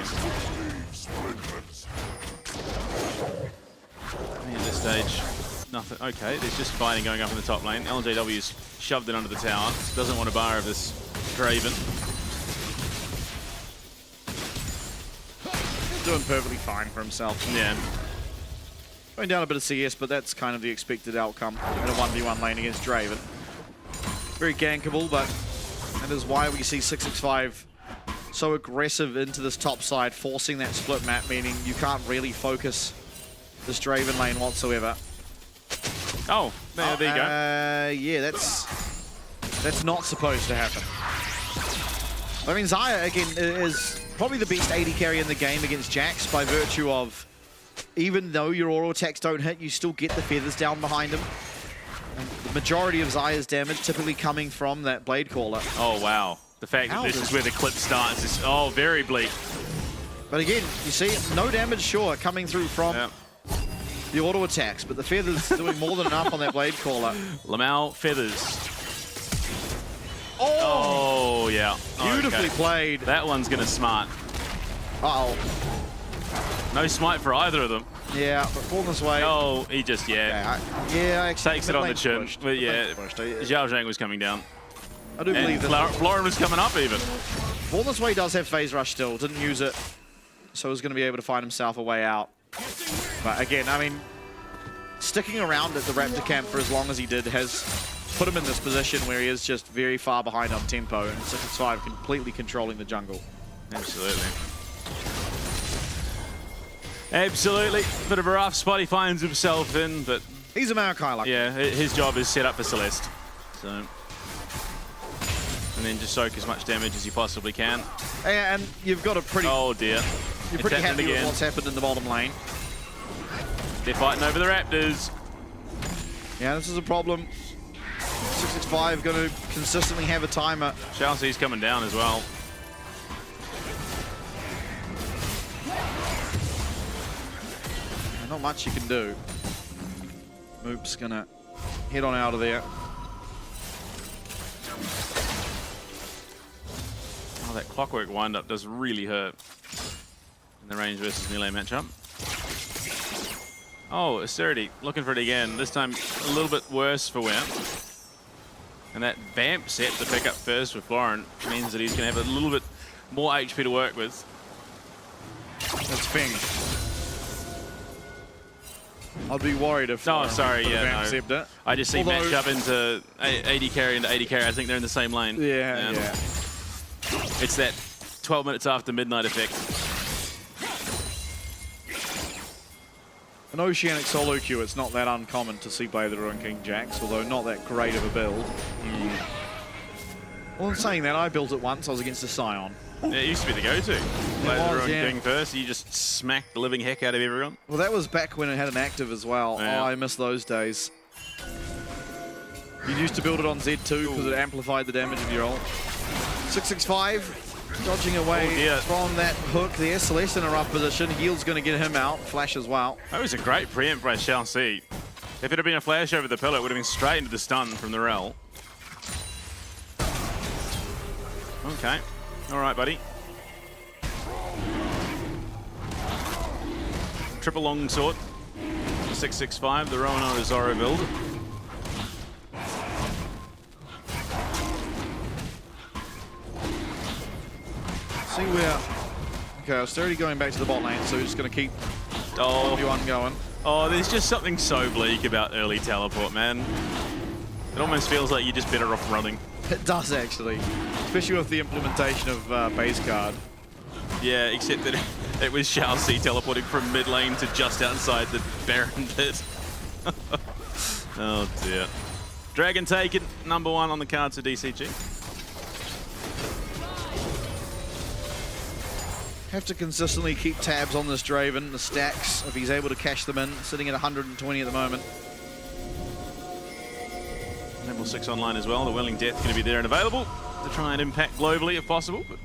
At this stage, nothing. Okay, there's just fighting going up in the top lane. LJW's shoved it under the tower. Doesn't want a bar of this Draven. Doing perfectly fine for himself. Yeah. Going down a bit of CS, but that's kind of the expected outcome in a 1v1 lane against Draven. Very gankable, but that is why we see 6x5 so aggressive into this top side, forcing that split map, meaning you can't really focus this Draven lane whatsoever. Oh, there you go. Yeah, that's not supposed to happen. I mean, Xayah, again, is probably the best AD carry in the game against Jax by virtue of, even though your auto attacks don't hit, you still get the feathers down behind him. And the majority of Xayah's damage typically coming from that Blade Caller. Oh, wow. The fact that this is where the clip starts is, oh, very bleak. But again, you see, no damage, sure, coming through from the auto attacks, but the feathers doing more than enough on that Blade Caller. Lamau feathers. Oh, yeah. Beautifully played. That one's going to smart. Uh-oh. No smite for either of them. Yeah, but falling this way. Oh, he just, actually, takes it on the chin. But yeah, Zhao Zhang was coming down. I do believe that. Florin was coming up even. Falling this way does have phase rush still. Didn't use it. So he's going to be able to find himself a way out. But again, I mean, sticking around at the Raptor camp for as long as he did has put him in this position where he is just very far behind on tempo, and 6x5 completely controlling the jungle. Absolutely. Absolutely. Bit of a rough spot he finds himself in, but... He's a Meowkai, like. Yeah, his job is set up for Celeste. So... And then just soak as much damage as you possibly can. And you've got a pretty... Oh, dear. You're pretty happy with what's happened in the bottom lane. They're fighting over the Raptors. Yeah, this is a problem. 665 going to consistently have a timer. Chelsea's coming down as well. Not much you can do. Moop's going to head on out of there. Oh, that clockwork wind-up does really hurt in the range versus melee matchup. Oh, Austerity looking for it again. This time a little bit worse for Wimp. And that vamp set to pick up first for Florent means that he's going to have a little bit more HP to work with. That's Fing. I'd be worried if. Oh, sorry, yeah, vamp no. it. I just see match up into AD carry into AD carry. I think they're in the same lane. Yeah. It's that 12 minutes after midnight effect. An Oceanic solo queue, it's not that uncommon to see Bather and King Jax, although not that great of a build. Well, in saying that, I built it once. I was against a Scion. Yeah, it used to be the go-to. Bather and King first, you just smack the living heck out of everyone. Well, that was back when it had an active as well. Yeah. Oh, I miss those days. You used to build it on Z2 because it amplified the damage of your ult. 665. Dodging away from that hook there. Celeste in a rough position. Heal's going to get him out. Flash as well. That was a great preempt by Chelsea. If it had been a flash over the pillar, it would have been straight into the stun from the rel. Okay. All right, buddy. Triple longsword. 665, the Rowan Zoro build. See where... Okay, Austerity going back to the bot lane, so we're just going to keep everyone going. Oh, there's just something so bleak about early teleport, man. It almost feels like you're just better off running. It does, actually. Especially with the implementation of base card. Yeah, except that it was Chelsea teleporting from mid lane to just outside the Baron pit. Oh, dear. Dragon taken, #1 on the cards for DCG. Have to consistently keep tabs on this Draven, the stacks, if he's able to cash them in. Sitting at 120 at the moment. Level 6 online as well. The Willing Death going to be there and available to try and impact globally if possible. But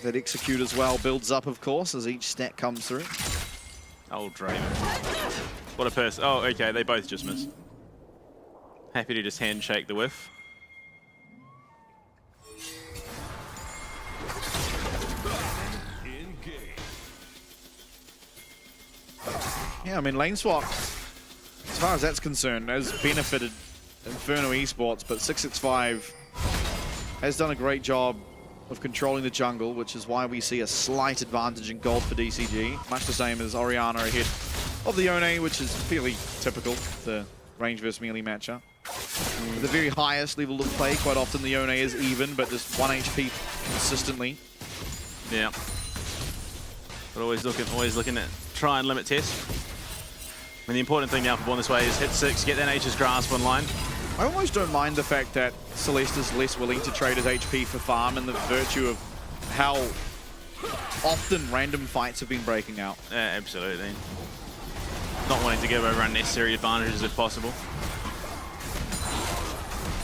that execute as well builds up, of course, as each stack comes through. Oh, Draven. What a person. Oh, okay, they both just missed. Happy to just handshake the whiff. Yeah, I mean, lane swap, as far as that's concerned, has benefited Inferno Esports, but 665 has done a great job of controlling the jungle, which is why we see a slight advantage in gold for DCG. Much the same as Orianna ahead of the Yone, which is fairly typical, the range versus melee matchup. At the very highest level of play, quite often the Yone is even, but just 1 HP consistently. Yeah. But always looking at try and limit test. I mean, the important thing now for Born This Way is hit 6, get that Nature's Grasp online. I almost don't mind the fact that Celeste is less willing to trade his HP for farm, and the virtue of how often random fights have been breaking out. Yeah, absolutely. Not wanting to give over unnecessary advantages if possible.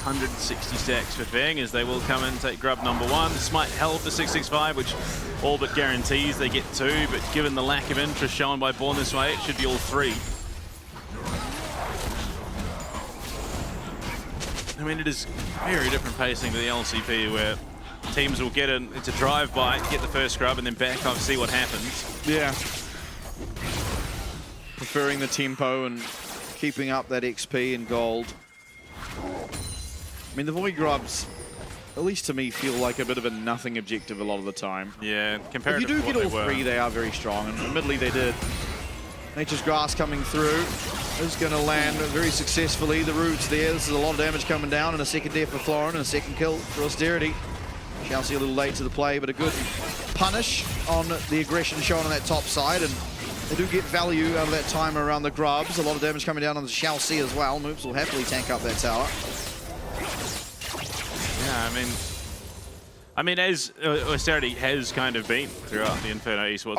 160 stacks for Fang as they will come and take grub #1. This might help the 665, which all but guarantees they get 2, but given the lack of interest shown by Born This Way, it should be all 3. I mean, it is very different pacing to the LCP, where teams will get in, it's a drive-by, get the first scrub, and then back off, see what happens. Yeah. Preferring the tempo and keeping up that XP and gold. I mean, the Void Grubs, at least to me, feel like a bit of a nothing objective a lot of the time. Yeah, If compared you to do what get they all were. 3, they are very strong, and admittedly they did. Nature's Grass coming through is going to land very successfully. The root's there. This is a lot of damage coming down, and a second death for Florin, and a second kill for Austerity. Chelsea a little late to the play, but a good punish on the aggression shown on that top side, and they do get value out of that time around the grubs. A lot of damage coming down on the Chelsea as well. Moops will happily tank up that tower. Yeah, I mean, I mean, as Austerity has kind of been throughout the Inferno Esports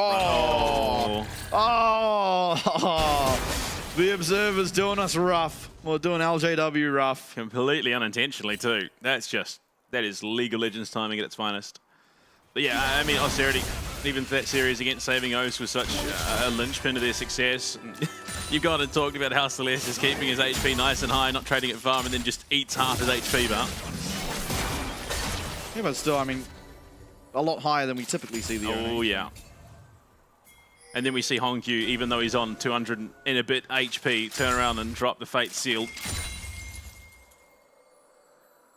Oh. The Observer's doing us rough. Well, doing LJW rough. Completely unintentionally too. That is League of Legends timing at its finest. But yeah, I mean, Austerity, even that series against Saving Oaths was such a linchpin to their success. You've gone and talked about how Celeste is keeping his HP nice and high, not trading it farm, and then just eats half his HP bar. Yeah, but still, I mean, a lot higher than we typically see the Oh, yeah. And then we see Hongkyu, even though he's on 200 and a bit HP, turn around and drop the Fate Seal.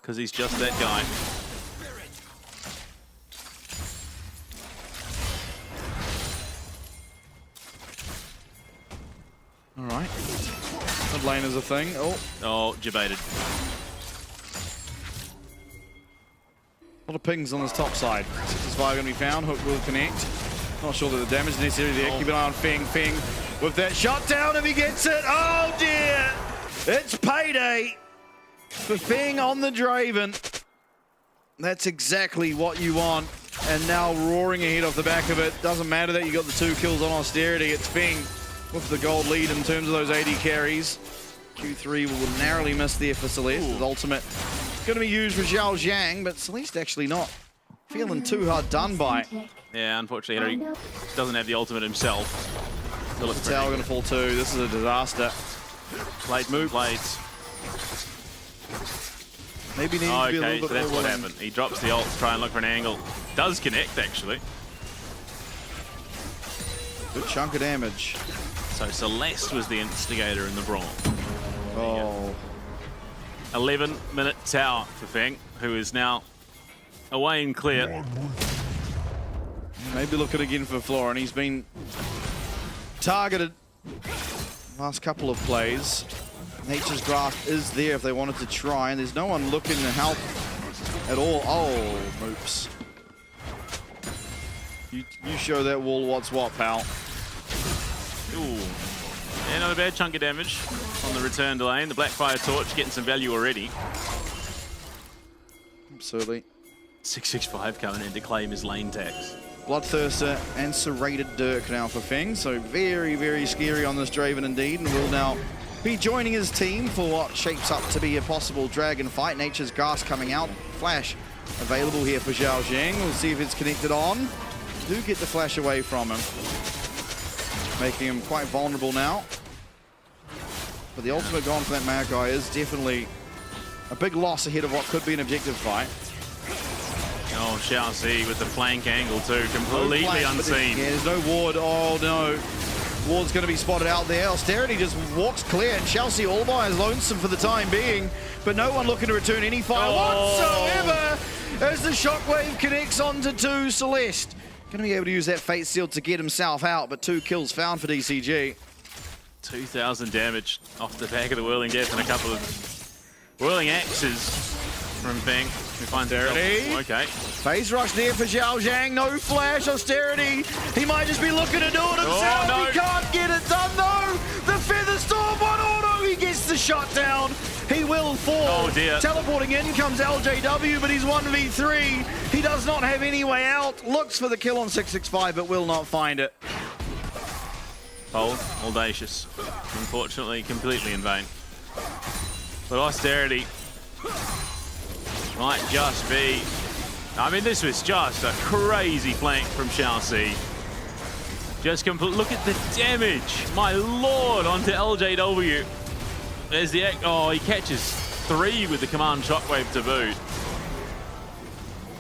Because he's just that guy. All right. Mid lane is a thing. Oh, debated. A lot of pings on this top side. 65 going to be found. Hook will connect. Not sure that the damage is necessary there. Keep an eye on Feng. Feng with that shutdown if he gets it. Oh dear! It's payday for Feng on the Draven. That's exactly what you want. And now roaring ahead off the back of it. Doesn't matter that you got the 2 kills on Austerity. It's Feng with the gold lead in terms of those AD carries. Q3 will narrowly miss there for Celeste. His ultimate going to be used for Zhao Zhang, but Celeste actually not feeling too hard done by. Yeah, unfortunately, he doesn't have the ultimate himself. The tower going to fall too. This is a disaster. Blades move. Blades. Maybe needs to be a little bit so that's more what willing. happened. He drops the ult to try and look for an angle. Does connect, actually. Good chunk of damage. So Celeste was the instigator in the brawl. Oh. 11-minute tower for Feng, who is now away and clear. Maybe looking again for Florin. He's been targeted last couple of plays. Nature's Grasp is there if they wanted to try, and there's no one looking to help at all. Oh, oops. You show that wall what's what, pal. Ooh. Yeah, not a bad chunk of damage on the return to lane. The Blackfire Torch getting some value already. Absolutely. 665 coming in to claim his lane tax. Bloodthirster and Serrated Dirk now for Feng, so very, very scary on this Draven indeed, and will now be joining his team for what shapes up to be a possible dragon fight. Nature's Grasp coming out. Flash available here for Zhao Zhang. We'll see if it's connected on. Do get the flash away from him, making him quite vulnerable now. But the ultimate gone for that Mad Guy is definitely a big loss ahead of what could be an objective fight. Oh, Xiaoxi with the flank angle too, completely unseen. Yeah, there's no ward. Oh no. Ward's going to be spotted out there. Austerity just walks clear, and Xiaoxi all by his lonesome for the time being, but no one looking to return any fire whatsoever as the shockwave connects onto 2 Celeste. Going to be able to use that Fate Seal to get himself out, but 2 kills found for DCG. 2,000 damage off the back of the Whirling Death and a couple of Whirling Axes from Feng, who finds Austerity. Okay. Phase rush there for Zhao Zhang. No flash. Austerity. He might just be looking to do it himself. Oh, no. He can't get it done though. The Feather Storm on auto. He gets the shot down. He will fall. Oh dear. Teleporting in comes LJW, but he's 1v3. He does not have any way out. Looks for the kill on 665, but will not find it. Bold, audacious. Unfortunately, completely in vain. But Austerity might just be... I mean, this was just a crazy flank from Xiaoxi. Just look at the damage, my lord, onto LJW. There's the... Oh, he catches 3 with the command shockwave to boot.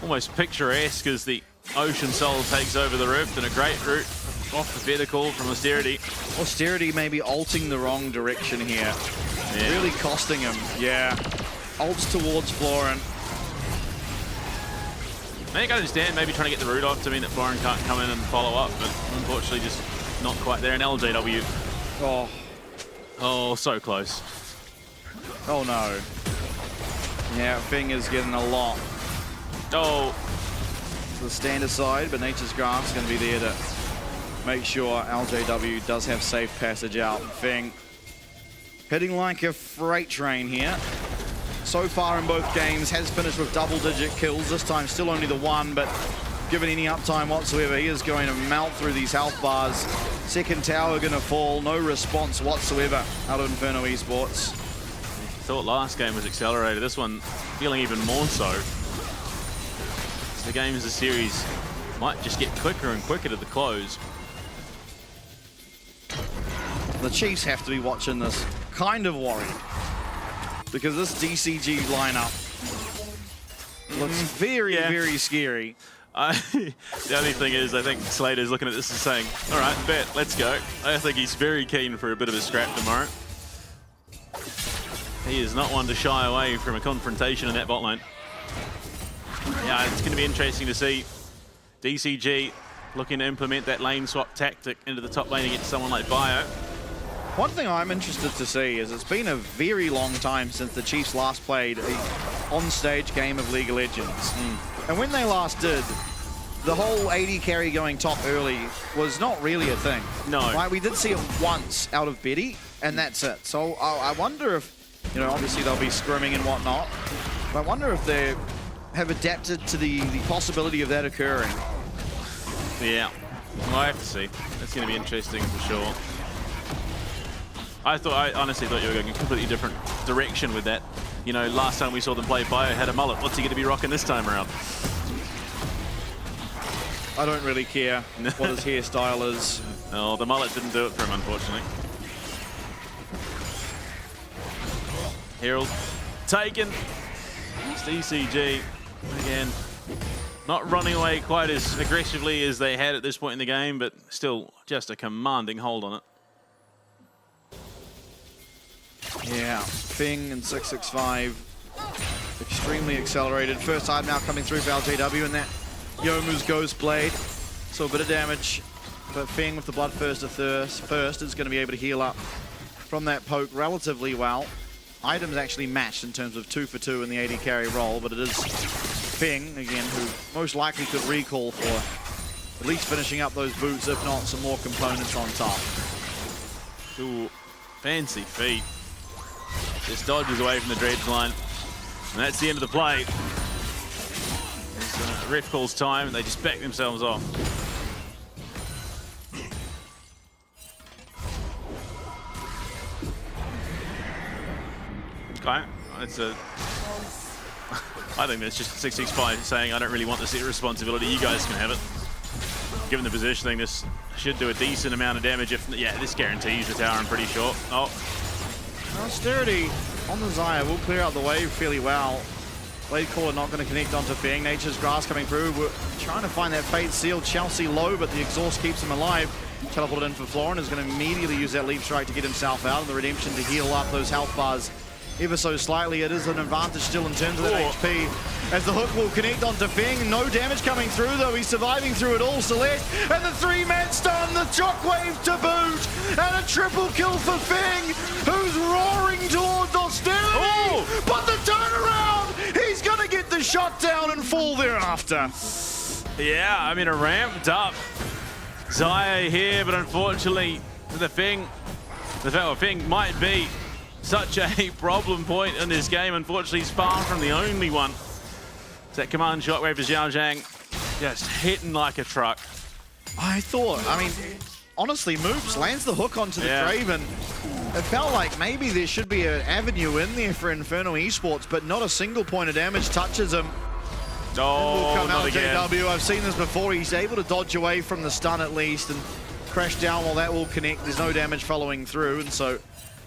Almost picturesque as the Ocean Soul takes over the rift, and a great route off the feather call from Austerity. Austerity may be ulting the wrong direction here. Yeah. Really costing him. Yeah. Ults towards Florin. I think I understand maybe trying to get the root off to mean that Florin can't come in and follow up, but unfortunately just not quite there. And LJW. Oh. Oh, so close. Oh no. Yeah, Feng is getting a lot. Oh. To the standard side, but Nature's Grasp is going to be there to make sure LJW does have safe passage out. Feng hitting like a freight train here. so far in both games, has finished with double-digit kills. This time still only the one, but given any uptime whatsoever, he is going to melt through these health bars. Second tower going to fall, no response whatsoever out of Inferno Esports. Thought last game was accelerated. This one feeling even more so. The games, the series might just get quicker and quicker to the close. The Chiefs have to be watching this kind of worried, because this DCG lineup looks very, very scary. The only thing is, I think Slater's looking at this and saying, all right, bet, let's go. I think he's very keen for a bit of a scrap tomorrow. He is not one to shy away from a confrontation in that bot lane. Yeah, it's going to be interesting to see DCG looking to implement that lane swap tactic into the top lane against someone like Bio. One thing I'm interested to see is it's been a very long time since the Chiefs last played a on-stage game of League of Legends. And when they last did, the whole AD carry going top early was not really a thing. No. Right? We did see it once out of Betty, and that's it. So I wonder if, you know, obviously they'll be scrimming and whatnot, but I wonder if they have adapted to the possibility of that occurring. Yeah, well, I have to see. That's going to be interesting for sure. I honestly thought you were going a completely different direction with that. You know, last time we saw them play, Bio had a mullet. What's he going to be rocking this time around? I don't really care what his hairstyle is. No, the mullet didn't do it for him, unfortunately. Herald taken. It's DCG again. Not running away quite as aggressively as they had at this point in the game, but still just a commanding hold on it. Yeah, Fing and 665 extremely accelerated. First item now coming through for LJW, and that Youmuu's Ghost Blade. So a bit of damage, but Fing with the Bloodthirst first is going to be able to heal up from that poke relatively well. Items actually matched in terms of 2 for 2 in the AD carry role, but it is Fing, again, who most likely could recall for at least finishing up those boots, if not some more components on top. Ooh, fancy feet. Just dodges away from the dredge line. And that's the end of the play. Ref calls time and they just back themselves off. Okay, it's a... I think that's just 665 saying, I don't really want this responsibility, you guys can have it. Given the positioning, this should do a decent amount of damage. If yeah, this guarantees the tower, I'm pretty sure. Oh. Austerity on the Xayah will clear out the wave fairly well. Blade Caller not going to connect onto Fing. Nature's Grass coming through. We're trying to find that Fate Seal. Chelsea low, but the exhaust keeps him alive. Teleported in for Florin is going to immediately use that Leap Strike to get himself out, and the Redemption to heal up those health bars ever so slightly. It is an advantage still in terms of that HP. As the hook will connect onto Fing. No damage coming through, though. He's surviving through it all. Celeste and the 3-man stun. The shockwave to boot. And a triple kill for Fing, who's roaring towards Austerity. But the turnaround, he's going to get the shot down and fall thereafter. Yeah, I mean, a ramped up Xayah here, but unfortunately, the Fing might be such a problem point in this game. Unfortunately, he's far from the only one. That command shockwave for Xiao Zhang just hitting like a truck. I mean, honestly, Moops lands the hook onto the Draven. It felt like maybe there should be an avenue in there for Inferno Esports, but not a single point of damage touches him. Oh, will come not out again. JW. I've seen this before. He's able to dodge away from the stun at least and crash down while that will connect. There's no damage following through, and so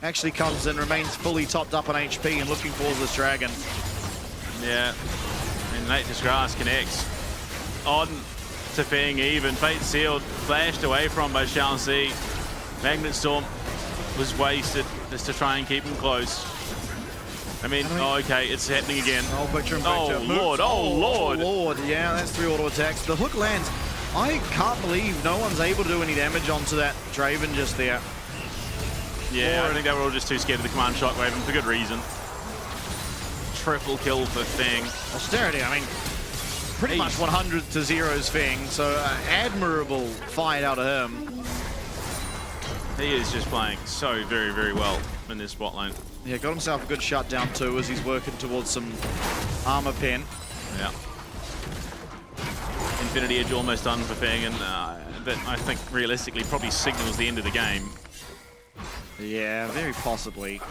actually comes in, remains fully topped up on HP and looking for this dragon. Yeah, and Nature's Grass connects on to Fing even. Fate Sealed, flashed away from by Chelsea. Magnet Storm was wasted just to try and keep him close. I mean, oh, okay, it's happening again. Oh, picture in oh, picture. Lord, oh, Lord. Oh, Lord, yeah, that's 3 auto attacks. The hook lands. I can't believe no one's able to do any damage onto that Draven just there. Yeah, I think they were all just too scared of the command shockwave, and for good reason. Triple kill for Fing. Austerity, I mean, pretty much 100-0's Fing, so admirable fight out of him. He is just playing so very, very well in this spot lane. Yeah, got himself a good shutdown too as he's working towards some armor pen. Yeah. Infinity Edge almost done for Feng, and that I think realistically probably signals the end of the game. Yeah, very possibly.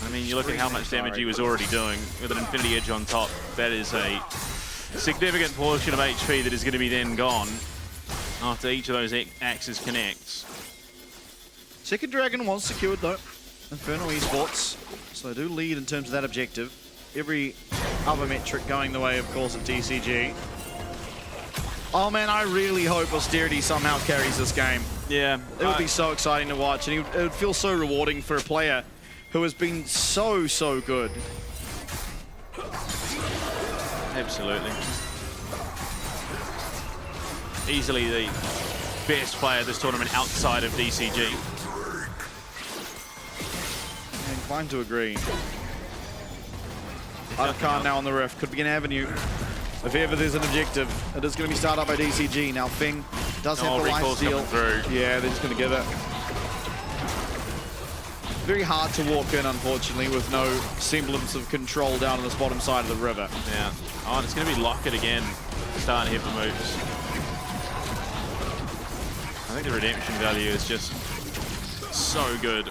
I mean, you look at how much damage he was already doing with an Infinity Edge on top. That is a significant portion of HP that is going to be then gone after each of those axes connects. Second Dragon was secured though. Infernal Esports, so they do lead in terms of that objective. Every other metric going the way, of course, of DCG. Oh man, I really hope Austerity somehow carries this game. Yeah. It would be so exciting to watch, and it would feel so rewarding for a player who has been so good. Absolutely. Easily the best player this tournament outside of DCG. I'm inclined to agree. Arcan now on the rift. Could be an avenue. If ever there's an objective, it is going to be started up by DCG. Now Feng does have the life steal. Yeah, they're just going to give it. Very hard to walk in, unfortunately, with no semblance of control down on this bottom side of the river. Yeah. Oh, and it's going to be Locket again, starting here for moves. I think the redemption value is just so good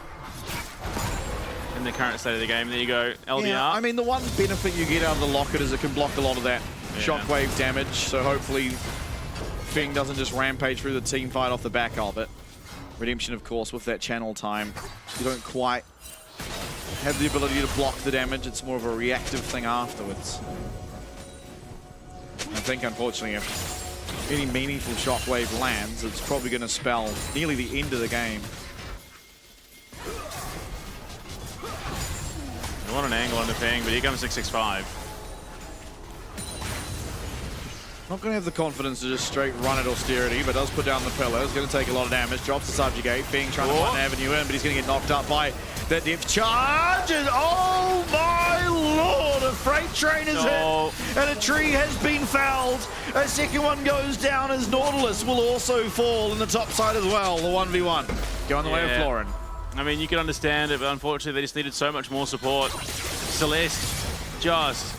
in the current state of the game. There you go, LDR. Yeah, I mean, the one benefit you get out of the Locket is it can block a lot of that shockwave damage, so hopefully Feng doesn't just rampage through the team fight off the back of it. Redemption, of course, with that channel time, you don't quite have the ability to block the damage. It's more of a reactive thing afterwards. I think, unfortunately, if any meaningful shockwave lands, it's probably going to spell nearly the end of the game. I want an angle on the Feng, but here comes 665. Not going to have the confidence to just straight run at Austerity, but does put down the pillar. It's going to take a lot of damage. Drops the subjugate. Feng trying to find an avenue in, but he's going to get knocked up by that depth charge. And oh my lord, a freight train is hit, and a tree has been felled. A second one goes down as Nautilus will also fall in the top side as well. The 1v1 going the way of Florin. I mean, you can understand it, but unfortunately they just needed so much more support. Celeste just...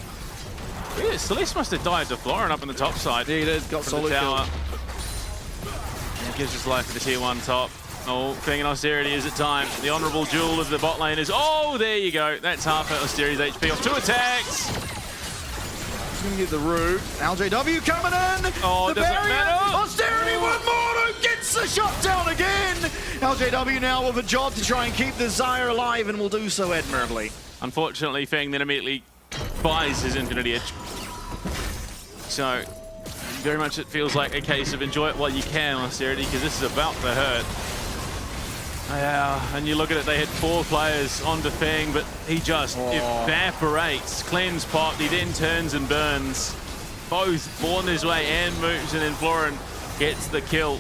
Yeah, Celeste must have died to Florin up on the top side. Yeah, he did. Got solo tower. And gives his life for the tier 1 top. Oh, Feng and Austerity is at time. The honourable jewel of the bot lane is... Oh, there you go. That's half of Austerity's HP off 2 attacks. He's going to get the root. LJW coming in. Oh, the doesn't matter. Austerity, one more. Gets the shot down again. LJW now with a job to try and keep the Zyre alive, and will do so admirably. Unfortunately, Feng then immediately buys his Infinity Edge. So, very much it feels like a case of enjoy it while you can, Austerity, because this is about to hurt. Yeah, and you look at it, they had 4 players onto Feng, but he just evaporates. Cleanse popped, he then turns and burns. Both born his way and moves, and then Florin gets the kill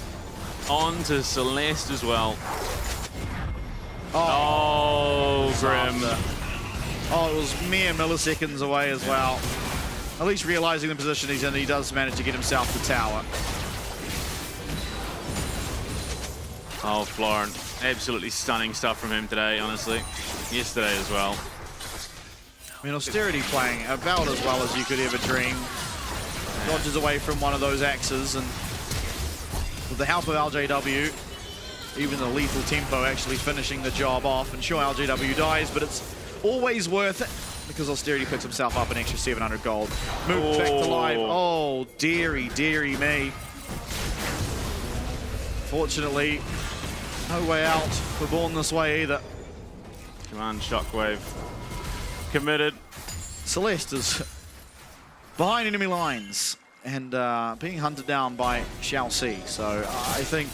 onto Celeste as well. Oh, Grim. Oh, it was mere milliseconds away as well. At least realizing the position he's in, he does manage to get himself the tower. Oh, Florin. Absolutely stunning stuff from him today, honestly. Yesterday as well. I mean, Austerity playing about as well as you could ever dream. Dodges away from one of those axes, and with the help of LJW, even the lethal tempo actually finishing the job off. And sure, LJW dies, but it's always worth it, because Austerity picks himself up an extra 700 gold. Moves back to life. Oh, dearie me. Fortunately, no way out for Born this way either. Command Shockwave committed. Celeste is behind enemy lines and being hunted down by Shao Si. So I think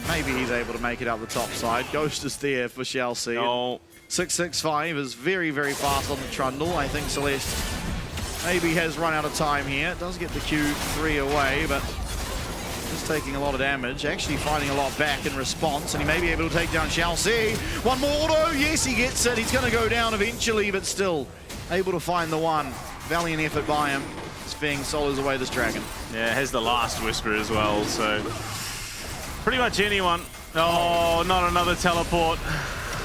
maybe he's able to make it out the top side. Ghost is there for Shao Si. 665 is very fast on the trundle. I think Celeste maybe has run out of time here. Does get the Q3 away, but just taking a lot of damage. Actually fighting a lot back in response, and he may be able to take down Shao Si. One more auto. Yes, he gets it. He's going to go down eventually, but still able to find the one. Valiant effort by him. Feng solos away this dragon. Yeah, has the last whisper as well, so pretty much anyone. Oh, not another teleport.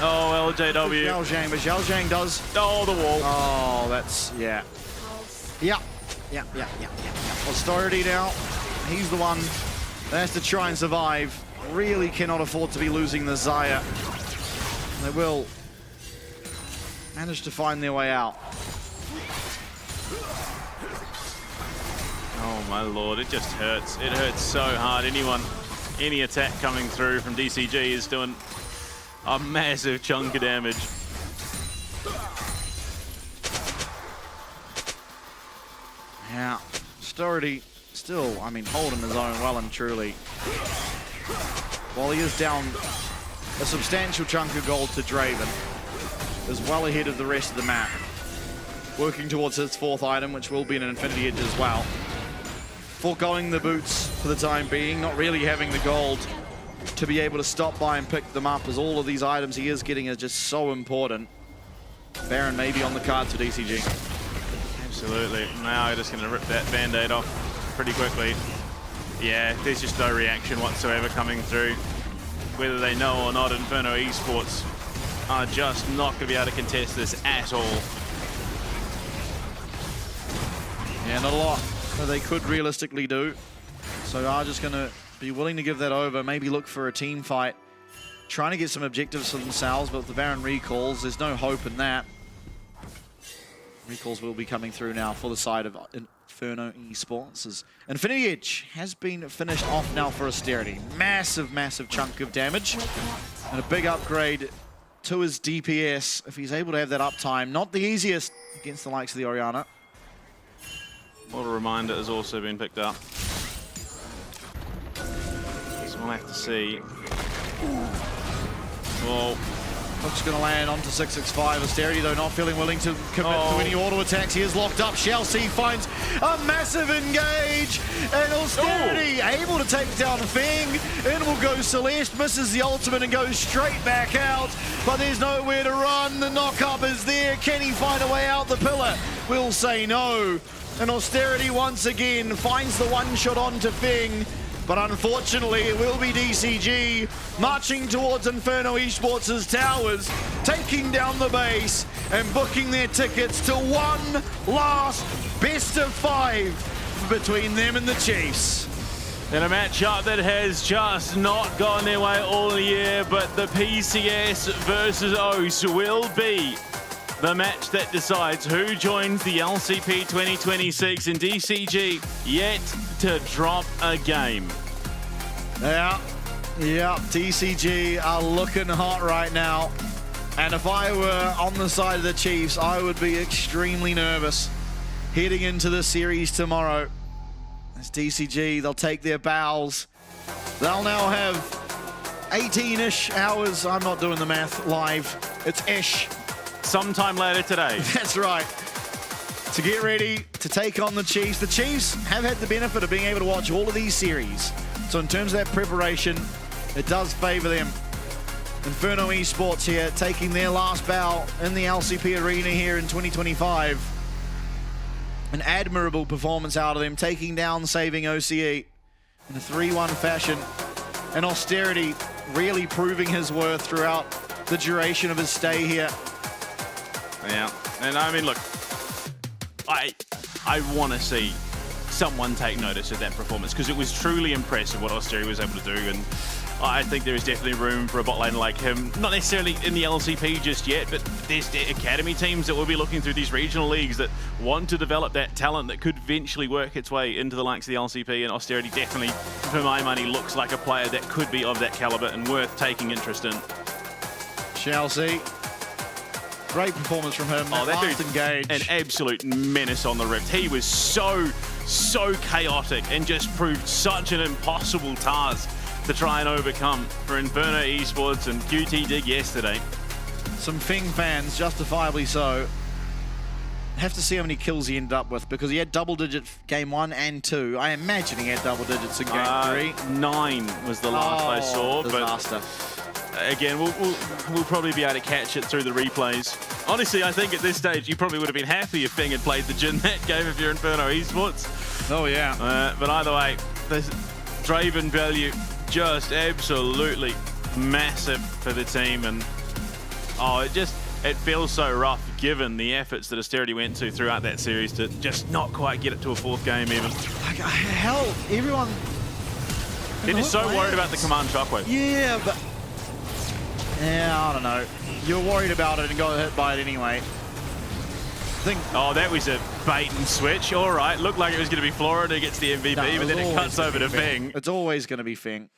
Oh, LJW. Zhao, but Zhao Zhang does. Oh, the wall. Oh, that's, yeah. Yeah. Austerity now. He's the one that has to try and survive. Really cannot afford to be losing the Zaya. They will manage to find their way out. Oh my lord, it just hurts. It hurts so hard. Any attack coming through from DCG is doing a massive chunk of damage. Yeah, Austerity still, I mean, holding his own well and truly. While he is down a substantial chunk of gold to Draven, is well ahead of the rest of the map. Working towards his 4th item, which will be an Infinity Edge as well. Foregoing the boots for the time being, not really having the gold to be able to stop by and pick them up, as all of these items he is getting are just so important. Baron may be on the cards for DCG. Absolutely. Now just going to rip that band-aid off pretty quickly. Yeah, there's just no reaction whatsoever coming through. Whether they know or not, Inferno Esports are just not going to be able to contest this at all. Yeah, not a lot that they could realistically do. So are just going to be willing to give that over, maybe look for a team fight. Trying to get some objectives for themselves, but with the Baron recalls, there's no hope in that. Recalls will be coming through now for the side of Inferno Esports, as Infinity Edge has been finished off now for Austerity. Massive, massive chunk of damage. And a big upgrade to his DPS if he's able to have that uptime. Not the easiest against the likes of the Orianna. What a reminder has also been picked up. So we'll have to see. Whoa. Hook's going to land onto 665. Austerity, though, not feeling willing to commit to any auto attacks. He is locked up. Chelsea finds a massive engage. And Austerity able to take down Feng. In will go Celeste, misses the ultimate and goes straight back out. But there's nowhere to run. The knock-up is there. Can he find a way out? The pillar will say no. And Austerity once again finds the one shot onto Feng. But unfortunately, it will be DCG marching towards Inferno Esports' towers, taking down the base and booking their tickets to one last best of 5 between them and the Chiefs. In a matchup that has just not gone their way all year, but the PCS versus OS will be the match that decides who joins the LCP 2026, and DCG yet to drop a game. Yeah, DCG are looking hot right now. And if I were on the side of the Chiefs, I would be extremely nervous heading into the series tomorrow. As DCG, they'll take their bows. They'll now have 18-ish hours. I'm not doing the math live. It's ish. Sometime later today. That's right. To get ready to take on the Chiefs. The Chiefs have had the benefit of being able to watch all of these series. So in terms of that preparation, it does favor them. Inferno Esports here, taking their last bow in the LCP arena here in 2025. An admirable performance out of them, taking down Saving OCE in a 3-1 fashion. And Austerity really proving his worth throughout the duration of his stay here. Yeah, and I mean, look, I want to see someone take notice of that performance, because it was truly impressive what Austerity was able to do, and I think there is definitely room for a bot lane like him. Not necessarily in the LCP just yet, but there's academy teams that will be looking through these regional leagues that want to develop that talent that could eventually work its way into the likes of the LCP, and Austerity definitely, for my money, looks like a player that could be of that caliber and worth taking interest in. Chelsea. Great performance from him. Oh, that dude's engage. An absolute menace on the rift. He was so chaotic and just proved such an impossible task to try and overcome for Inferno Esports and QT Dig yesterday. Some Feng fans, justifiably so, have to see how many kills he ended up with, because he had double-digit game 1 and 2. I imagine he had double digits in game 3. 9 was the last I saw. Disaster. But again, we'll probably be able to catch it through the replays. Honestly, I think at this stage you probably would have been happy if Feng had played the Jin that game if you're Inferno Esports. Oh yeah. But either way, the Draven value just absolutely massive for the team, and Oh, it feels so rough given the efforts that Austerity went to throughout that series to just not quite get it to a fourth game even. Hell, everyone... They're just so worried about the command shockwave. Yeah, but... Yeah, I don't know. You're worried about it and got hit by it anyway. Oh, that was a bait and switch. All right, looked like it was going to be Florida who gets the MVP, but then it cuts over to Fing. It's always going to be Fing.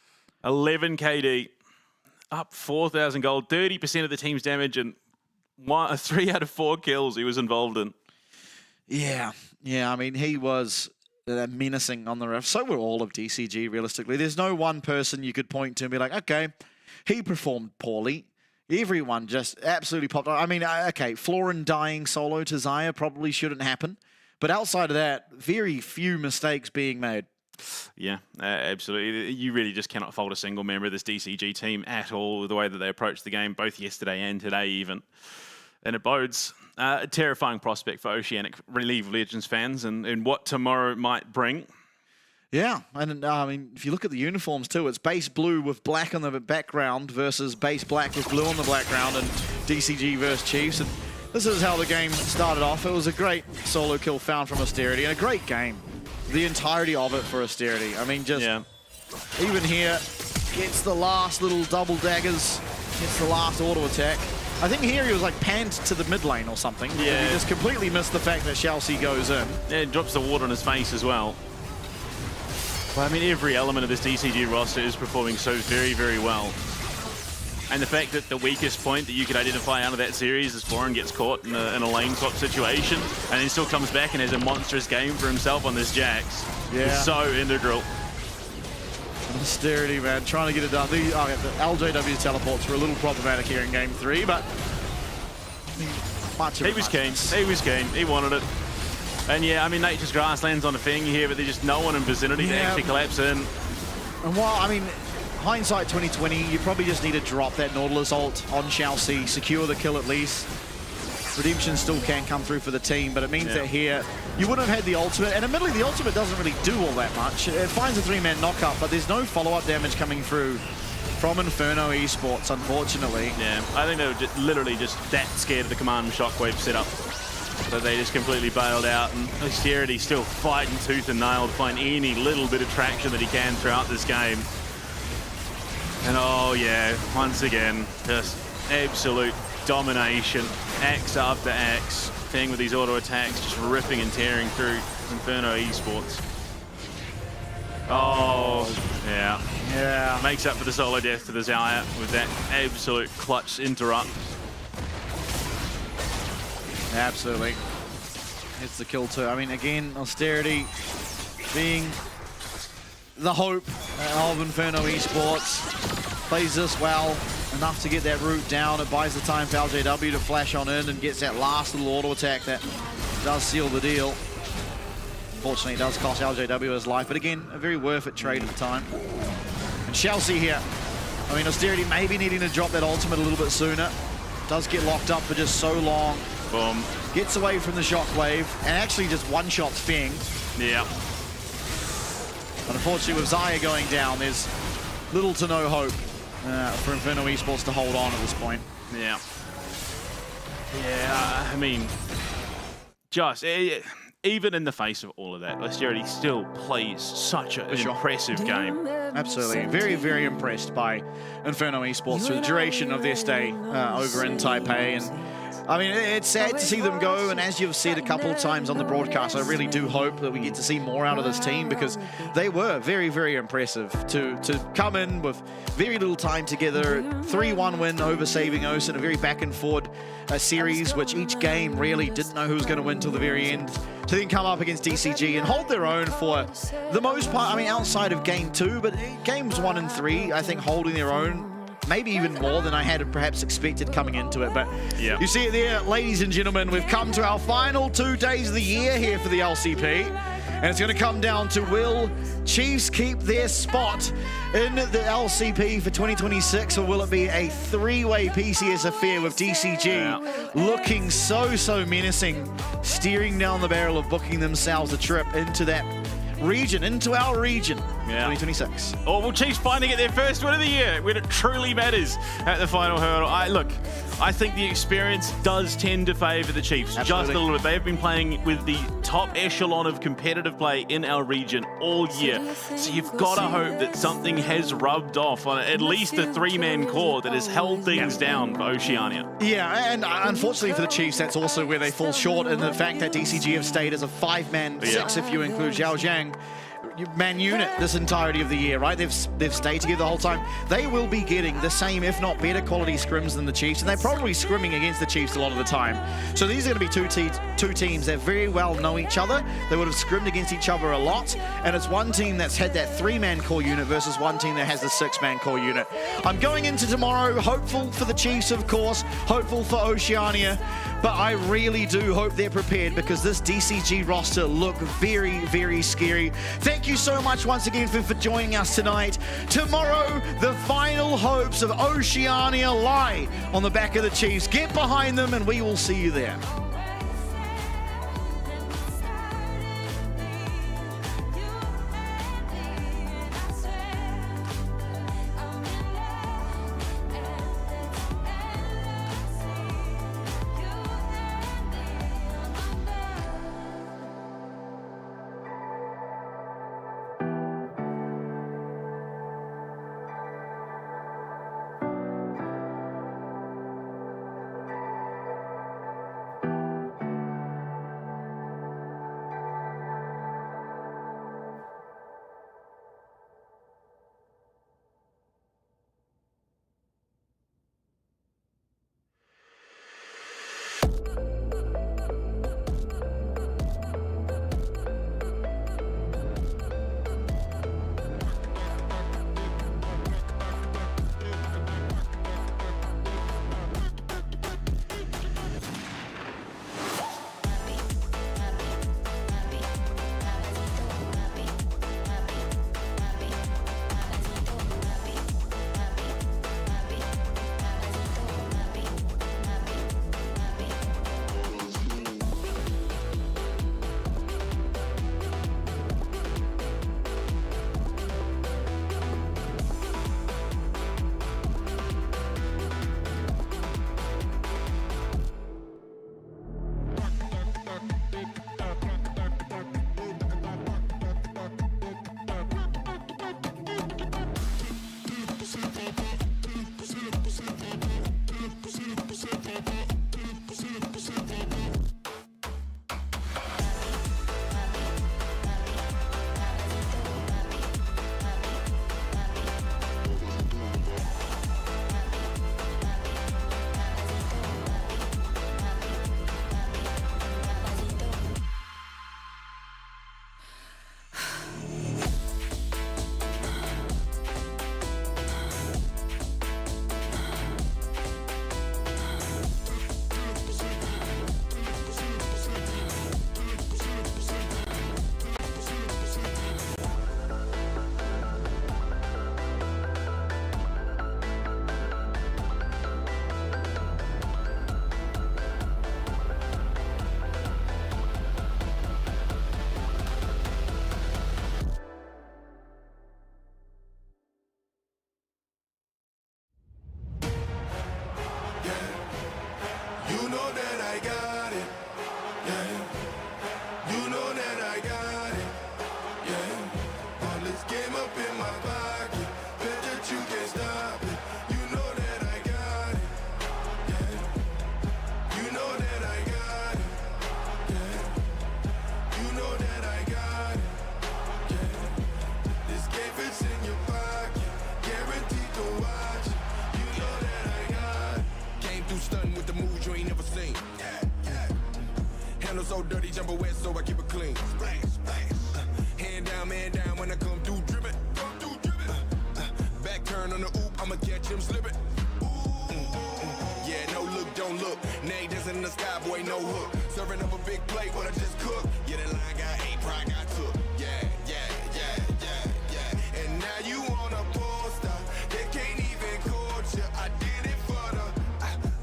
11 KD, up 4,000 gold, 30% of the team's damage, and 3 out of 4 kills he was involved in. Yeah, I mean, he was menacing on the ref. So were all of DCG, realistically. There's no one person you could point to and be like, okay, he performed poorly. Everyone just absolutely popped on. I mean, okay, Florin dying solo to Xayah probably shouldn't happen. But outside of that, very few mistakes being made. Yeah, absolutely. You really just cannot fault a single member of this DCG team at all, the way that they approached the game, both yesterday and today even. And it bodes a terrifying prospect for Oceanic League of Legends fans and what tomorrow might bring. Yeah, and I mean, if you look at the uniforms too, it's base blue with black on the background versus base black with blue on the background, and DCG versus Chiefs. And this is how the game started off. It was a great solo kill found from Austerity and a great game. The entirety of it for Austerity. I mean, just even here, gets the last little double daggers, gets the last auto attack. I think here he was like panned to the mid lane or something. Yeah. He just completely missed the fact that Chelsea goes in. Yeah, drops the water on his face as well. Well, I mean, every element of this DCG roster is performing so very, very well. And the fact that the weakest point that you could identify out of that series is Florin gets caught in a lane swap situation and then still comes back and has a monstrous game for himself on this Jax. Yeah. It's so integral. Austerity, man, trying to get it done. The LJW's teleports were a little problematic here in Game 3, but He was keen. He was keen. He wanted it. And yeah, I mean, Nature's Grass lands on a thing here, but there's just no one in vicinity to actually collapse in. And while, I mean, hindsight 2020, you probably just need to drop that Nautilus ult on Chelsea, secure the kill at least. Redemption still can come through for the team, but it means that here, you wouldn't have had the ultimate, and admittedly, the ultimate doesn't really do all that much. It finds a 3-man knockup, but there's no follow-up damage coming through from Inferno Esports, unfortunately. Yeah, I think they were just, literally just that scared of the command shockwave setup. So they just completely bailed out, and Austerity still fighting tooth and nail to find any little bit of traction that he can throughout this game. And oh yeah, once again, just absolute domination, axe after axe, thing with these auto attacks, just ripping and tearing through Inferno Esports. Oh, yeah. Yeah. Makes up for the solo death to the Xayah with that absolute clutch interrupt. Absolutely. It's the kill too. I mean, again, Austerity being the hope of Inferno Esports. Plays this well, enough to get that route down. It buys the time for LJW to flash on in and gets that last little auto attack that does seal the deal. Unfortunately, it does cost LJW his life, but again, a very worth it trade at the time. And Chelsea here, I mean, Austerity maybe needing to drop that ultimate a little bit sooner. Does get locked up for just so long. Boom. Gets away from the shockwave and actually just one-shots Fing. Yeah. But unfortunately, with Xayah going down, there's little to no hope for Inferno Esports to hold on at this point. Yeah. Yeah, I mean, just even in the face of all of that, Austerity still plays such an impressive game. Absolutely. Very, very impressed by Inferno Esports for the duration of their stay over in Taipei. And I mean, it's sad to see them go, and as you've said a couple of times on the broadcast, I really do hope that we get to see more out of this team, because they were very, very impressive to come in with very little time together. 3-1 win over Saving Ocean, in a very back and forward series, which each game really didn't know who was going to win till the very end, to then come up against DCG and hold their own for the most part. I mean, outside of game 2, but games 1 and 3, I think holding their own. Maybe even more than I had perhaps expected coming into it. But you see it there, ladies and gentlemen, we've come to our final 2 days of the year here for the LCP. And it's going to come down to, will Chiefs keep their spot in the LCP for 2026, or will it be a 3-way PCS affair with DCG looking so menacing, steering down the barrel of booking themselves a trip into that region, into our region, 2026. Oh, well, Chiefs finally get their first win of the year when it truly matters at the final hurdle. I think the experience does tend to favour the Chiefs just a little bit. They have been playing with the top echelon of competitive play in our region all year. So you've got to hope that something has rubbed off on at least a three-man core that has held things down for Oceania. Yeah, and unfortunately for the Chiefs, that's also where they fall short in the fact that DCG have stayed as a five-man, six if you include Zhao Zhang, man unit this entirety of the year, right? They've stayed together the whole time. They will be getting the same, if not better quality scrims than the Chiefs, and they're probably scrimming against the Chiefs a lot of the time. So these are going to be two teams that very well know each other. They would have scrimmed against each other a lot, and it's one team that's had that three-man core unit versus one team that has the six-man core unit. I'm going into tomorrow hopeful for the Chiefs, of course, hopeful for Oceania, but I really do hope they're prepared because this DCG roster look very, very scary. Thank you so much once again for joining us tonight. Tomorrow, the final hopes of Oceania lie on the back of the Chiefs. Get behind them and we will see you there. So dirty, jumper wet, so I keep it clean. Splash, splash. Hand down, man down when I come through drippin'. Back turn on the oop, I'ma catch him slippin'. Yeah, no look, don't look. Nay, dancing in the sky, boy, no hook. Serving up a big plate, what I just cooked. Yeah, that line got 8, pride got took. Yeah. And now you on a poster. They can't even court you. I did it for the.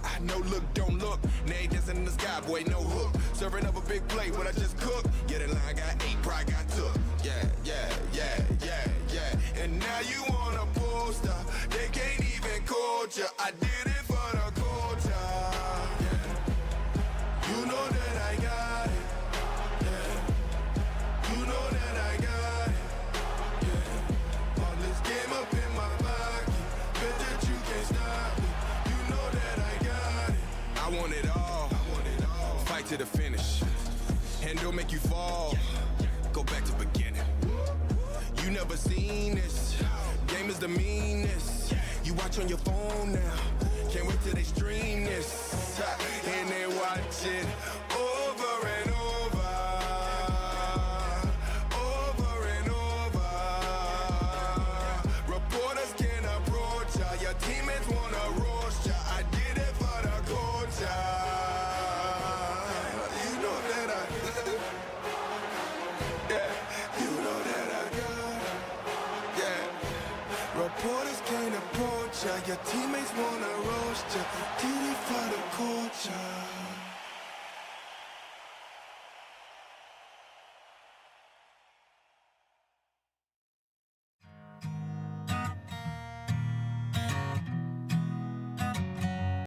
I no look, don't look. Nay, dancing in the sky, boy, no hook. Serving up a big plate, what I just cooked. Yeah, that line got 8, pride got took. Yeah. I did it for the culture. Yeah. You know that I got it. Yeah. You know that I got it. Yeah. All this game up in my pocket. Bet that you can't stop me. You know that I got it. I want it all. Fight to the finish. And don't make you fall. Go back to beginning. You never seen this. Game is the meanest. You watch on your phone now. Can't wait till they stream this.